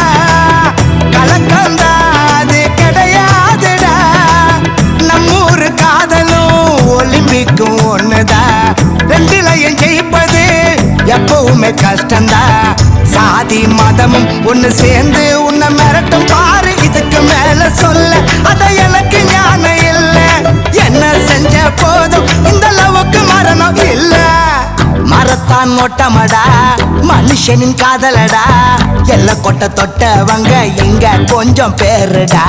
கலக்கந்தா அது கிடையாதுடா நம்மூரு காதலும் ஒலிம்பிக்கும் ஒண்ணுதா ரெண்டுலையும் ஜெயிப்பது எப்பவுமே கஷ்டந்தா சாதி மதமும் ஒண்ணு சேர்ந்து உன்னை மிரட்டும் பாரு இதுக்கு மேல சொல்ல அத எனக்கு ஞானம் இல்ல என்ன செஞ்ச போதும் இந்த லவுக்கு மரணம் இல்ல மரத்தான் மொட்டமடா மனுஷனின் காதலடா எல்ல கொட்ட தொட்டவங்க இங்க கொஞ்சம் பேருடா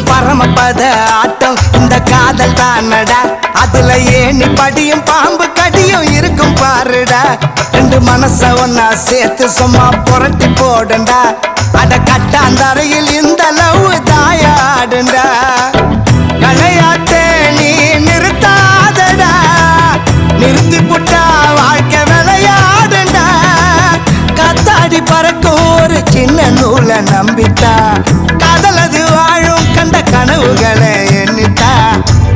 பரமபத ஆட்டம் இந்த காதல் தானடா அதுல ஏணி படியும் பாம்பு கடியும் இருக்கும் பாருடா ரெண்டு மனச ஒன்னா சேர்த்து சும்மா புரட்டி போடுண்டா அட கட்டாந்தரையில் இந்த லவ் தாயாடுண்டா விளையாட்டே நீ நிறுத்தாதடா நிறுத்தி புட்டா வாழ்க்கை விளையாடுண்டா காத்தாடி பறக்கும் ஒரு சின்ன நூலை நம்பித்தா காதலது வாழும் கண்ட கனவுகளை எண்ணித்தா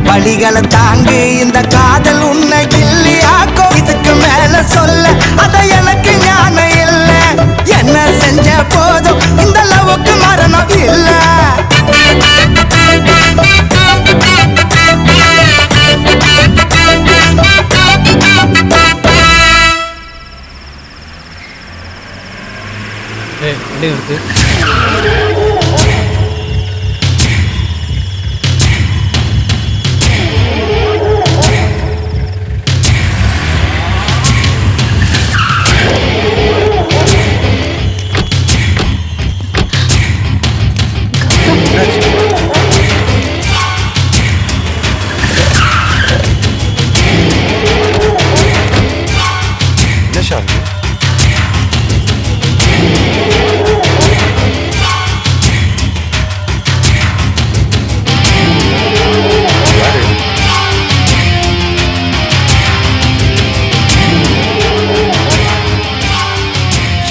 வழிகளை தாங்கி இந்த காதல் உன்னை கிள்ளியாக்கும் இதுக்கு மேல சொல்ல அத எனக்கு ஞானம் இல்ல என்ன செஞ்ச போதும் இந்த லவுக்கு மரணம் இல்ல இருக்கு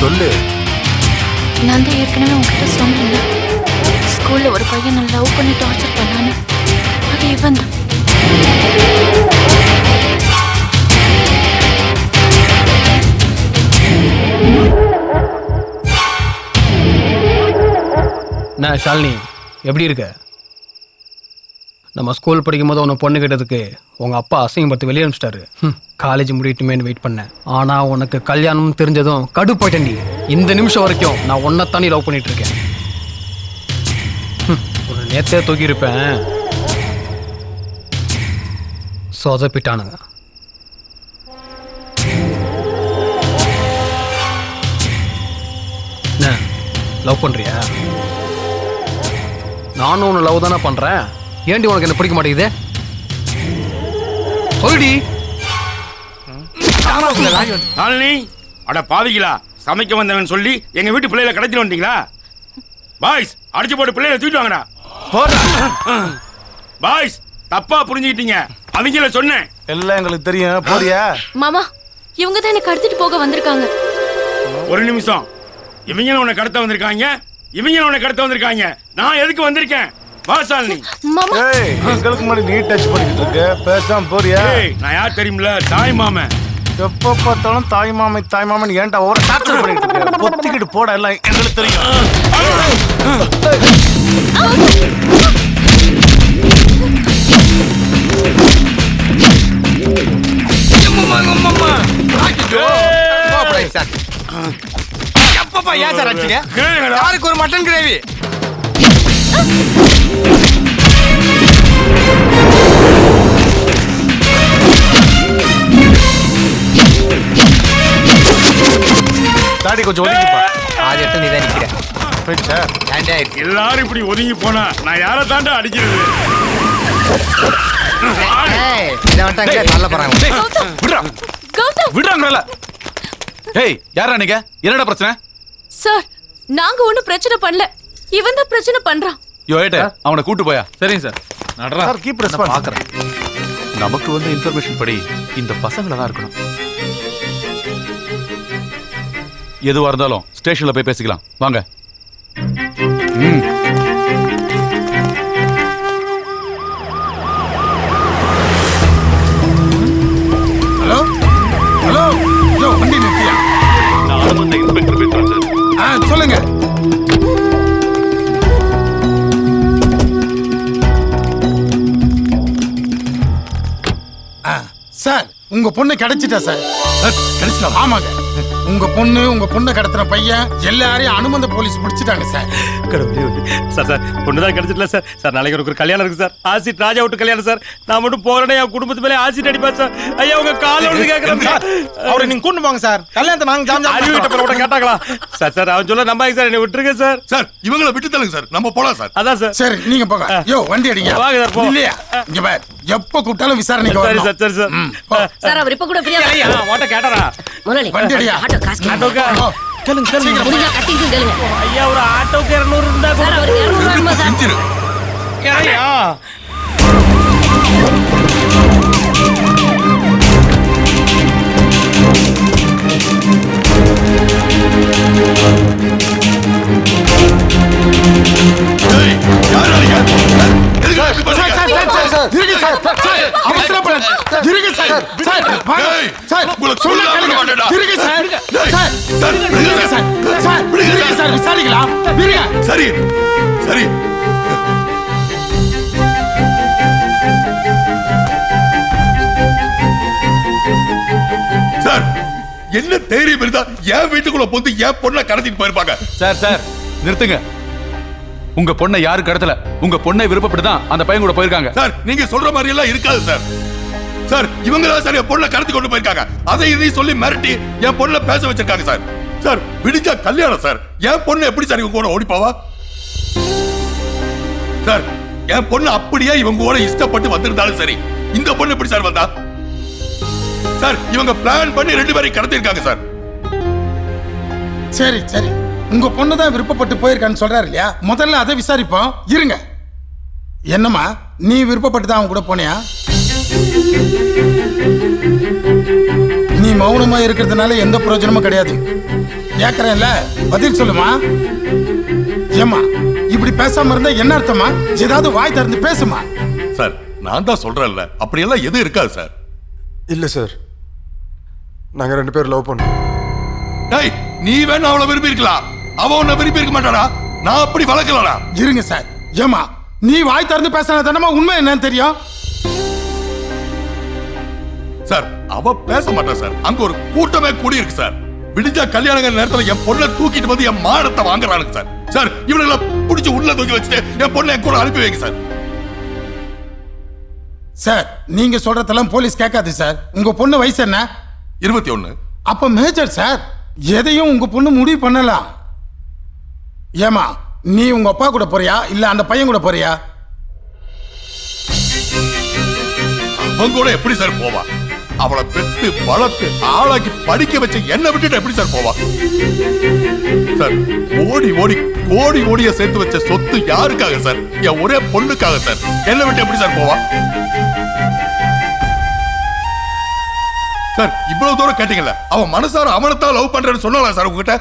சொல்லு. நான் தான் ஏற்கனவே உங்ககிட்ட சொன்னேன்ல ஸ்கூல்ல ஒரு பையனை லவ் பண்ணி டார்ச்சர் பண்ணான்னு அது இவன் தான். நான் ஷாலினி எப்படி இருக்க? நம்ம ஸ்கூல் படிக்கும் போது உன்னை பொண்ணு கேட்டதுக்கு உங்க அப்பா அசிங்கப்பட்டு வெளியே அனுப்பிச்சிட்டாரு. காலேஜ் முடியட்டுமேன்னு வெயிட் பண்ணேன். ஆனா உனக்கு கல்யாணம் தெரிஞ்சதும் கடுப்பாயிட்டேன்டி. இந்த நிமிஷம் வரைக்கும் நான் உன்னைத்தானே லவ் பண்ணிட்டு இருக்கேன். உன்னை நேத்தே தூக்கியிருப்பேன். சொதப்பிட்டானுங்க. என்ன லவ் பண்றியா? நானும் உன்னை லவ் தானே பண்றேன். ஏன்டி உனக்கு என்ன பிடிக்க மாட்டேங்குது? சொல்லுடி. நாளினி அட பாவிகளா, சமைக்க வந்தவன் சொல்லி எங்க வீட்டு பிள்ளைகளை கடத்திட்டு வந்தீங்களா? பாய்ஸ் அடிச்சு போட்டு பிள்ளைகளை தூக்கிட்டு வாங்கடா. பாய்ஸ் தப்பா புரிஞ்சுக்கிட்டீங்க. அவங்கள சொன்னேன். எல்லாம் எங்களுக்கு தெரியும். போறியா? மாமா இவங்க தான் எனக்கு கடத்திட்டு போக வந்திருக்காங்க. ஒரு நிமிஷம். இவங்களும் உன்னை கடத்த வந்திருக்காங்க. இவங்களும் உன்னை கடத்த வந்திருக்காங்க. நான் எதுக்கு வந்திருக்கேன்? வாசாலினி. ஏய், எங்களுக்கு முன்னாடி நீ டச் பண்ணிக்கிட்டு இருக்க. பேசாம போறியா? நான் யார் தெரியுமில்ல? தாய் மாமன். எப்ப பார்த்தாலும் தாய் மாமன் ஏன்டா ஒரு டார்ச்சர் பண்ணிட்டு இருக்க? பொத்திக்கிட்டு போட, எல்லாம் எங்களுக்கு தெரியும். எப்பப்பா ஏன் சார் அடிச்சீங்க? யாருக்கு ஒரு மட்டன் கிரேவி? தாடி கொஞ்சம் ஒதுங்கிப்பா. ஆதி இடத்துல நீ தான் நிக்கிற. எல்லாரும் இப்படி ஒதுங்கி போனா நான் யாரை தாண்டா அடிக்கிறது? யாரா நீங்க? என்னடா பிரச்சனை? சார் நாங்க ஒண்ணும் பிரச்சனை பண்ணல. இவன் தான் பிரச்சனை பண்றான். ஏட்ட அவனை கூட்டு போயா. சரிங்க சார். நடரா சார் கீப் ரெஸ்பான்ஸ். பாக்குறேன். நமக்கு வந்து இன்ஃபர்மேஷன் படி இந்த பசங்கள தான் இருக்கணும். எதுவா இருந்தாலும் ஸ்டேஷன்ல போய் பேசிக்கலாம் வாங்க. ஹலோ ஹலோ யோ வண்டி நிறுத்தியா? நான் வந்து இன்ஸ்பெக்டர் பேசுறேன் சார். சொல்லுங்க. சார் உங்க பொண்ணு கிடைச்சிட்டா சார். கிடைச்சிட்டா? ஆமாங்க. உங்க பொண்ணை கடத்தின பையன் எல்லாரையும் அனுமந்த போலீஸ் பிடிச்சிட்டாங்க சார். சார் பொண்ணுதான் கிடைச்சிடல சார். சார் நாளைக்கு ஒரு கல்யாணம் இருக்கு சார். ஆசிட் ராஜா விட்டு கல்யாணம் சார். நான் மட்டும் போறேனே என் குடும்பத்து மேலே ஆசிட் அடிப்பேன் சார். ஐயா உங்க கால விழுந்து கேட்கறேன் சார். அவரை நீங்க கூட்டு போங்க சார். கல்யாணத்தை நாங்க ஜாம் அறிவு விட்ட பிறகு கேட்டாங்களா சார்? அவன் சொல்ல நம்பாங்க சார். என்னை விட்டுருங்க சார். சார் இவங்களை விட்டு தள்ளுங்க சார். நம்ம போலாம் சார். அதான் சார். சரி நீங்க போங்க. யோ வண்டி அடிங்க. வாங்க சார். போ. இல்லையா இங்க பார் எப்ப கூப்பிட்டாலும் விசாரணைக்கு சரி வரணும். சார். சரி சார். சார் அவர் இப்ப கூட ஃப்ரீயா ஐயா ஓட்ட கேட்டாரா? முதலாளி வண்டி அடியா. ஆட்டோ காசு ஆட்டோக்கா கேளுங்க. முடிஞ்சா கட்டிட்டு கேளுங்க. ஐயா ஒரு ஆட்டோக்கு 200 இருந்தா சார் அவர் 200 ரூபாய் சார். செஞ்சிரு. ஐயா ஏய் யாரா நீங்க? எதுக்கு இப்படி பண்றீங்க? இருங்க சார். அவசரப்படாத. இருங்க சார். சார் வாங்க. ஏய், சார் உங்களுக்கு சொல்ல சொல்லாம கேளுங்க. மாட்டேடா. இருங்க சார். ஏய், சார் சார், இருங்க சார். சார் இருங்க சார் விசாரிக்கலாம். இருங்க. சரி சரி. சார் என்ன தைரியம் இருந்தா என் வீட்டுக்குள்ள போந்து என் பொண்ணை கடத்திட்டு போயிருப்பாங்க. சார் நிறுத்துங்க. உங்க பொண்ணை யாரு கடத்தல. உங்க பொண்ணை விருப்பப்பட்டு தான் அந்த பையன் கூட போயிருக்காங்க. சார் நீங்க சொல்ற மாதிரி எல்லாம் இருக்காது சார். சார் இவங்க தான் சார் என் பொண்ணை கடத்தி கொண்டு போயிருக்காங்க. அதை இதையும் சொல்லி மிரட்டி என் பொண்ணை பேச வச்சிருக்காங்க சார். சார் விடிஞ்சா கல்யாணம் சார். என் பொண்ணு எப்படி சார் இவங்க கூட ஓடி போவா? சார் என் பொண்ணு அப்படியே இவங்க கூட இஷ்டப்பட்டு வந்திருந்தாலும் சரி, இந்த பொண்ணு எப்படி சார் வந்தா? சார் இவங்க பிளான் பண்ணி 2 பேரையும் கடத்திருக்காங்க சார். சரி சரி உங்க பொண்ணு தான் விருப்பப்பட்டு போயிருக்கான்னு சொல்றாரு இல்லையா? முதல்ல அதை விசாரிப்போம். இருங்க. என்னம்மா நீ விருப்பப்பட்டு தான் அவன் கூட போனியா? நீ மௌனமா இருக்கிறதுனால எந்த பிரயோஜனமும் கிடையாது. கேக்குறேன்ல பதில் சொல்லுமா. ஏமா இப்படி பேசாம இருந்தா என்ன அர்த்தமா? ஏதாவது வாய் திறந்து பேசுமா. சார் நான் தான் சொல்றேன்ல அப்படியெல்லாம் எதுவும் இருக்காது சார். இல்ல சார், நாங்க 2 பேரும் லவ் பண்ணோம். டேய் நீ வேணா அவளை விரும்பி இருக்கலாம். அவ உன்னை விரும்பி இருக்க மாட்டாடா. நான் அப்படி வளர்க்கலடா. இருங்க சார். ஏமா நீ வாய் திறந்து பேசினா தானமா உண்மை என்னன்னு தெரியும். சார் அவ பேச மாட்டா சார். அங்க ஒரு கூட்டமே கூடி இருக்கு சார். விடிஞ்சா கல்யாணங்கிற நேரத்துல என் பொண்ணை தூக்கிட்டு வந்து என் மானத்தை வாங்குறானுங்க சார். சார் இவனுங்களை பிடிச்சி உள்ள தூக்கி வச்சுட்டு என் பொண்ணை என் கூட அனுப்பி வைங்க சார். சார் நீங்க சொல்றதெல்லாம் போலீஸ் கேட்காது சார். உங்க பொண்ணு வயசு என்ன? 21. அப்ப மேஜர் சார். எதையும் உங்க பொண்ணு முடிவு பண்ணலாம். ஏமா நீ உங்க அப்பா கூட போறியா இல்ல அந்த பையன் கூட போறியா? அவங்க கூட எப்படி சார் போவா? அவளை பெத்து வளர்த்து ஆளாக்கி படிக்க வச்ச என்ன விட்டுட்டு எப்படி சார் போவா? சார் ஓடி ஓடி கோடி ஓடிய சேர்த்து வச்ச சொத்து யாருக்காக சார்? என் ஒரே பொண்ணுக்காக சார். என்ன விட்டு எப்படி சார் போவா? சார் இவ்வளவு தூரம் கேட்டீங்கல்ல, அவன் மனசார அவனைத்தான் லவ் பண்றேன்னு சொன்னால சார் உங்ககிட்ட?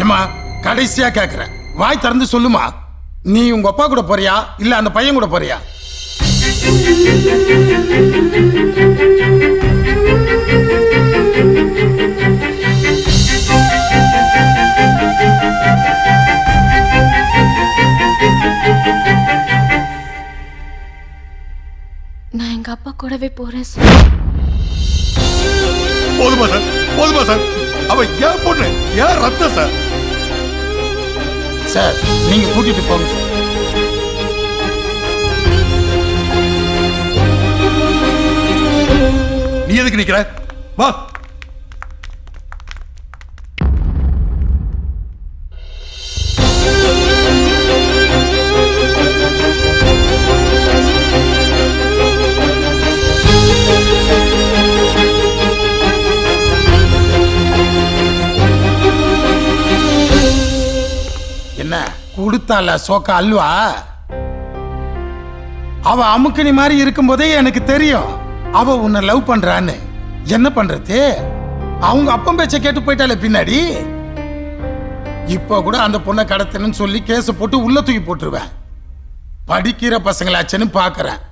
ஏமா கடைசியா கேக்குறேன், வாய் திறந்து சொல்லுமா. நீ உங்க அப்பா கூட போறியா இல்ல அந்த பையன் கூட போறியா? நான் எங்க அப்பா கூடவே போறேன் சார். போதுமா சார், போதுமா சார்? அவன் ஏன் பொண்ணு, ஏன் ரத்தம் சார். சார் நீங்க கூட்டிட்டு போங்க சார். நீ எதுக்கு நிக்கிற? வா. கொடுத்தால சோக்கா அல்வா, அவ அமுக்கினி மாதிரி இருக்கும் போதே எனக்கு தெரியும் அவ உன்னை லவ் பண்றான்னு. என்ன பண்றது, அவங்க அப்பம் பேச்ச கேட்டு போயிட்டாலே பின்னாடி. இப்ப கூட அந்த பொண்ணை கடத்தணும்னு சொல்லி கேஸ போட்டு உள்ள தூக்கி போட்டுருவேன். படிக்கிற பசங்களாச்சுன்னு பாக்குறேன்.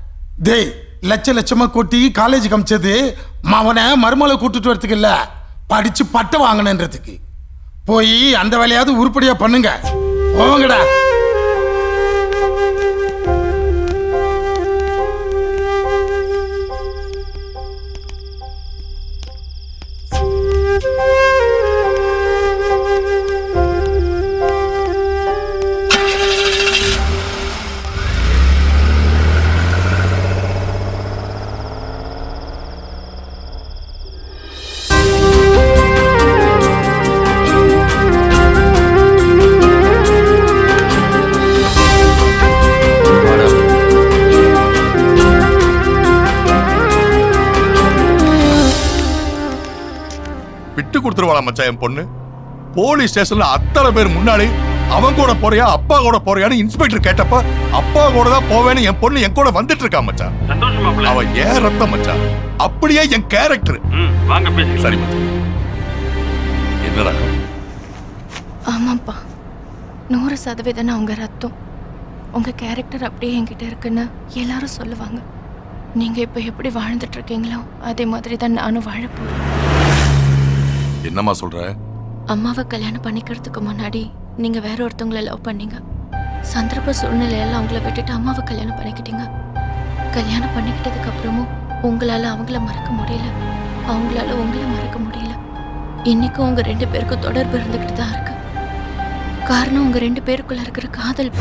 டேய், லட்ச லட்சமா கொட்டி காலேஜுக்கு அமிச்சது மவனை மருமலை கூட்டிட்டு வரதுக்கு இல்ல, படிச்சு பட்டம் வாங்கணுன்றதுக்கு. போய் அந்த வேலையாவது உருப்படியா பண்ணுங்க. போங்கடா. விட்டு கொடுத்துருவாளா மச்சான் என் பொண்ணு? போலீஸ் ஸ்டேஷன்ல அத்தனை பேர் முன்னாடி அவன் கூட போறியா அப்பா கூட போறியான்னு இன்ஸ்பெக்டர் கேட்டப்ப அப்பா கூட தான் போவேன்னு என் பொண்ணு என் கூட வந்துட்டு இருக்கா மச்சான். அவ ஏன் ரத்தம் மச்சான், அப்படியே என் கேரக்டர். சரி மச்சான். என்னடா? ஆமாப்பா, 100% உங்க ரத்தம், உங்க கேரக்டர் அப்படியே என்கிட்ட இருக்குன்னு எல்லாரும் சொல்லுவாங்க. நீங்க இப்ப எப்படி வாழ்ந்துட்டு இருக்கீங்களோ அதே மாதிரி தான் நானும் வாழ போறேன். என்னம்மா சொல்ற? அம்மாவை கல்யாணம் பண்ணிக்கிறதுக்கு முன்னாடி நீங்க வேற ஒருத்தவங்களை லவ் பண்ணீங்க. சந்தர்ப்ப சூழ்நிலையெல்லாம் அவங்கள விட்டுட்டு அம்மாவை கல்யாணம் பண்ணிக்கிட்டீங்க. கல்யாணம் பண்ணிக்கிட்டதுக்கு அப்புறமும் உங்களால அவங்கள மறக்க முடியல, அவங்களால உங்களை மறக்க முடியல. இன்னைக்கும் உங்க 2 பேருக்கும் தொடர்பு இருந்துகிட்டு தான் இருக்கு. காரணம் உங்க 2 பேருக்குள்ள இருக்கிற காதல்.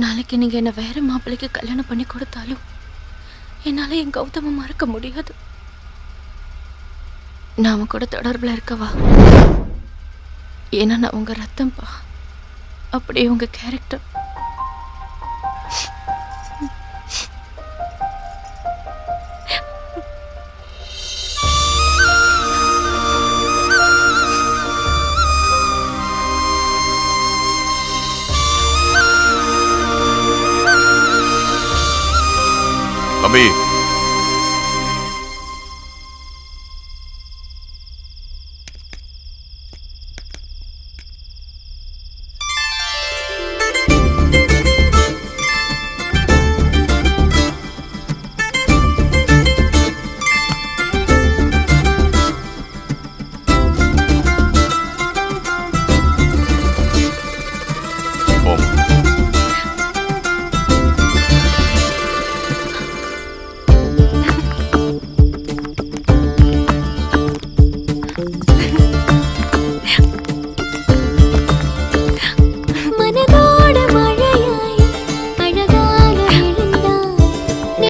நாளைக்கு நீங்க என்ன வேற மாப்பிள்ளைக்கு கல்யாணம் பண்ணி கொடுத்தாலும் என்னால என் கௌதம மறக்க முடியாது. நாம கூட தொடர்புல இருக்கவா? ஏன்னா நான் உங்க ரத்தம்பா, அப்படியே உங்க கேரக்டர். தம்பி,